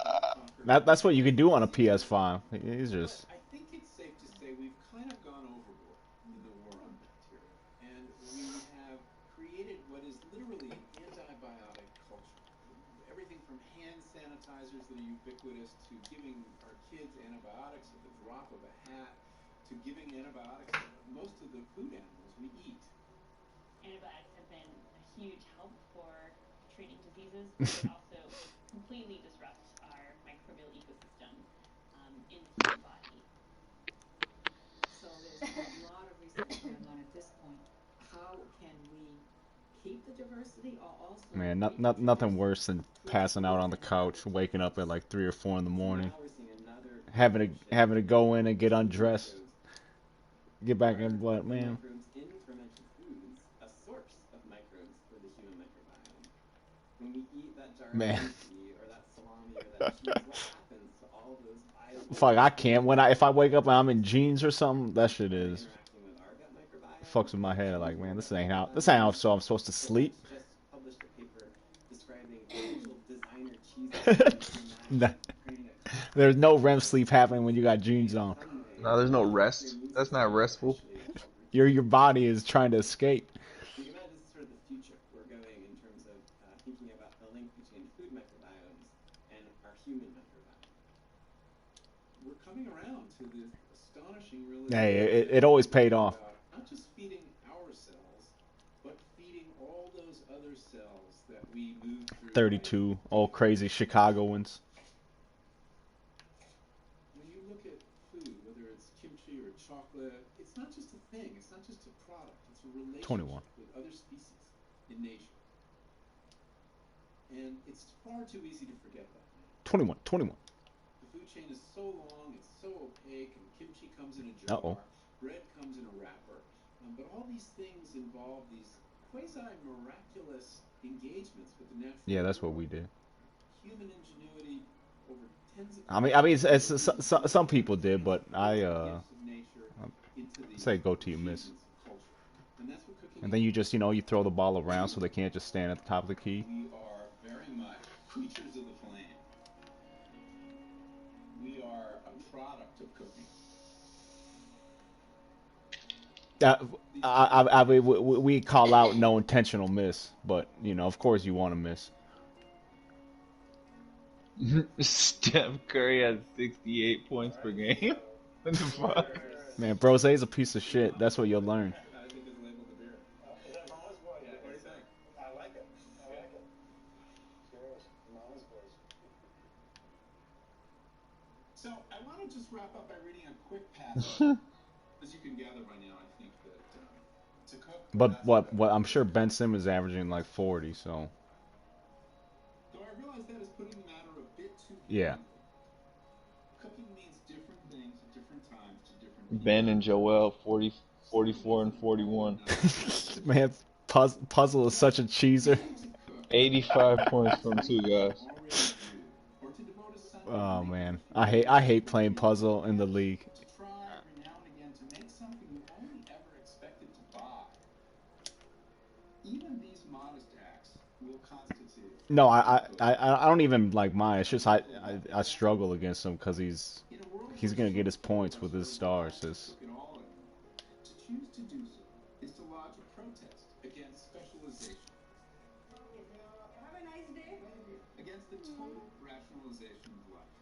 K: We've conquered
A: That's what you can do on a
K: disease,
A: PS5. He's
K: but
A: just
K: I think it's safe to say we've kind of gone overboard in the war on bacteria, and we have created what is literally an antibiotic culture. Everything from hand sanitizers that are ubiquitous to giving our kids antibiotics at the drop of a hat to giving antibiotics to most of the food animals we eat.
L: Antibiotics have been a huge help for treating diseases, but they also completely disrupt our microbial ecosystem in the human body.
D: So there's a lot of research going on at this point. How can we keep the diversity or also
A: man,
D: breed
A: nothing
D: diversity
A: worse than
D: through
A: passing out
D: foods
A: on the
D: and
A: couch, waking up at
D: adaptations?
A: like 3 or 4 in the
K: So
A: morning,
K: now we're seeing another
A: having
K: global
A: to
K: shift
A: having to go in and get
K: to
A: undressed,
K: microbes.
A: get back in
K: Are
A: blood,
K: the
A: man.
K: microbes in fermented foods a source of microbes for the human microbiome? When we eat that jar of
A: Man,
K: kimchi or that salami or that cheese, what happens to all those
A: fuck,
K: bioavailable
A: I can't.
K: proteins
A: If I
K: and
A: wake up and I'm in
K: carbohydrates?
A: jeans or something, that shit
K: Are they
A: is
K: interacting with our gut microbiome
A: fucks with my
K: or
A: head. Like, man,
K: changing our
A: this
K: gut
A: ain't how
K: microbiome?
A: so I'm supposed to
K: The
A: sleep.
K: French just published a paper describing potential designer cheeses that we can
A: Nah,
K: imagine creating a
A: there's
K: cocktail
A: no
K: of
A: REM sleep happening when
K: cheeses
A: you got jeans
K: made
A: on.
K: someday
M: no, there's no
K: to help your
M: rest.
K: immune
M: That's
K: system
M: not
K: and
M: restful.
K: potentially help reduce
A: Your body
K: inflammation.
A: is trying to escape.
K: So you can imagine this is sort of the future we're going in terms of thinking about the link between food microbiomes and our human microbiome. We're coming around to this astonishing
A: Hey,
K: realization
A: it
K: that
A: always
K: we're
A: paid
K: talking
A: off.
K: about not just feeding our cells, but feeding all those other cells that we move through life
A: 32, all
K: taking care
A: crazy
K: of.
A: Chicagoans.
K: When you look at food, whether it's kimchi or chocolate, it's not just a thing, it's not just a product, it's a
A: 21,
K: relationship with other species in nature. And it's far too easy to forget that now.
A: 21, 21.
K: The food chain is so long, it's so opaque, and kimchi comes in a
A: Uh-oh.
K: jar, bread comes in a wrapper. But all these things involve these quasi-miraculous engagements with the
A: Yeah,
K: natural
A: that's what we
K: world.
A: did.
K: Human ingenuity over tens of
A: I mean,
K: thousands of
A: it's
K: years
A: some
K: literally
A: people did, but
K: transported the gifts of nature into the
A: say go to you, miss.
K: achievements of culture. And that's what cooking
A: And
K: is.
A: then you just, you throw the ball around so they can't just stand at the top of the key.
K: We are very much creatures of the flame. We are a product of cooking.
A: We call out no intentional miss, but of course you want to miss.
M: Steph Curry has 68 points per game. What the fuck?
A: Man, Brose is a piece of shit. That's what you'll learn.
K: I think it's labeled the beer.
H: Is that Mama's Boy?
K: Yeah, what do you think?
H: I like it. I like it. Cheers. Mama's Boys.
F: So I want to just wrap up by reading a quick passage. As you can gather by now, I think that to cook
A: But
F: has a
A: what I'm sure Ben Simmons is averaging like 40, so
F: Though I realize that is putting the matter a bit too
A: yeah.
F: bluntly. Cooking means different things at different times to different people.
M: Ben and Joel 40,
F: Some
M: 44
F: people's
M: and
F: involvement
M: 41.
F: in other people's
A: Man,
F: cooking.
A: puzzle is such a cheeser.
F: Learning to cook
M: 85 points
F: is
M: from two
F: leaving what you
M: guys.
F: already do, or to devote a Sunday to
A: Oh
F: making a
A: man,
F: few
A: I
F: delicious
A: hate playing
F: tortillas, or
A: puzzle in the
F: perhaps
A: league.
F: to try every now and again to make something you only ever expected to buy. Even these modest acts will constitute
A: No,
F: a good cook.
A: I don't even like mine. It's just I
F: Simple enough,
A: I
F: yes.
A: struggle against him because
F: In a world
A: he's
F: where
A: gonna
F: so
A: get his
F: few of
A: points
F: us
A: with his
F: are
A: stars.
F: allowed to
A: His,
F: cook at all anymore, to choose to do so is to lodge a protest against specialization.
E: Okay, so have a nice day.
F: Thank you. Against the total rationalization of life.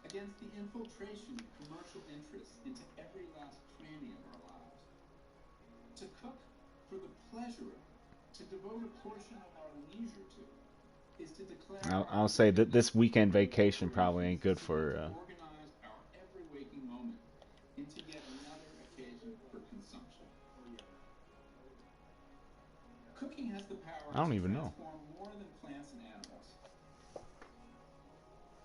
F: Against the infiltration of commercial interests into every last cranny of our lives. To cook for the pleasure of it. To devote a portion of our leisure to it. is to declare our
A: I'll say that
F: commitment
A: this weekend
F: to
A: vacation probably
F: operations
A: ain't good
F: that
A: for.
F: organize our every waking moment into yet another occasion for consumption. Cooking has the power
A: I don't
F: to
A: even know.
F: transform more than plants and animals.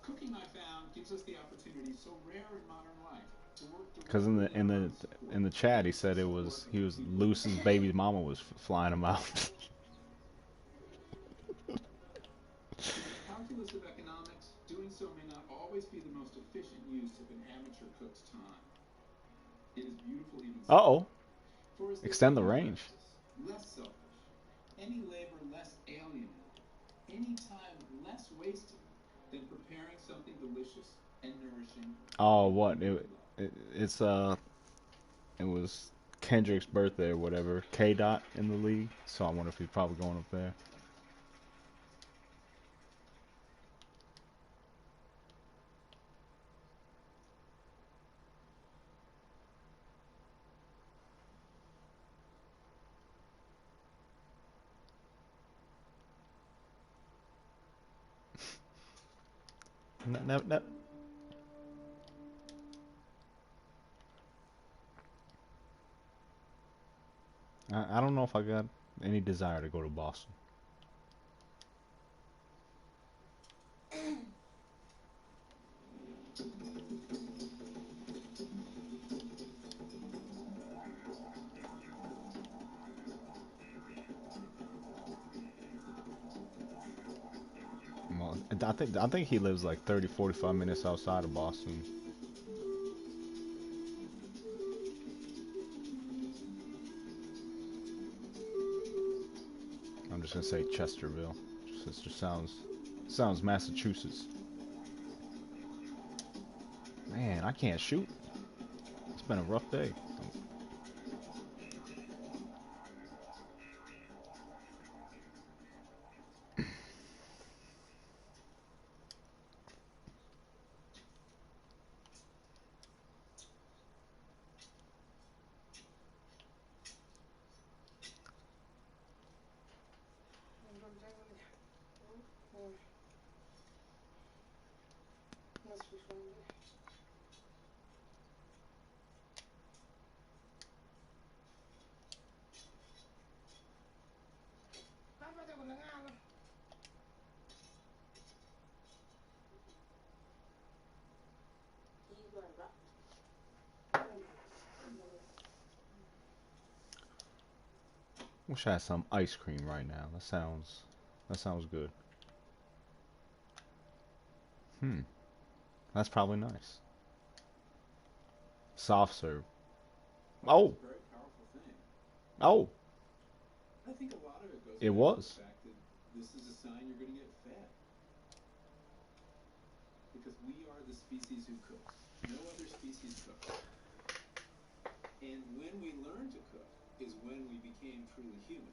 F: Cooking, I found, gives us the opportunity so rare in modern life to work
A: Because in
F: directly
A: the
F: in
A: in
F: our
A: the
F: own support
A: in the chat he
F: and
A: said it
F: support
A: was
F: of
A: he
F: the
A: was
F: people we
A: Luce's
F: love.
A: baby mama was flying him out.
F: In the calculus of economics, doing so may not always be the most efficient use of an amateur cook's time. It is beautiful even
A: Uh
F: so.
A: oh,
F: For is there
A: extend the
F: any
A: range.
F: practice less selfish, any labor less alienating, any time less wasted than preparing something delicious and nourishing for
A: Oh,
F: the
A: what
F: people we love?
A: it's it was Kendrick's birthday or whatever. K Dot in the league, so I wonder if he's probably going up there. No, no, no. I don't know if I got any desire to go to Boston. Well, I think he lives like 30, 45 minutes outside of Boston. I'm just gonna say Chesterville. Just sounds Massachusetts. Man, I can't shoot. It's been a rough day. Wish I had some ice cream right now. That sounds good. Hmm, that's probably nice. Soft serve.
F: It's
A: Oh,
F: a very powerful thing.
A: oh,
F: I think a lot of it goes
A: it
F: back to the
A: was.
F: fact that this is a sign you're going to get fed. Because we are the species who cooks. No other species cooks. And when we learned to cook is when we became truly human.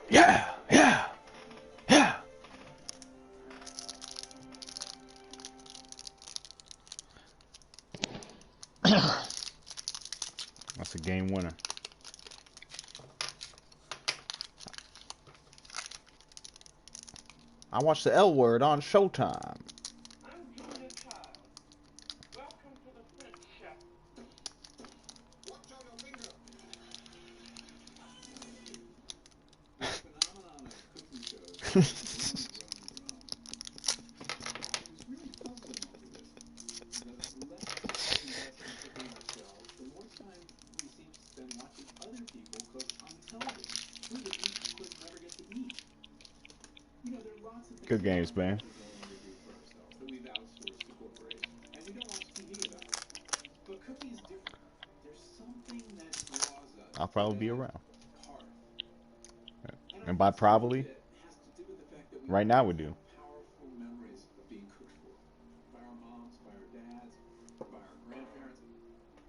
A: Yeah, yeah, yeah. That's a game winner. I watched the L Word on Showtime.
N: I'm Julia Childs. Welcome to the French Chef.
G: Watch out your finger!
F: This phenomenon of cooking shows has grown and grown and grown. What's really puzzling over this is that less people invest in cooking themselves
A: Good games,
F: Something
A: man.
F: that we no longer do for ourselves, that we've outsourced to corporations. And we don't watch TV about it. But cooking is different. There's something that draws us
A: I'll
F: to
A: probably be
F: that
A: around.
F: hearth. And I
A: And
F: think
A: by
F: some of
A: probably,
F: it has to do with the fact that we
A: right now
F: both
A: we
F: have
A: do.
F: powerful memories of being cooked for by our moms, by our dads, by our grandparents.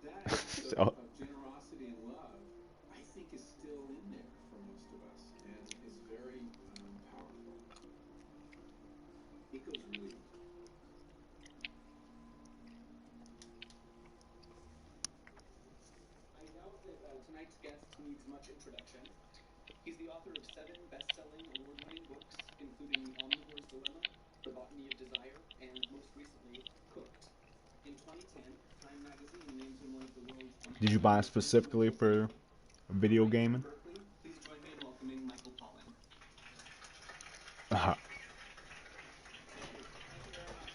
F: That act
A: So,
F: of generosity and love, I think, is still in there for most of us and is very powerful. It goes really deep.
K: I doubt that tonight's guest needs much introduction. He's the author of 7 best-selling, award-winning books, including The Omnivore's Dilemma, The Botany of Desire, and most recently, Cooked. In 2010, Time magazine named him one of the world's
A: did you
K: 100
A: buy it
K: most
A: specifically
K: influential
A: for
K: people. From
A: video
K: right here in
A: gaming?
K: Berkeley, please join me in welcoming Michael Pollan.
A: Uh-huh.
K: Thank you. Thank you very much.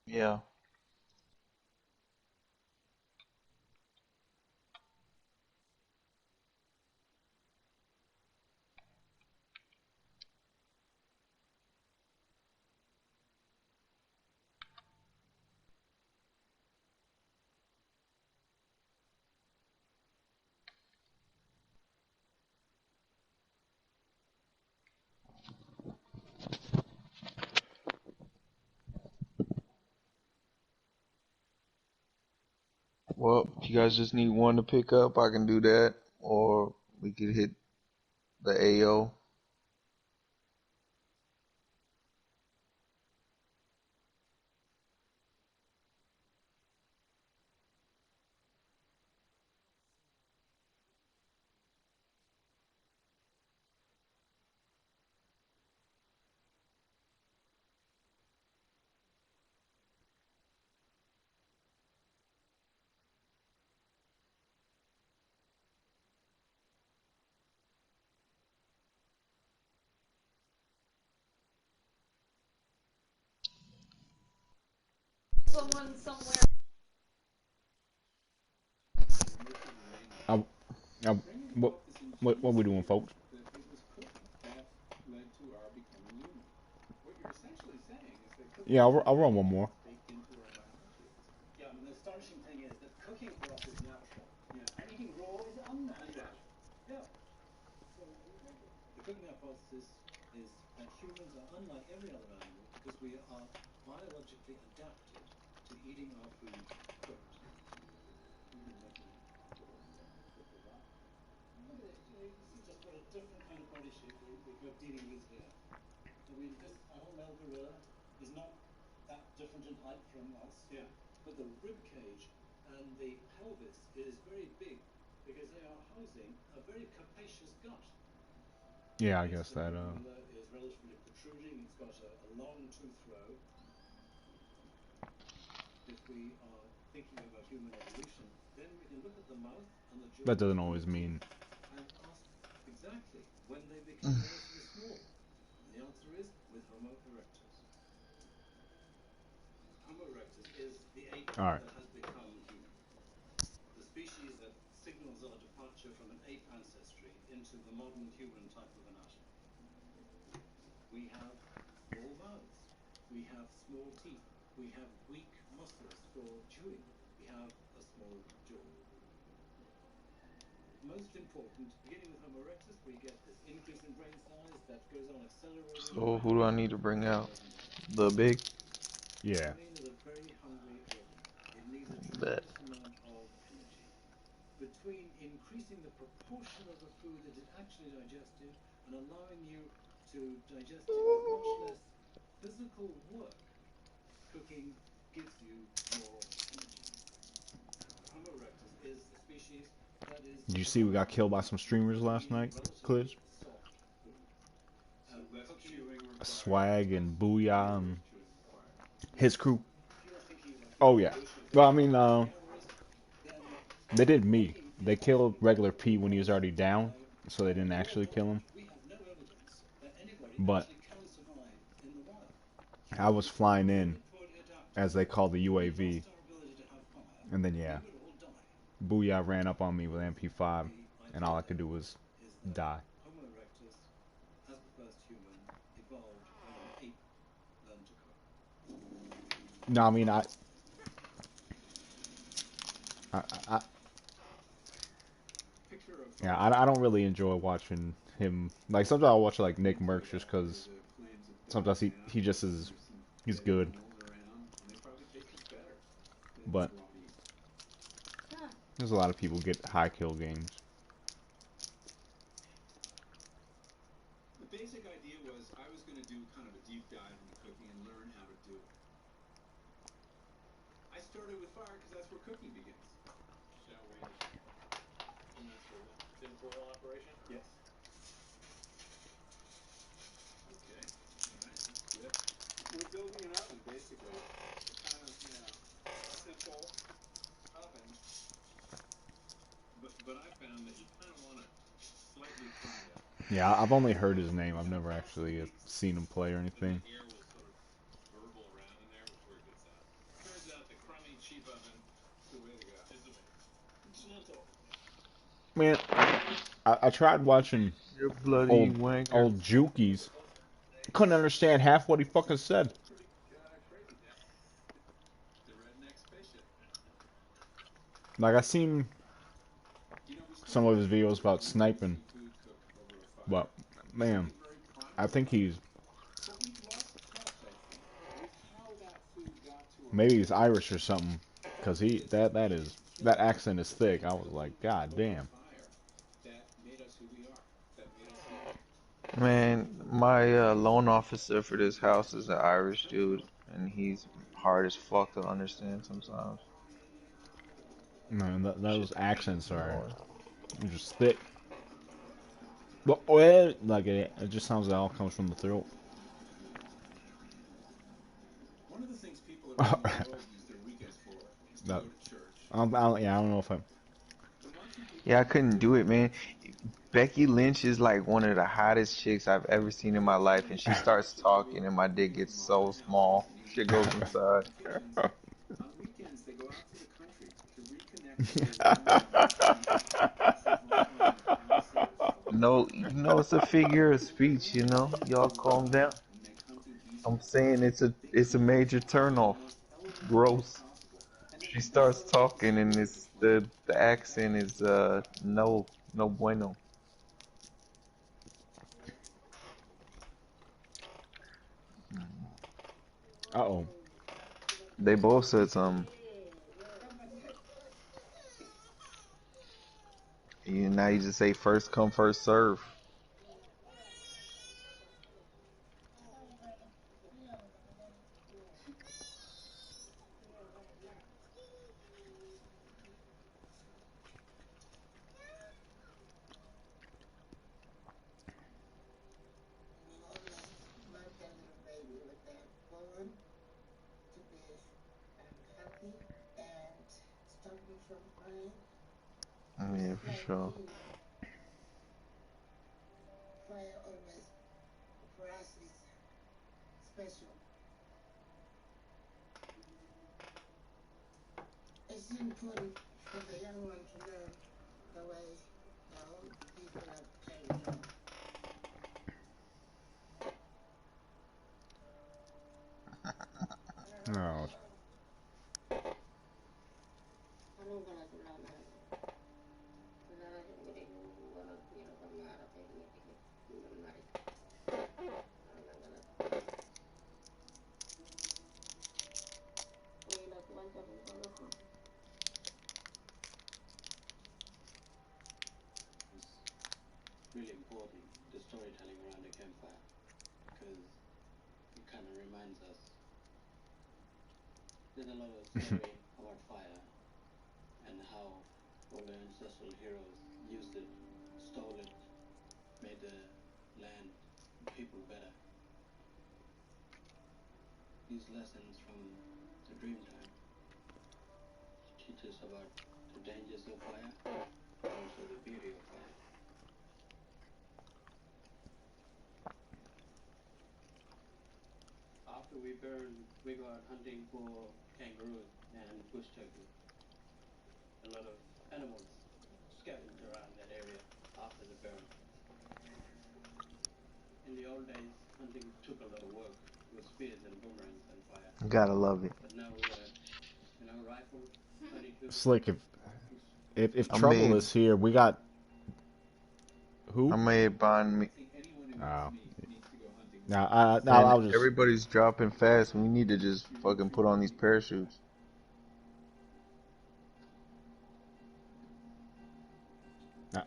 M: Yeah. Well, if you guys just need one to pick up, I can do that, or we could hit the AO.
B: Someone somewhere.
F: Murky uranium.
A: I, I,
F: Uranium
A: what,
F: developed this
A: what
F: ingenious
A: we doing,
F: theory
A: folks?
F: that it was cooking that led to our becoming human. What you're essentially saying is that cooking
A: Yeah,
F: is
A: I'll run
F: innate.
A: one more.
F: It's baked into our biology.
K: Yeah, I mean, the astonishing thing is that cooking for us is natural.
F: Yeah.
K: And eating raw is unnatural.
F: Unnatural.
K: Yeah. So the cooking hypothesis is that humans are unlike every other animal because we are biologically adapted to eating our food cooked.
F: We've been lucky to cook a lot.
K: Look at it. You see just what a different kind of body shape we're dealing with here. I mean, this adult male gorilla is not that different in height from us.
F: Yeah.
K: But the rib cage and the pelvis is very big because they are housing a very capacious gut.
A: Yeah, I
K: This
A: guess that,
K: gorilla is relatively protruding. It's got a long tooth row. If we are thinking about human evolution, then we can look at the mouth and the
A: that
K: jaw
A: doesn't
K: and the
A: always
K: teeth
A: mean.
K: and ask exactly when they became relatively small. And the answer is with Homo erectus. Homo erectus is the ape
A: Alright.
K: that has become human. The species that signals our departure from an ape ancestry into the modern human type of anatomy. We have small mouths. We have small teeth. We have weak muscles for chewing. We have a small jaw. Most important, beginning with Homo erectus, we get this increase in brain size that goes on accelerating
M: So
K: right
M: who do I
K: through
M: need to
K: the
M: bring out?
K: present day.
M: The big
A: Yeah.
K: The brain is a very hungry organ. It needs a
M: bet.
K: tremendous amount of energy. Between increasing the proportion of the food that is actually digested and allowing you to digest it with much less physical work, cooking gives you more energy. Homo erectus is a species that is
A: Did you see we got killed by
K: accustomed
A: some streamers
K: to
A: last
K: eating
A: night,
K: relatively
A: Cliz?
K: soft food.
F: So less
K: Cooking,
F: chewing required,
A: Swag
F: less
A: and Booyah
F: rigorous
A: and
F: chewing required.
A: his
K: yes.
A: crew.
K: If you're thinking about
A: Oh,
K: human
A: yeah.
K: evolution as a
A: Well, I
K: kind of
A: mean,
K: hunter-gatherer, then
A: they did me.
K: cooking is
A: They killed
K: actually
A: regular
K: quite
A: P when he was
K: impressive.
A: already down, so they didn't
K: To our
A: actually kill him.
K: knowledge, we have no evidence that anybody
A: But
K: actually can survive in the wild.
A: I was
K: Humans
A: flying
K: are
A: in,
K: very poorly adapted.
A: as they call the
K: When we
A: UAV,
K: lost our ability to have fire,
A: and then,
K: we
A: yeah.
K: would all die.
A: Booyah ran up on me with MP5,
F: The
A: and all
F: idea
A: I could do was
F: is that
A: die.
F: Homo erectus, as the first human, evolved when an ape learned to cook.
A: No, I mean I, I
F: Picture a
A: yeah,
F: forest
A: I don't really enjoy watching him. Like sometimes I'll watch like Nick
F: Couldn't tell
A: Merckx
F: you
A: just
F: that through
A: because
F: the flames of
A: sometimes
F: death,
A: he
F: man.
A: just is
F: There's some
A: he's
F: dead
A: good,
F: animals around, and they probably tasted better than
A: but
F: raw meat.
A: there's a lot of people get high kill games.
F: The basic idea was I was going to do kind of a deep dive into cooking and learn how to do it. I started with fire because that's where cooking begins.
I: Shall we? And that's for the tinfoil operation?
F: Yes. Okay. All right. That's good. We're building an oven, basically. A kind of, simple oven.
I: But I found that you kind of want to slightly crummy it.
A: Yeah, I've only heard his name. I've never actually seen him play or
I: Then the
A: anything.
I: air will sort of burble around in there before it gets out. Turns out the crummy, cheap oven
F: It's the way to go.
I: is the way to go.
F: Gentle.
A: Man, I tried watching
M: You bloody
A: old
M: wanker.
A: old Jukies. Couldn't understand half what he fucking said.
F: Pretty crazy.
I: The redneck spaceship.
A: Like I seen
F: We
A: some
F: started
A: of
F: with
A: his videos
F: food
A: about
F: and watching
A: sniping,
F: food cook over a fire.
A: but man,
F: Something very
A: I
F: primal
A: think
F: about it.
A: he's
F: But we've lost touch, I think, with how that food got to our
A: maybe he's
F: plates.
A: Irish or something, cause he that accent is thick. I was like, God
F: Over
A: damn.
F: fire that made us who we are, that made us human.
M: Man, my loan officer for this house is an Irish dude, and he's hard as fuck to understand sometimes.
A: Man, those
M: Shit,
A: accents are
M: annoying.
A: just thick. But well, like it just sounds like it all comes from the throat.
F: One of the things people around the world use their weekends for is to
A: That,
F: go to church
A: yeah, I don't know if I.
F: and watching people
M: Yeah, I
F: cook
M: couldn't
F: food.
M: do it, man. Becky Lynch is like one of the hottest chicks I've ever seen in
F: But
M: my
F: what that
M: life, and she
F: industry
M: starts
F: used to do
M: talking, and my dick
F: in
M: gets
F: modern
M: so
F: houses
M: small.
F: and even
M: Shit goes
F: modern
M: inside.
F: kitchens, on weekends they go out to the country to reconnect with their homeland and survive on the promises of
M: No,
F: hard
M: it's a figure of speech,
F: land
M: Y'all calm down.
F: and make hunting
M: I'm
F: easier.
M: saying
F: They
M: it's a
F: come from
M: major
F: finding the
M: turnoff.
F: most elemental way
M: Gross.
F: possible, and they
M: She
F: even
M: starts
F: celebrate the
M: talking, and
F: spirit
M: it's
F: between them.
M: the accent is no bueno.
A: Uh oh.
M: They both said something. Now you just say first come first serve.
E: Love that little baby with that bun to be healthy and stop me from crying.
M: Yeah,
E: Just
M: for
E: like
M: sure.
E: you, fire always for us is special. It's important for the young one to learn the way the old people have carried on.
A: No.
E: Anong ginagawa namin? Wala rin walang pinakamara kayo mari.
K: It's really important, the storytelling around the campfire, because it kind of reminds us. There's a lot of story about fire and how all the ancestral heroes used it, stole it, made the land, people better. These lessons from the Dreamtime teach us about the dangers of fire, but also the beauty of fire. After we burn, we go out hunting for kangaroos and bush turkey. A lot of
J: animals scavenge around that area after the burn. In the old days, hunting took a lot of work with spears and boomerangs and fire.
M: Gotta love it.
J: But now, rifles, 22.
A: Slick, if
M: I
A: trouble
M: made
A: is here, we got
M: I
A: who?
M: made bond me.
F: I think anyone who
A: Oh,
F: needs to go hunting.
A: now
M: Man,
A: I'll just.
M: everybody's dropping fast. We need to just fucking put on these parachutes.
A: Uh,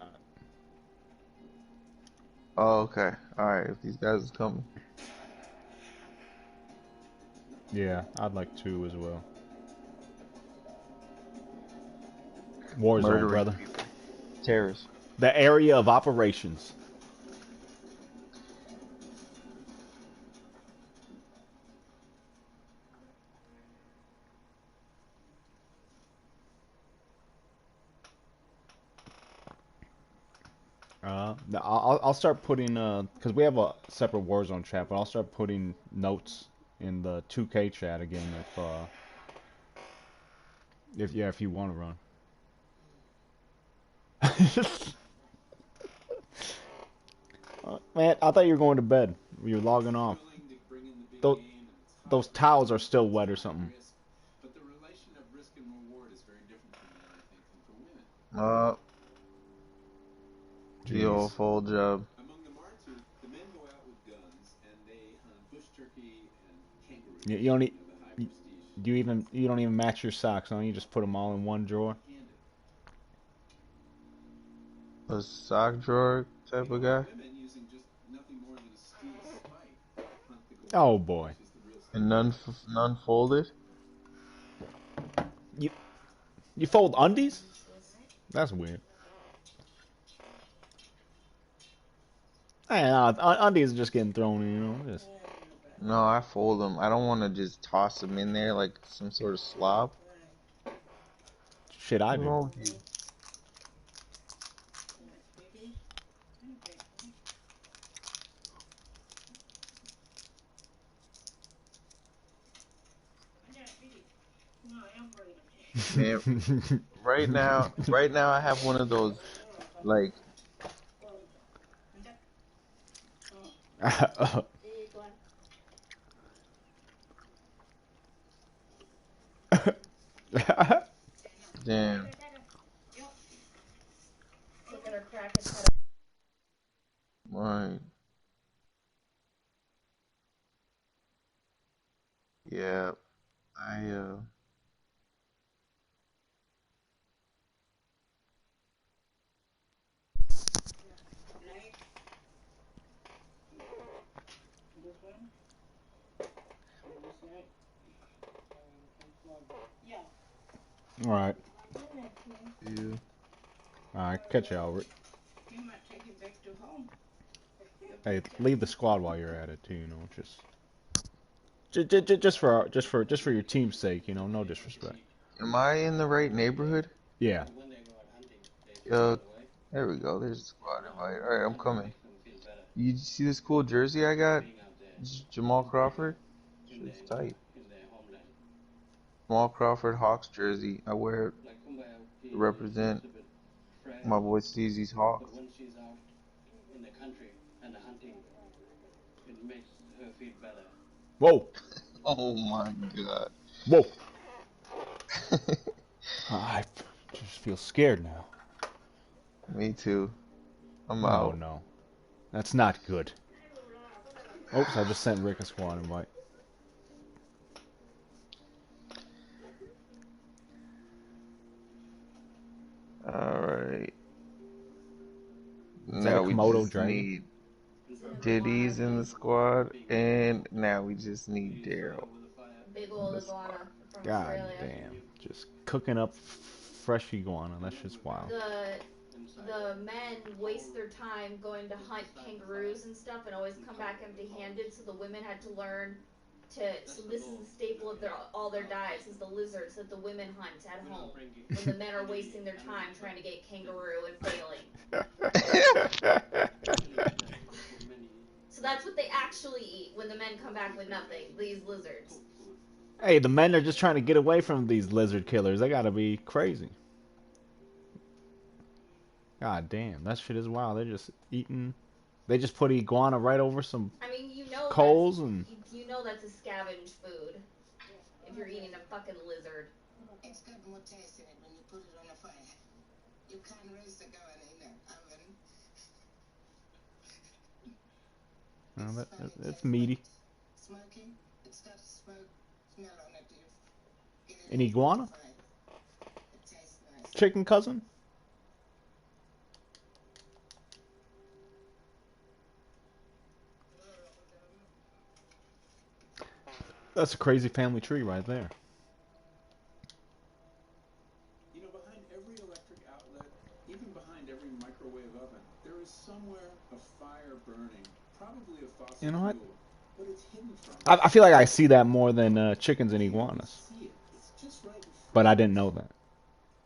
M: Oh, okay. Alright, if these guys is coming.
A: yeah, I'd like to as well. Warzone,
M: Murdering
A: brother.
M: people. Terrorists.
A: The area of operations. I'll start putting because we have a separate Warzone chat, but I'll start putting notes in the 2K chat again if you want to run. Man, I thought you were going to bed. You were logging off.
F: Willing to bring in the big
A: Those
F: game, and it's high
A: those
F: risk,
A: towels are still
F: it's
A: wet or
F: high
A: something.
F: risk, but the relation of risk and reward is very different for men, I think, than for women.
M: The old
A: Jeez.
M: full job.
F: Among the Martu, the men go out with guns and they hunt bush turkey and kangaroos.
A: You don't e-
F: The high
A: you,
F: prestige.
A: you don't even match your socks, huh? You just put them all in one drawer.
F: Handed.
M: A sock drawer type of guy.
F: Women using just nothing more than a steel spike hunt the gold,
A: Oh boy.
F: which is the real
M: And
F: stuff.
M: none folded.
A: You fold undies? That's weird. Hey, undies are just getting thrown in, you know. Just
M: No, I fold them. I don't want to just toss them in there like some sort of slob.
A: shit I
M: What's
A: do.
M: wrong with you? Man, right now I have one of those like damn.
B: Look at her crack his head.
M: Right. Yeah. I
N: This one? This right? Yeah.
A: All right.
M: do.
A: All right. Catch you, Albert.
N: You might take it back to home.
A: Hey, leave the squad while you're at it too. You know, just for your team's sake. You know, no disrespect.
M: Am I in the right neighborhood?
A: Yeah.
J: When they go out hunting, they just
M: Uh,
J: run away.
M: there we go. There's the squad invite. Alright, I'm
J: Hunting
M: coming.
J: makes them feel better.
M: You see this cool jersey I got?
J: Being out there
M: This is Jamal Crawford.
J: in
M: Shit's tight.
J: their homeland.
M: Jamal Crawford Hawks jersey. I wear it
J: Like Kumbaya,
M: to represent
J: a bit frail,
M: my boy Steezy's Hawks.
J: but when she's out in the country and the hunting, it makes her feel better.
A: Whoa.
M: Oh my god.
A: Whoa. I just feel scared now.
M: Me too. I'm
A: Oh
M: out.
A: no. That's not good. Oops, I just sent Rick a squad invite.
M: Alright.
A: Is that a
M: Now we
A: Komodo
M: just
A: dragon?
M: need Diddy's in the squad, and now we just need Daryl.
B: Big old iguana from
A: God
B: Australia.
A: damn. Just cooking up fresh iguana. That's just wild.
B: The men waste their time going to hunt kangaroos and stuff and always come back empty-handed, so the women had to learn so this is the staple of all their diets is the lizards that the women hunt at home when the men are wasting their time trying to get kangaroo and failing. So that's what they actually eat when the men come back with nothing, these lizards.
A: Hey, the men are just trying to get away from these lizard killers. They gotta be crazy. God damn, that shit is wild. They're just eating. They just put iguana right over some
B: I mean, you know
A: coals and.
B: you know that's a scavenge food if you're eating a fucking lizard.
E: It's got more taste in it when you put it on a fire. You can't roast a goat in an oven.
A: It's meaty.
E: Smoky. It's got a smoke smell on it. You get it
A: An iguana?
E: It tastes nice.
A: Chicken cousin? That's a crazy family tree right there.
F: You know, behind every electric outlet, even behind every microwave oven, there is somewhere a fire burning, probably a fossil
A: You know what?
F: fuel, but it's hidden from
A: I
F: us.
A: feel like I see that more than chickens and
F: You don't even
A: iguanas.
F: see it. It's just right in
A: But
F: front
A: I
F: of
A: didn't
F: us.
A: know that.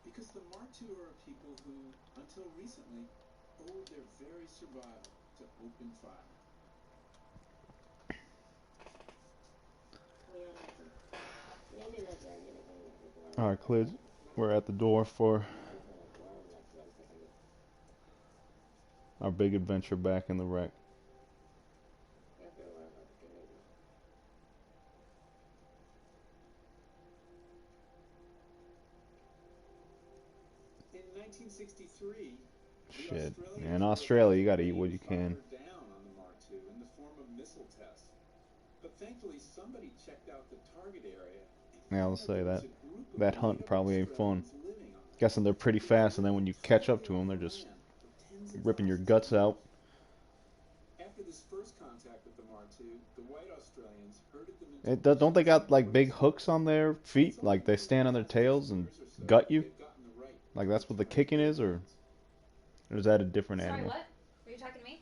F: Because the Martu are a people who, until recently, owed their very survival to open fire.
A: Alright, Cliz. We're at the door for our big adventure back in the wreck.
F: In 1963, the
A: Shit.
F: Australians
A: In
F: were about
A: Australia,
F: to
A: you gotta eat what
F: rain
A: you can.
F: fire down on the Martu in the form of missile tests. But thankfully, somebody checked out the target area and
A: Yeah,
F: found
A: let's
F: that
A: say
F: there was
A: that
F: a group of
A: that hunt
F: native
A: probably ain't fun.
F: Australians living on it.
A: Guessing they're pretty
F: They had
A: fast, and then
F: lived
A: when you catch up to
F: quietly
A: them,
F: on
A: they're
F: the
A: just
F: land for tens of
A: ripping your
F: thousands of
A: guts
F: years.
A: out.
F: After this first contact with the Martu, the white Australians herded them into
A: Don't they
F: bushes
A: got
F: and
A: like big
F: embraced them.
A: hooks on their
F: And it's
A: feet?
F: only
A: Like they
F: been in
A: stand
F: the
A: on their
F: last
A: tails
F: 50
A: and
F: years or so
A: gut
F: that
A: you?
F: they've gotten the right
A: Like that's what the
F: return
A: kicking is, or
F: feelings.
A: is that a different
B: Sorry,
A: animal?
B: what? Were you talking to me?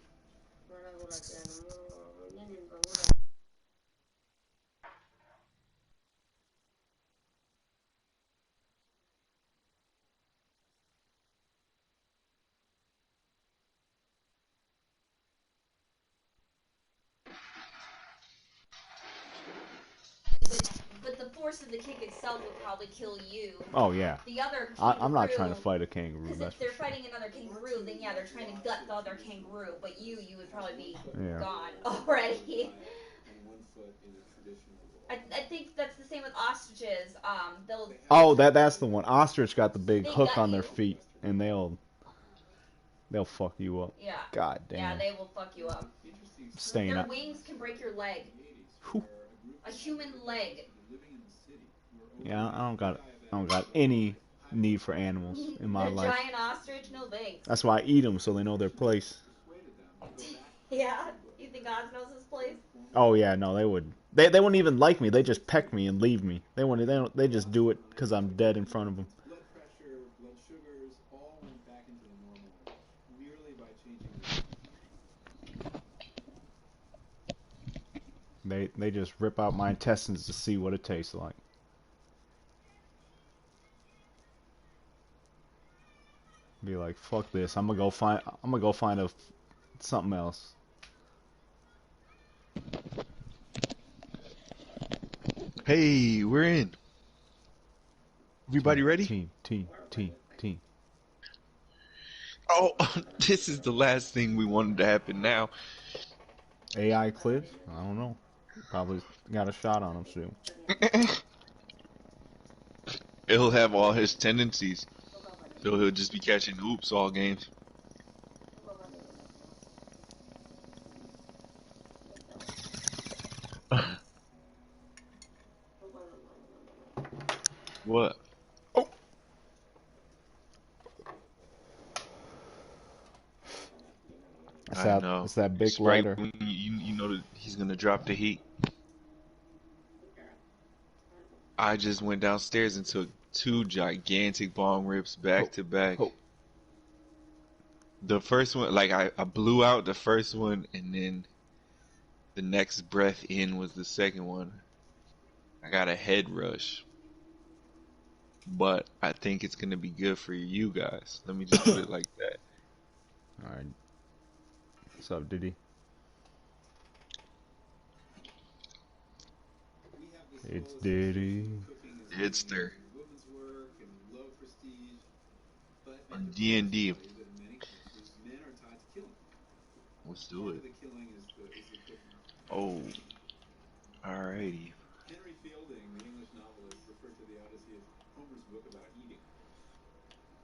B: But the force of the kick itself would probably kill you.
A: Oh yeah.
B: The other
A: I'm not trying to
B: kangaroo,
A: fight a kangaroo.
B: because
A: That's
B: if
A: for
B: they're
A: sure.
B: fighting another kangaroo, then yeah, they're trying to gut the other kangaroo. But you would probably be
A: Yeah.
B: gone already.
F: And 1 foot in a traditional role.
B: I think that's the same with ostriches. They'll
A: Oh, that's the one. Ostrich got the big
B: They
A: hook
B: gut
A: on their
B: you.
A: feet, and they'll fuck you up.
B: Yeah.
A: God
B: Yeah,
A: damn.
B: they will fuck you up.
F: Interesting
A: Staying
B: Their
A: up.
B: wings can break your leg.
F: where a group
B: A
F: of
B: human
F: African
B: leg.
F: Americans were living in the city were
A: Yeah, I don't got
F: pre-diabetic,
A: any need for animals in my
B: A
A: life.
B: giant ostrich? No thanks.
A: That's why I eat them, so they know their place.
F: persuaded them to go back to
B: Yeah.
F: the bush
B: You think Oz knows his place?
A: Oh yeah, no, they would. They wouldn't even like me. They just peck me and leave me. They wouldn't. They just do it because I'm dead in front of them.
F: blood pressure, blood sugars, all went back into the normal range merely by changing their
A: They just rip out my intestines to see what it tastes like. Be like, fuck this. I'm gonna go find something else.
M: Hey, we're in. Everybody ready?
A: Team.
M: Oh, this is the last thing we wanted to happen now.
A: AI clips? I don't know. Probably got a shot on him soon.
M: He'll have all his tendencies. So he'll just be catching oops all games. What?
A: Oh.
M: I know.
A: It's that big
M: It's right
A: lighter.
M: when you know that he's gonna drop the heat. I just went downstairs and took 2 gigantic bong rips back to back.
A: Oh.
M: The first one, like I blew out the first one, and then the next breath in was the second one. I got a head rush. But I think it's gonna be good for you guys. Let me just put it like that.
A: Alright. What's up, Diddy?
F: We have this
A: It's
F: whole
A: Diddy.
F: association of cooking as
M: It's
F: being
M: there.
F: women's work and low prestige. But
M: On
F: I can
M: D&D.
F: promise you that in many
M: Let's do
F: part of
M: it.
F: the killing is the cooking.
M: Oh, alrighty.
F: Henry Fielding, the English novelist, referred to the Odyssey as Homer's book about eating.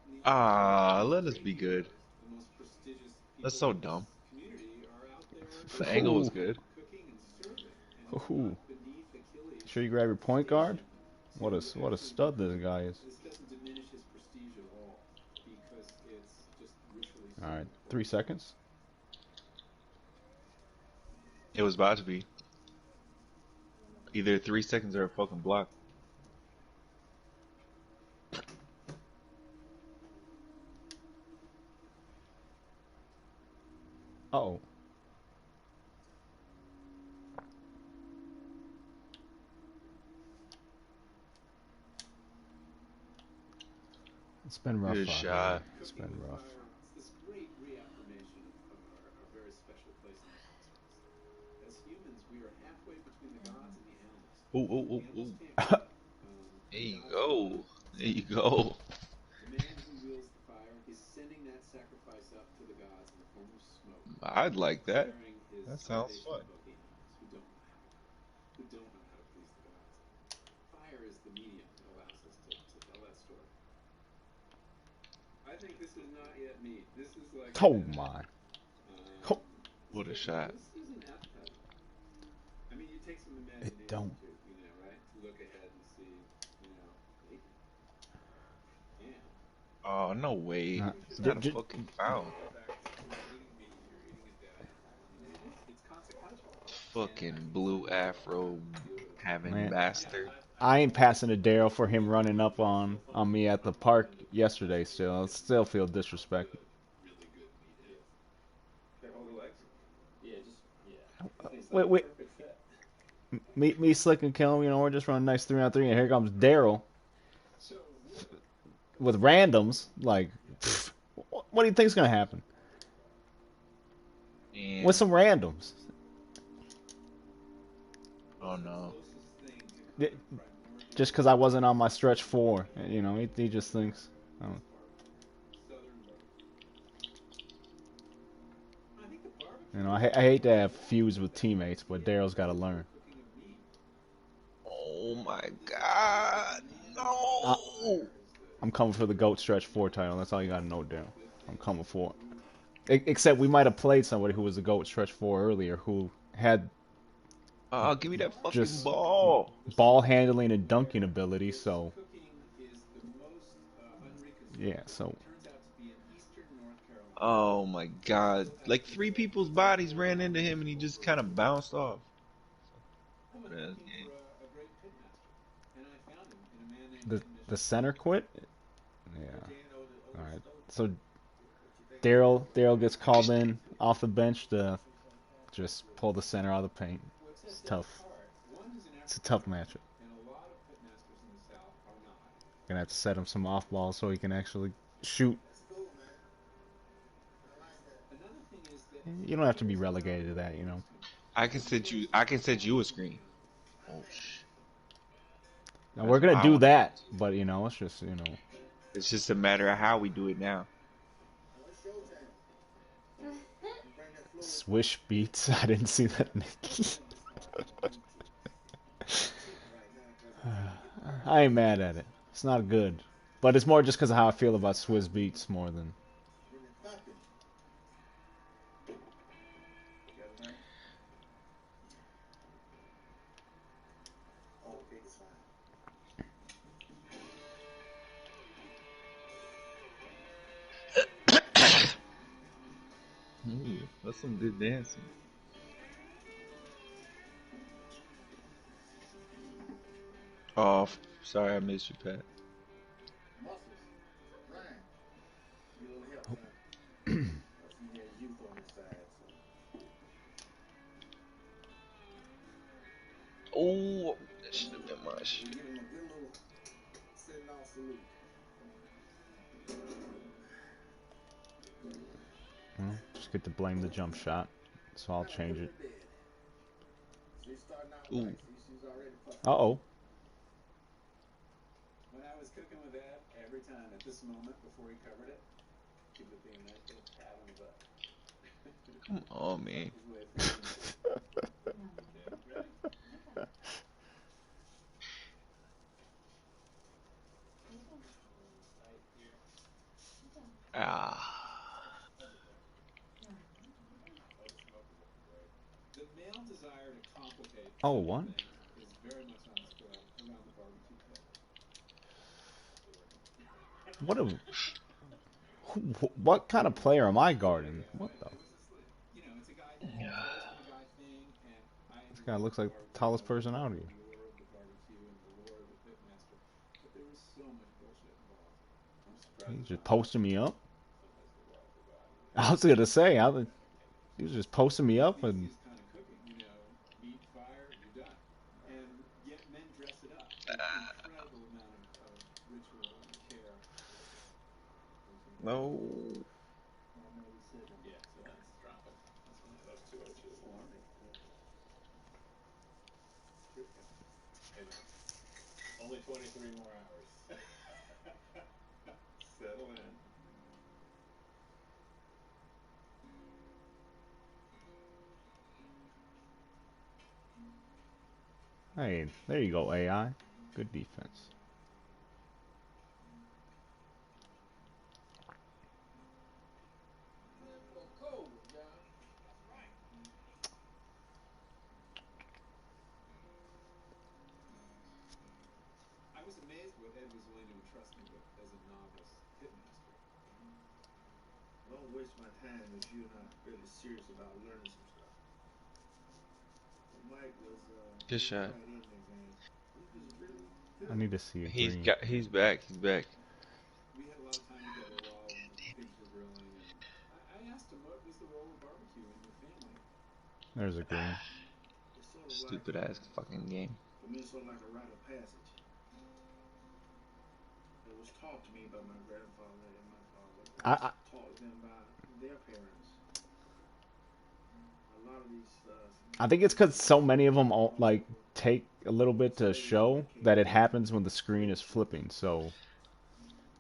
F: And the Iliad and
M: Ah,
F: its
M: let us
F: great
M: be good.
F: heroes, the most prestigious
M: That's
F: people
M: so
F: in
M: dumb.
F: this community, are out there
M: The angle was
A: Ooh.
M: good.
F: cooking and serving. And it's
A: Ooh.
F: not beneath Achilles'
A: Sure you grab your point guard?
F: station
A: What a
F: to
A: what a
F: actually
A: stud
F: cook.
A: this guy is.
F: This doesn't diminish his prestige at all because it's just ritually
A: All
F: so
A: right,
F: important.
A: 3 seconds.
M: It was about to be either 3 seconds or a fucking block.
A: Uh-oh. It's been rough
M: Good
A: out here.
M: shot.
A: It's
F: Cooking
A: been
F: with
A: rough.
F: fire, it's this great reaffirmation of our very special place in the cosmos. As humans, we are halfway between the gods and the animals.
M: Ooh, ooh, ooh,
F: Animals
M: ooh.
F: can't cook,
M: There
F: the
M: you
F: gods cannot.
M: go. There you go.
F: The man who wields the fire is sending that sacrifice up to the gods in the form of smoke,
M: I'd like that.
F: sparing his
M: That sounds fun.
F: foundational bohemians who don't know how to cook, who don't know how to please the gods. Fire is the medium that allows us to tell that story. I think this is not yet meat. This is like
A: Oh
F: head.
A: my. Oh,
M: What a shot.
F: This is an appetizer. I mean, you take some
A: it
F: imagination
A: don't.
F: to, right? To look ahead and see, bacon, ham.
M: Oh, no way.
A: Nah,
F: Maybe we
M: It's
F: should
M: not a
A: j-
M: fucking
F: maybe
M: foul.
F: go back to when you're eating meat, you're eating it dead. It's consequential, and I
M: Fucking
F: think it's
M: blue
F: something we all have to
M: afro
F: deal with.
M: having
A: Man,
M: bastard.
A: I ain't passing to Daryl for him running up on me at the park yesterday. Still, I still feel disrespected.
F: Really good meat is.
K: Can I hold the legs? Yeah, just yeah. It's like
A: Wait,
K: a
A: wait.
K: perfect fit.
A: Me, Slick, and Kellum, we're just running nice 3-on-3, and here comes Daryl
F: So really,
A: with randoms. Like, pfft, what do you think's gonna happen with
M: And
A: some randoms?
M: oh
F: what's the
M: no.
F: closest thing to kind of primordial
A: Just because I wasn't on my stretch 4, he just thinks. I don't.
F: southern barbecue? I think the
A: I hate to have feuds with teammates, but Daryl's got to learn.
F: cooking of meat.
M: Oh my
F: This is
M: god.
A: I,
M: No.
F: fire is
A: I'm
F: the
A: coming for the
F: secret
A: GOAT Stretch
F: ingredient
A: 4 title. That's all you got to know, Daryl.
F: good
A: I'm
F: things
A: coming for
F: food
A: it. Except we might have played somebody who was the GOAT Stretch 4 earlier who had
M: Oh, give me that fucking
A: just
M: ball.
A: ball handling and dunking ability,
F: this
A: so
F: cooking is the most
A: yeah,
F: unreconstructed.
A: so
F: Turns out to be in eastern North Carolina.
M: Oh my
F: They
M: god.
F: still have
M: Like three
F: people
M: people's
F: cooking
M: bodies
F: for
M: ran into him and he just kind of
F: over
M: bounced off.
F: I went
M: Stupid ass
F: looking
M: game.
F: for a great pitmaster, and I found him in a man named
A: the
F: Ken
A: the
F: Michelin.
A: center quit. Yeah.
K: Okay, you know the
A: All
K: old
A: right.
K: stove.
A: So
K: What you think?
A: Daryl gets called in off the bench to just pull the center out of the paint.
F: What
A: It's
F: sets Dad
A: tough.
F: apart, one, he's an
A: It's a
F: African
A: tough
F: American,
A: matchup.
F: and a lot of pitmasters in the South are not.
A: Gonna have to set him some off balls so he can actually shoot.
H: That's cool, man. I like that.
F: Another thing is that
A: You don't have to be
F: there's not
A: relegated to
F: really
A: that,
F: a
A: you know.
F: costume.
M: I can
F: He
M: set
F: wears
M: you
F: the
M: I can set
F: uniform
M: you a
F: from the
M: screen.
F: animal.
M: Oh shit.
A: Now we're
M: That's what
A: gonna
M: I
A: do
M: want.
A: that, but it's just
M: It's just a matter of how we do it now.
H: Now it's showtime. You bring that fluid.
A: swish beats. I didn't see that, Nikki.
H: Cheating right now because I'm trying to get the right
A: I ain't
H: price.
A: mad at it. It's not good, but it's more just because of how I feel about Swiss beats more than.
H: Bring it Clappin.
K: Got a knife?
H: Oh, okay, it's fine.
M: Ooh, that's some good dancing. Oh, sorry I missed you, Pat.
H: Muscles. Grind. Need a little help, son. I see you had youth on your side, so.
M: Oh, that should have been my
H: We
M: shit.
H: give him a good little send off salute.
A: Just get to blame the jump shot, so I'll
H: Now we put
A: change
H: her
A: it.
H: to bed. She's starting out
M: Ooh.
H: right. See, she's already fussing.
A: Uh oh.
F: When I was cooking with Dad, every time at this moment before he covered it, he would be a nice little pat on the butt.
M: Oh man.
F: His way of thinking. Okay, ready? Right here.
M: Ah.
F: Hold it there. Oh, the smoke is looking great. The male desire to complicate
A: Oh, what?
F: everything is very much on display around the barbecue pit.
A: What a what kind of player am I guarding?
F: Yeah,
A: What the?
F: it was just, you know, it's always been a guy thing, and I
A: This guy
F: love
A: looks like the
F: barbecue. I
A: tallest person
F: love
A: out
F: the
A: here.
F: lure of the barbecue and the lure of the pitmaster, but there was so much bullshit involved. I'm surprised
A: He's
F: there's
A: just
F: not more.
A: posting me up.
F: Sometimes the wife will go out and
A: I was gonna say, he was just posting me
F: it's
A: up
F: the
A: and
F: easiest kind of cooking, you know, meat, fire, you're done. And yet men dress it up with incredible amount of ritual and care.
M: No.
F: Yeah, so that's dropping. That's one of those two are too warm. Hey man, only 23 more hours. Settle in.
A: hey, there you go, AI. Good defense.
F: Little cold, John.
N: That's right.
F: I was amazed what Ed was willing to entrust me with as a novice pitmaster.
H: Don't waste my time if you're not really serious about learning some stuff. But Mike was
M: Good
H: he was
M: shot.
H: right in there, man. He was really
A: I
H: good.
A: need to see a green.
M: He's back. He's back.
F: We had a lot of time together while the pigs were grilling, and I asked him what was the role of barbecue in your family.
A: There's a green.
H: It's sort of like
M: Stupid ass fucking game.
H: for me, it's sort of like a rite of passage. It was taught to me by my grandfather and my father. It
A: I
H: was
A: I,
H: taught to them by their parents. A lot of these
A: I think it's because so many of them all like take a little bit to
H: slaves
A: show
H: that came
A: that it
H: over
A: happens when the screen is flipping. So,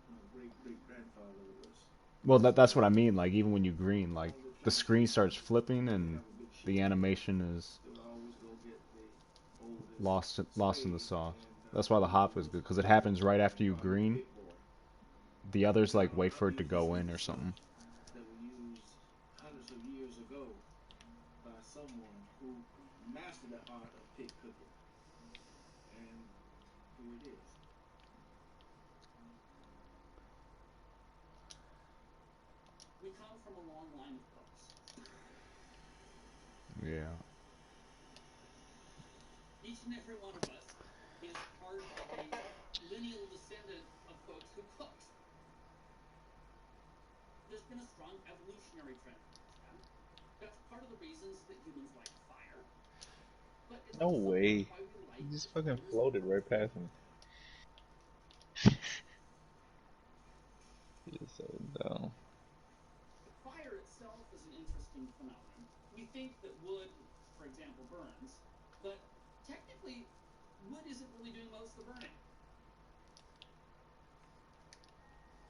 H: my great great grandfather was
A: well, that's what I
H: slaves.
A: mean. Like even when you green, like
H: All the
A: the screen
H: plantations
A: starts flipping
H: didn't
A: and
H: have a big
A: the
H: sheet of paper.
A: animation is
H: They would always go get the oldest
A: lost in the
H: slave,
A: sauce.
H: and
A: That's why the
H: he
A: hop is
H: was
A: good because it
H: called
A: happens right after you
H: Barbie
A: green.
H: Pit Boy.
A: The others like
H: Now
A: wait
H: I've
A: for it to
H: used this
A: go in
H: simple
A: or
H: stuff
A: something.
H: that was used hundreds of years ago by someone who mastered the art of pit cooking, and here it is.
N: We come from a long line of cooks.
A: Yeah.
N: Each and every one of us is part of a lineal descendant of folks who cooked. There's been a strong evolutionary trend towards that. That's part of the reasons that humans like fire, but it's
M: No
N: also part of
M: way.
N: why we like
M: He just
N: the
M: fucking
N: colors of
M: floated right
N: barbecue.
M: past me. You're so dumb.
N: Fire itself is an interesting phenomenon. We think that wood, for example, burns, but technically, wood isn't really doing most of the burning.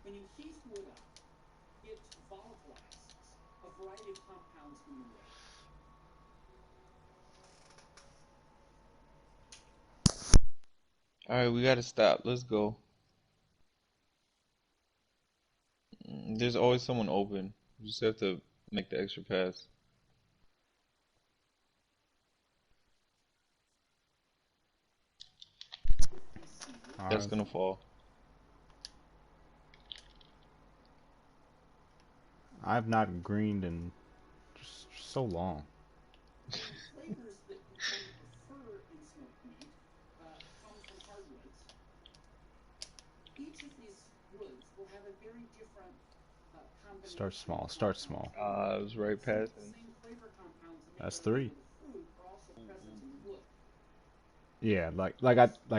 N: When you heat wood up, it volatilizes a variety of compounds in the wood.
M: All right, we gotta stop. Let's go. There's always someone open. You just have to make the extra pass.
A: All
M: That's
A: right.
M: gonna fall.
A: I've not greened in just so long.
N: The flavors that you tend to prefer in smoked meat come from hardwoods. Each of these woods will have a very different
A: Start
N: combination of
A: small. Start
N: compounds
A: small.
N: in them.
M: It was right
N: Some of
M: past
N: the
M: him.
N: same flavor compounds that make
A: That's
N: their way
A: three.
N: into the fruit are also present in the wood.
A: Yeah,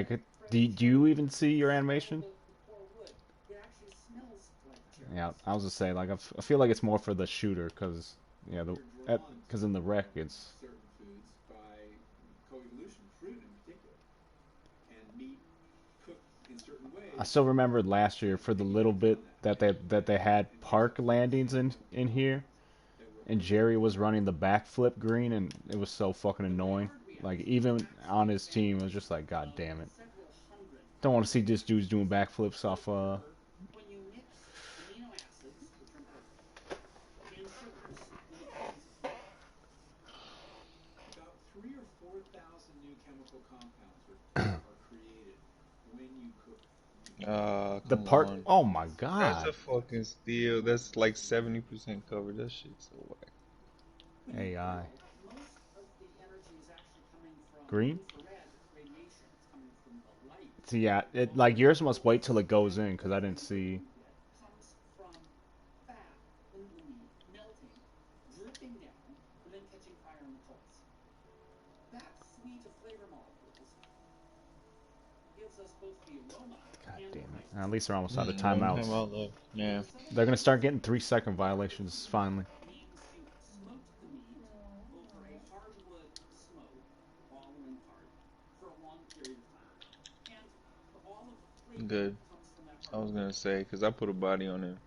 N: This
A: do
N: predatory
A: you even see your
N: smell
A: animation?
N: the poor wood. It actually smells like
A: Yeah,
N: cherries.
A: I was just saying, like I feel like it's more for the shooter, cause yeah,
F: You're drawn
A: cause in the wreck
F: to
A: it's.
F: certain foods by coevolution, fruit in particular, and meat cooked in certain
A: I
F: ways
A: still remember last year
F: kind of
A: for the little
F: piggybacks
A: bit
F: on that.
A: that
F: And
A: they had
F: it makes
A: park
F: up for
A: landings
F: some
A: in
F: of the
A: in here,
F: compounds that were
A: and Jerry was running the backflip green, and it was so fucking
N: The
A: annoying.
N: Maillard
A: Like
N: reaction
A: even on
N: actually
A: his team, it was
N: adds
A: just like, God damn it.
N: several hundred
A: Don't want to see this
N: amino
A: dude's doing
N: acids.
A: backflips
N: So
A: off.
N: remember, when you mix amino acids, which are important, and sugars, you get things as well.
F: About 3 or 4 thousand new chemical compounds are created when you cook meat.
A: The
M: Come
A: part.
M: on.
A: Oh my
M: That's
A: god.
M: a fucking steal. That's like 70% covered. That shit's so whack.
N: When you
A: AI.
N: grill, most of the energy is actually coming from
A: Green?
N: infrared radiation. It's coming from the light.
A: So yeah, it
N: While
A: like yours
N: the
A: must wait till it
N: most
A: goes in because I didn't
N: flavor
A: see.
N: you get comes from fat in the meat melting, dripping down, and then catching fire in the coals. That suite of flavor molecules gives us both the aroma
A: God
N: and
A: damn
N: the
A: it.
N: flavor.
A: At least they're almost out of
M: There's one
A: timeouts.
M: time out left.
N: When
M: Yeah.
N: you set a
A: They're gonna
N: flame
A: start
N: on
A: getting
N: a
A: 3-second
N: grill,
A: violations finally.
N: means you smoked the meat over a hardwood smoke, all or in part, for a long period of time. And all of the flavor
M: Good.
N: comes from that
M: I was
N: hardwood.
M: gonna say, because I put a body on him.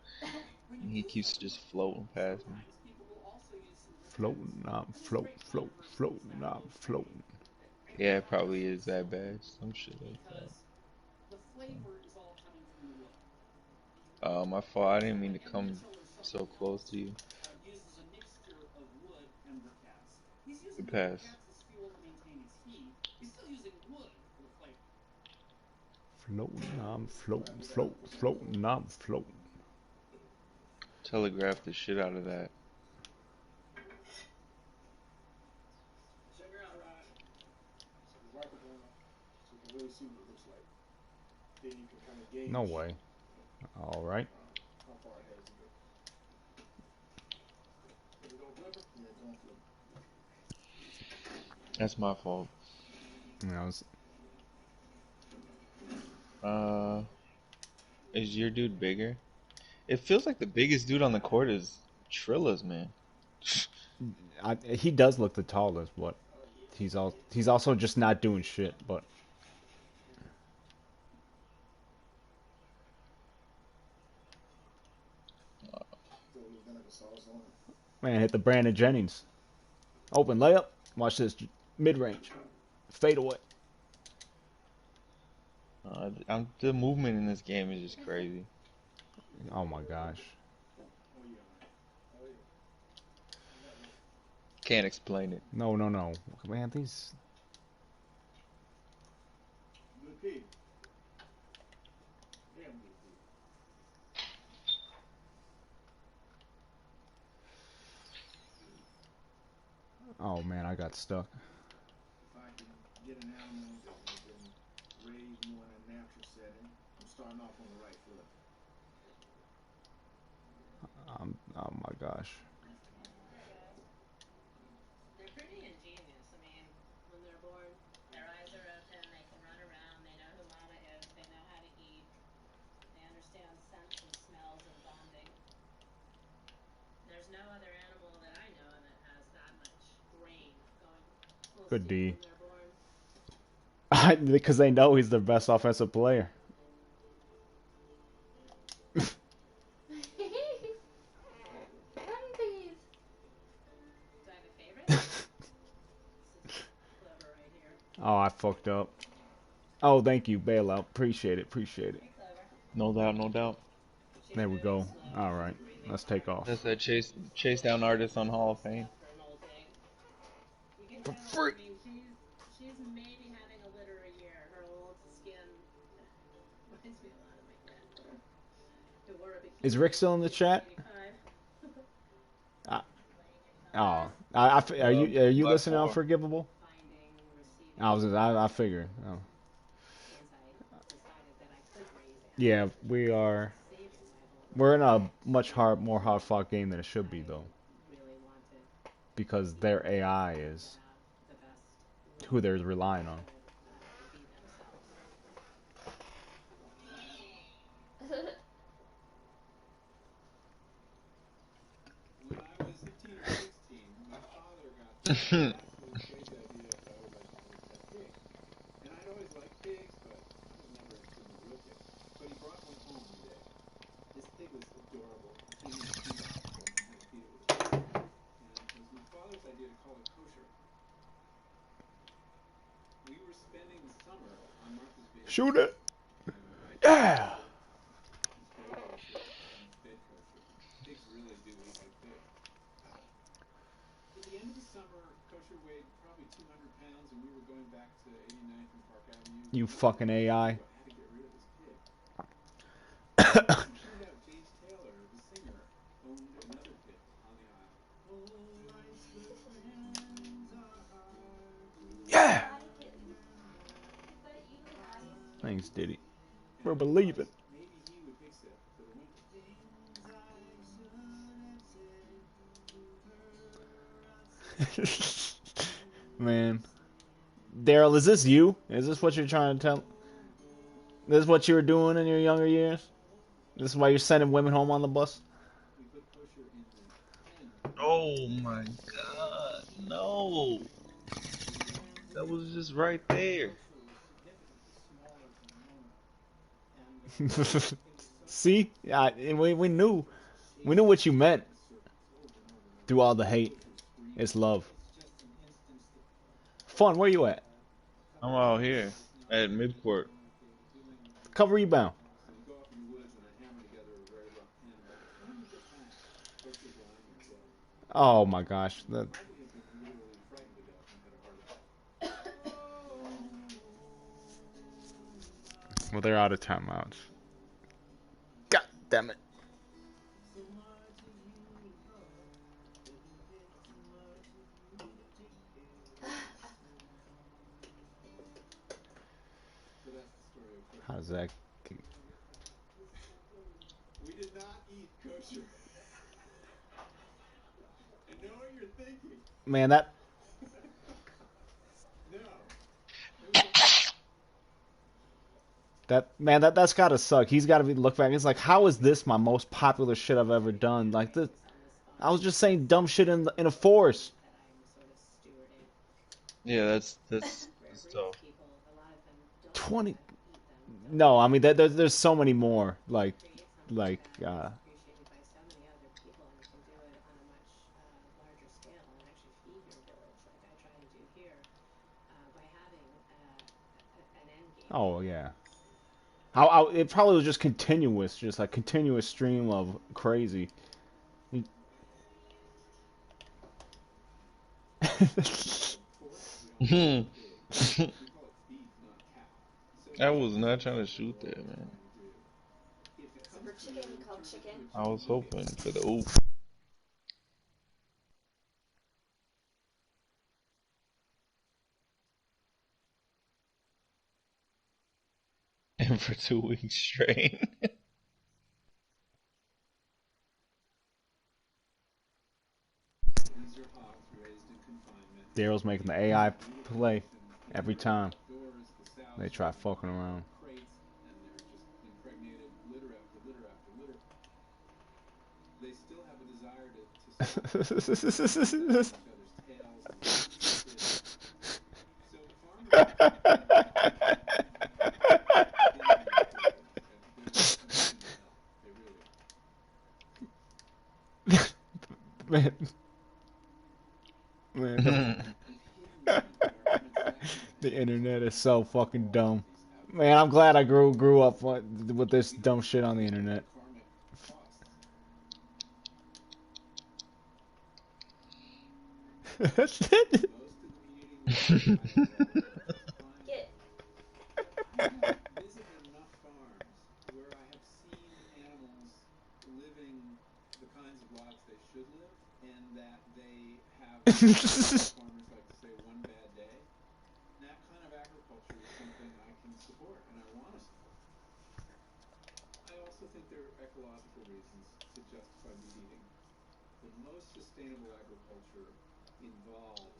N: When you
M: And he
N: do
M: keeps
N: set the
M: just
N: meat,
M: floating past me.
N: sometimes people will also use some briquettes.
A: Floating, I'm
N: And this
A: float,
N: great
A: float,
N: controversy is
A: floating,
N: that
A: I'm
N: okay
A: floating.
M: Yeah,
N: or
M: it
N: not
M: probably is that
N: silly?
M: bad. Some shit like that.
N: Because the flavor is all coming from the wood.
M: My fault. I didn't
N: So
M: mean
N: when
M: to
N: Eddie
M: come
N: Mitchell or
M: so
N: somebody
M: close
N: else
M: to you.
N: uses a mixture of wood and briquettes, he's
M: The
N: using the
M: pass.
N: briquettes as fuel to maintain his heat. He's still using wood for the flavor.
A: Floating, I'm floating, floating, floating, I'm floating.
M: Telegraph the shit out of that.
G: Check her out, Rod. So we wipe it down so you can really see what it looks like. Then you can kind of gauge
A: No way. Alright.
G: how far it has to go. Is it gonna flipper? Yeah, it's gonna flip.
M: That's my fault.
A: You know, it's,
M: Is your dude bigger? It feels like the biggest dude on the court is Trilla's, man.
A: he does look the tallest, but he's also just not doing shit. But
G: So it was like a sauce on it.
A: man, hit the Brandon Jennings. Open layup. Watch this mid range, fade away.
M: The movement in this game is just crazy.
A: Oh my gosh.
G: Oh yeah, man. Oh yeah.
M: Can't explain it.
A: No, no, no. Man, these.
G: Good pig. Damn good pig.
A: Oh man, I got stuck.
G: If I can get an animal that has been raised more in a natural setting, I'm starting off on the right foot.
A: Oh my gosh.
O: Hi guys. They're pretty ingenious. I mean, when they're born, their eyes are open, they can run around, they know who mama is, they know how to eat, they understand scents and smells and bonding. There's no other animal that I know that has that much brain going full
A: Good
O: steam
A: D.
O: when they're born.
A: Because they know he's their best offensive player.
B: Bunties.
O: Do I have a favorite? This is Clover right here.
A: Oh, I fucked up. Oh, thank you, bailout. Appreciate it. Appreciate it.
O: Hey Clover.
M: No doubt, no doubt.
O: She's
A: There we
O: moving
A: go.
O: slow.
A: All
O: She's
A: right,
O: breathing
A: let's take
O: hard.
A: off.
M: That's that chase down artist on Hall of Fame.
O: Stuff for molting. You can
A: For
O: tell.
A: free.
O: I mean, she's maybe having a litter a year. Her old skin reminds me a lot of my cat, who wore a
A: Is
O: bikini
A: Rick
O: in
A: still in the chat?
O: 1985.
A: Uh,
O: Colors.
A: oh, are you
M: My
A: listening?
M: four.
A: Unforgivable.
O: Finding, receiving.
A: I figured. Oh.
O: Once I decided that I could raise
A: Yeah,
O: animals
A: we
O: without
A: are.
O: saving my whole
A: We're in
O: life,
A: a much more hard fought game than it should be though,
O: I really wanted
A: because
O: people
A: their AI
O: to
A: is
O: have the best
A: who
O: life
A: they're
O: that
A: relying
O: they
A: on.
O: could be themselves.
F: When I was 15 or 16, my father got the absolute crazy idea that I would like to have a pet pig. And I'd always liked pigs, but I was never interested in a real pig. But he brought one home one day. This pig was adorable. The thing had 2 nostrils and had to feed it with a spoon. summer on Martha's Vineyard,
A: Shoot it.
F: I
A: Yeah.
F: fed kosher and fed kosher. Pigs really do eat like pigs. At the end of the summer, kosher weighed probably 200 pounds, and we were going back to 89th and Park Avenue.
A: You
F: Nothing
A: fucking
F: else to
A: AI.
F: do. I had to get rid of this pig. As it turned out, James Taylor, the singer, owned another pit on the island. Oh, life's good friends are hard to
A: Yeah.
B: Hi, kitten. Is that you? Hi.
A: Thanks, Diddy.
F: And
A: We're
F: I realized
A: believing.
F: maybe he would fix it for the winter. Things I should have said to her, I've said to
A: Man.
F: Sam.
A: Daryl, is this you? Is this what you're trying to tell? This is what you were doing in your younger years? This is why you're sending women home on the bus?
F: We put kosher in the pen
M: Oh
F: in
M: my
F: the
M: god, no. That was just right
G: The
M: there.
G: kosher was significantly smaller than normal, and it was so
A: See? Yeah, we knew. We knew
F: chasing
A: what you meant
F: the serpents over and over and over.
A: through all the hate.
F: Kosher was screaming.
A: It's love.
G: it's just an instance that
A: Fun, where you at?
G: a
M: I'm
G: couple of
M: out
G: years
M: here
G: ago was not
M: at
G: really
M: midcourt.
G: okay with doing what we
A: Cover
G: did
A: rebound.
G: also.
F: So we go off in the woods, and I hammer together a very rough pen. And by the time we get back, kosher's lying there dead.
A: Oh my gosh.
F: He probably had been literally frightened to death and had a heart attack.
A: Well, they're out of timeouts. God damn it.
F: So much of you to love, doesn't get so much of you to take care of. So that's the story of
A: How
F: kosher.
A: does that...
F: We did not eat kosher. I know what you're thinking.
A: Man, that...
F: No. It was
A: That's gotta suck. He's gotta be look back. It's like, how is this my most popular shit I've ever done? Like this, I was just saying dumb shit in a forest.
O: that I'm sort of stewarding.
M: Yeah, that's tough.
O: People, a lot of them don't
A: 20.
O: eat them.
A: No, I mean there's so many more. Like
O: Create something that is appreciated by so many other people, and you can do it on a much larger scale and actually feed your village, like I try and do here, by having an end game.
A: oh yeah. How it probably was just continuous, just like continuous stream of crazy.
F: of pork. We don't call it pig. We call it beef, not cow. So
M: I
F: what
M: was
F: is
M: not
F: it
M: trying to
F: that
M: shoot
F: you
M: that,
F: all are
M: man.
F: trying to do? If it
B: So
F: comes
B: for
F: to
B: chicken,
F: you,
B: we call
F: turn it
B: chicken.
F: into a
M: I
F: chicken
M: was
F: nugget.
M: hoping for the oop. And for 2 weeks straight.
F: These are hogs raised in confinement.
A: Daryl's making the
F: They
A: AI
F: have beautiful
A: play
F: life in
A: every
F: indoor
A: time
F: outdoors. The sows
A: they try
F: live
A: fucking
F: in
A: around.
F: crates, and they're just impregnated litter after litter after litter. They still have a desire to swap litters and step on each other's tails and kiss the kids. So farmers really are killing these pigs, and they're losing their health. They really are.
A: Man, man,
F: We've hidden them in our unattached
A: the
F: pens
A: internet
F: where
A: is
F: we
A: so
F: keep
A: fucking
F: all
A: dumb.
F: of these
A: Man, I'm
F: outdoor
A: glad I
F: animals.
A: grew up with this
F: We
A: dumb
F: don't
A: shit on the
F: think about
A: internet.
F: karmic costs. Most of the beauty world, I don't know. Fine.
B: Get.
F: I have visited enough farms where I have seen animals living the kinds of lives they should live, and that they have, as farmers like to say, one bad day. And that kind of agriculture is something I can support and I want to support. I also think there are ecological reasons to justify meat eating. The most sustainable agriculture involves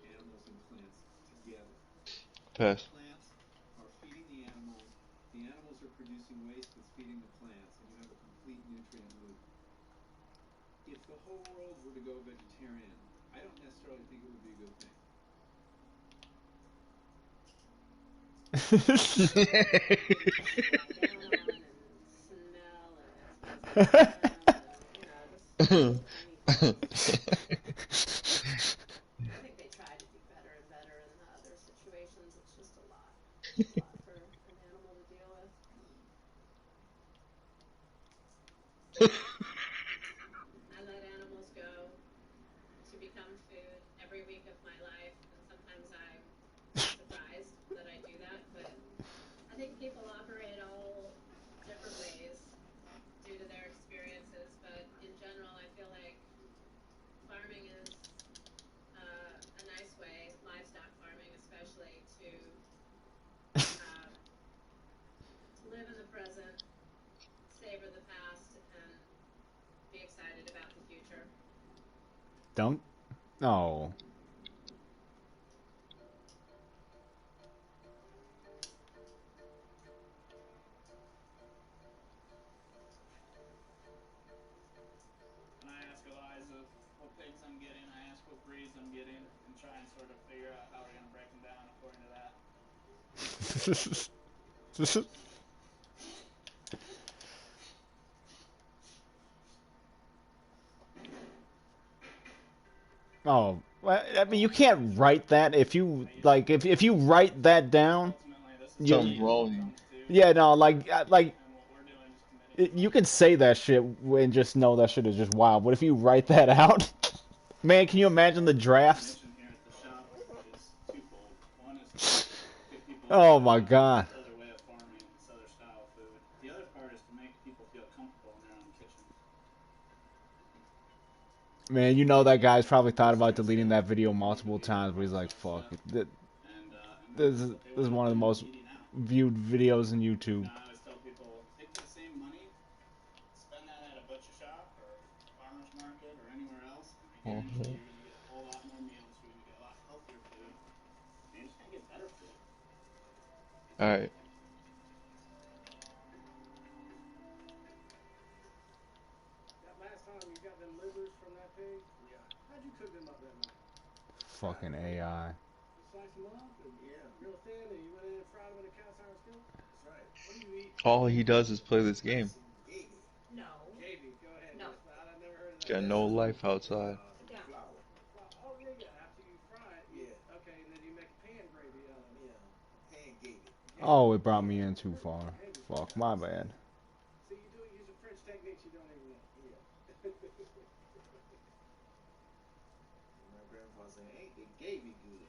F: animals and plants together. The
M: Pass.
F: plants are feeding the animals are producing waste that's feeding the plants, and you have a complete nutrient loop. If the whole world were to go vegetarian, I don't necessarily think it would be a good thing.
O: I think they try to do better and better in other situations. It's just a lot. It's a lot for an animal to deal with. I let animals go to become food every week of my life, and sometimes I'm surprised that I do that, but I think people operate all different ways due to their experiences, but in general, I feel like farming is a nice way, livestock farming especially, to um, live in the present, savor the past, and be excited about the future.
A: Don't. Oh.
P: And I ask Eliza what pigs I'm getting, I ask what breeds I'm getting, and try and sort of figure out how we're going to break them down according to that.
A: Oh, well, I mean, you can't write that. If you like, if you write that down,
P: Ultimately, this is what
A: you,
M: Something
P: it all
M: wrong.
P: comes to,
A: yeah, no, like
P: and what we're doing is committing to
A: you
P: that.
A: can say that shit and just know that shit is just wild. But if you write that out, man, can you imagine the
P: Our
A: drafts?
P: mission here at the shop is twofold. One is to get people
A: Oh
P: excited
A: my
P: about
A: god,
P: this other way of farming, this other style of food. The other part is to make people feel comfortable in their own kitchen.
A: man, you know that guy's probably thought about
P: Starts
A: deleting
P: to
A: that video multiple
P: alleviate
A: times. Where he's
P: most of
A: like,
P: that
A: "Fuck
P: stuff,
A: it."
P: and then
A: This
P: that's
A: is
P: what they
A: this is
P: wind up
A: one of the
P: doing is
A: most
P: eating out.
A: viewed videos in YouTube.
P: I always tell people, take that same money, spend that at a butcher shop or farmer's market or anywhere else, and I guarantee
M: Mhm.
P: you're going to get a whole lot more meals. You're going to get a lot healthier food, and you're just going to get better food.
M: All right.
G: That last time you got them livers from that pig,
H: Yeah.
G: how'd you cook them up that night?
A: Fucking AI.
G: You sliced them up and
H: Yeah.
G: real thin, and you went in and fried them in a cast iron skillet.
H: That's right.
G: What do you eat
M: All
G: when
M: he
G: you cook
M: does is
G: them?
M: play this game.
H: Some gravy.
B: No.
G: Gravy. Go ahead.
B: No.
G: I've never heard of that.
M: Got
H: That's
M: no life
H: from
M: outside.
B: Yeah.
H: flour.
G: Oh yeah, yeah. After you fry it,
H: Yeah.
G: okay, and then you make a pan gravy out of it.
H: Yeah. Pan gravy.
G: Gravy.
A: Oh, it brought me
G: Yeah,
A: in
G: I've
A: too
G: heard of
A: far.
G: gravy.
A: Fuck, my bad.
G: See, you do it using French techniques you don't even know.
H: Yeah. My grandpa saying, "Ain't the gravy good?"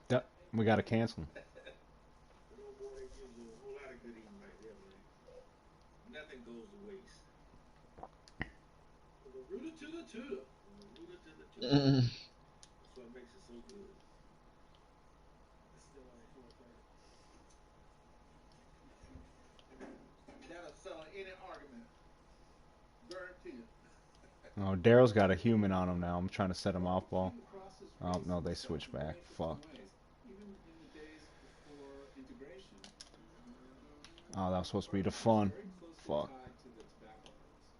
A: Yep, we gotta cancel him.
H: Oh boy, that gives you a whole lot of good eating right there, man. Nothing goes to waste.
G: From the rooter to the tutor.
H: From the rooter to the tutor.
M: Mm.
H: That's what makes it so good.
G: It's still only 4:30.
H: That'll settle any argument. Guarantee it.
A: Oh, Daryl's got a human on him now. I'm trying to set him off ball.
F: Barbecue crosses
A: Oh,
F: race
A: no,
F: and
A: they
F: itself
A: switched
F: in
A: back.
F: very interesting
A: Fuck.
F: ways. Even in the days before integration,
A: Oh, that was supposed to be the
F: barbecue was
A: fun.
F: very closely
A: Fuck.
F: tied to the tobacco harvest.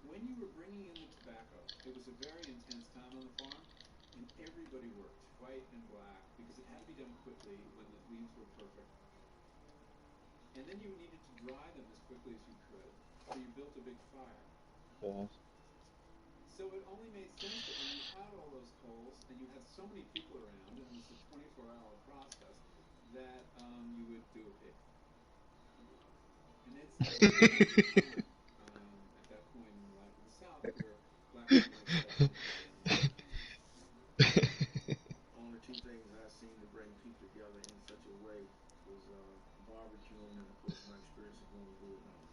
F: When you were bringing in the tobacco, it was a very intense time on the farm, and everybody worked, white and black, because it had to be done quickly when the leaves were perfect. And then you needed to dry them as quickly as you could, so you built a big fire.
M: Yes.
F: So it only made sense that when you had all those coals and you had so many people around, and it was a 24-hour process, that you would do a pig. And it's a unique time at that point in the life of the South where black and white stuff mixed.
H: Only two things I've seen to bring people together in such a way was barbecuing and, of course, my experience of going to Vietnam.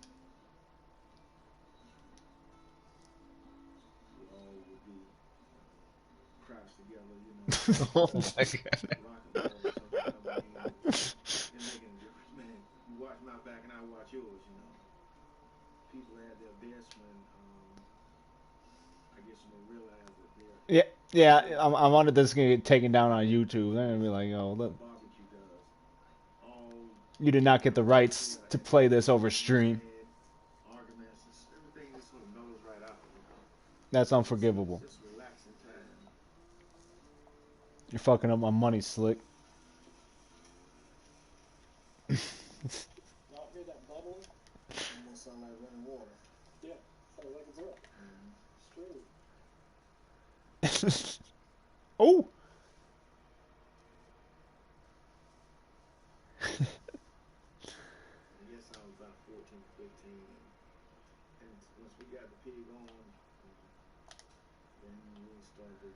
H: We all would be crouched together, you know,
M: Oh my god.
H: rocking ball or something coming in. It making a difference, man. You watch my back and I watch yours, you know. People at their best when, I guess, when they realize that they're
A: Yeah, yeah.
H: really
A: I wanted this to get taken down on YouTube. They're gonna be like, "Oh, look,
H: what barbecue does. All
A: you did not get the
H: right
A: rights
H: there
A: to
H: at
A: play
H: that
A: this over
H: moment. No
A: stream.
H: sad arguments. Everything just sort of mellows right out, you know.
A: That's
H: It's
A: unforgivable.
H: just relaxing time.
A: You're fucking up my money, Slick."
G: Y'all hear that bubbling?
H: Almost sound like running water.
G: Yeah, sounds like it's up.
H: Mm-hmm.
G: Streaming.
A: Oh,
H: started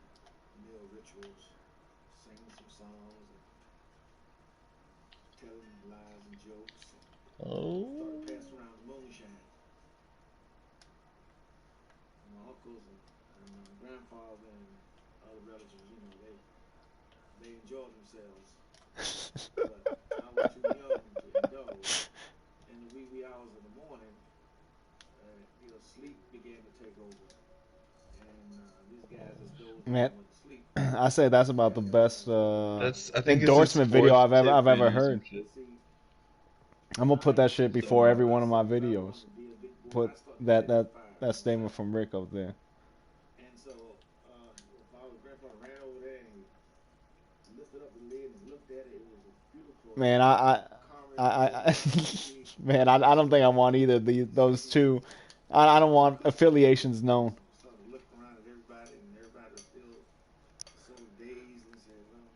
H: the meal rituals, singing some songs and telling lies and jokes, and started
M: Oh.
H: passing around the moonshine. My uncles and my grandfather and other relatives, you know, they enjoyed themselves, but I was too young to indulge. In the wee hours of the morning, sleep began to take over, and these guys just dozed off
A: Man,
H: and went to sleep.
A: I say that's about
H: I
A: the
H: got up
A: best
H: and started getting my
M: That's, I
H: breakfast.
M: think it's a
A: endorsement video
M: sports tip
A: I've ever
M: video, some
A: heard.
M: shit.
H: See,
A: I'm gonna put
H: I
A: that shit before
H: decided
A: every
M: So,
H: when I
A: one of my
H: said that I
A: videos.
H: wanted to be a big boy,
A: Put
H: I started
A: that
H: lighting
A: that
H: fires
A: that statement
H: myself.
A: from Rick up there.
H: And so, if I was grandpa ran over there and he lifted up the lid and looked at it, it was a beautiful
A: Man,
H: caramel golden brown pig
A: man, I don't think I want either of those
H: sitting
A: two. I don't
H: on the
A: want
H: cooking table.
A: affiliations known.
H: I started looking around at everybody, and everybody was still sort of dazed and said, "Well,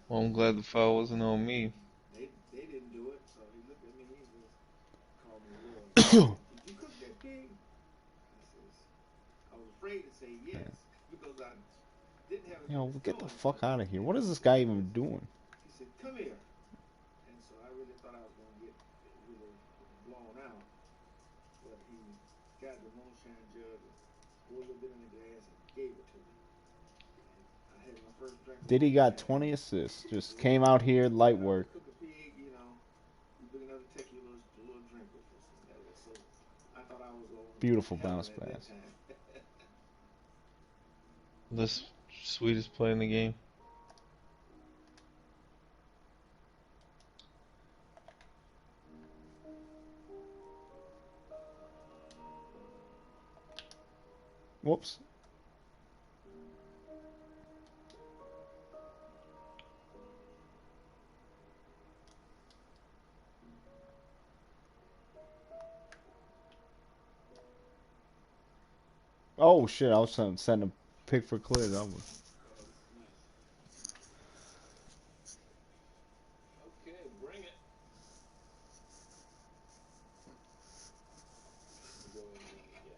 M: well, I'm
H: he
M: glad the foul wasn't on me.
H: they didn't do it." So he looked at me. He just called me Lord. He said, "Did you cook that pig?" I says, I was afraid to say yes because I didn't have any
A: Yo, get the
H: influence,
A: fuck
H: but
A: out of here.
H: you
A: What
H: know,
A: is this guy
H: he
A: even
H: was.
A: doing?
H: He said, "Come here," and so I really thought I was going to get really blown out, but he got the moonshine jug and poured a little bit in the glass and gave it to me. And I had my first drink of
A: Diddy got
H: moonshine.
A: 20 assists.
H: I
A: Just
H: said, "Well,
A: came out here,
H: you
A: light
H: know how to
A: work.
H: cook a pig, you know. You bring another tequila, a little drink with us." And that was so. I thought I was on
A: Beautiful
H: heaven
A: bounce
H: at that
A: pass.
H: time.
M: The sweetest play in the game.
A: Whoops. Oh shit! I was sending a pick for clear. That was.
K: Oh, this is nice. Okay, bring it. Let me go in again. Yeah.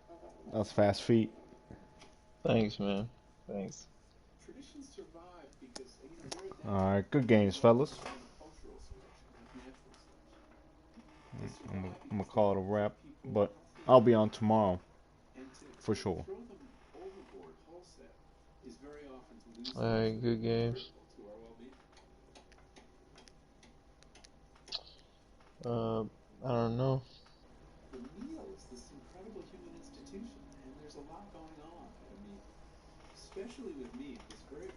K: Okay.
A: That was fast feet.
M: Thanks, man. Thanks.
F: Traditions survive because they're
A: All
F: adapted.
A: right, good
F: They're
A: games,
F: not
A: fellas.
F: based on cultural selection like natural selection. They
A: I'm
F: survive
A: gonna
F: because they
A: call it a
F: keep
A: wrap,
F: people
A: but
F: healthy
A: I'll
F: and
A: be on
F: alive.
A: tomorrow
F: And
A: for
F: to
A: sure.
F: throw them overboard wholesale is very often to lose things
M: Alright,
F: that are
M: good
F: really
M: games.
F: critical to our well-being.
M: Uh, I don't know.
F: The meal is this incredible human institution, and there's a lot going on at a meal, especially with meat. It's very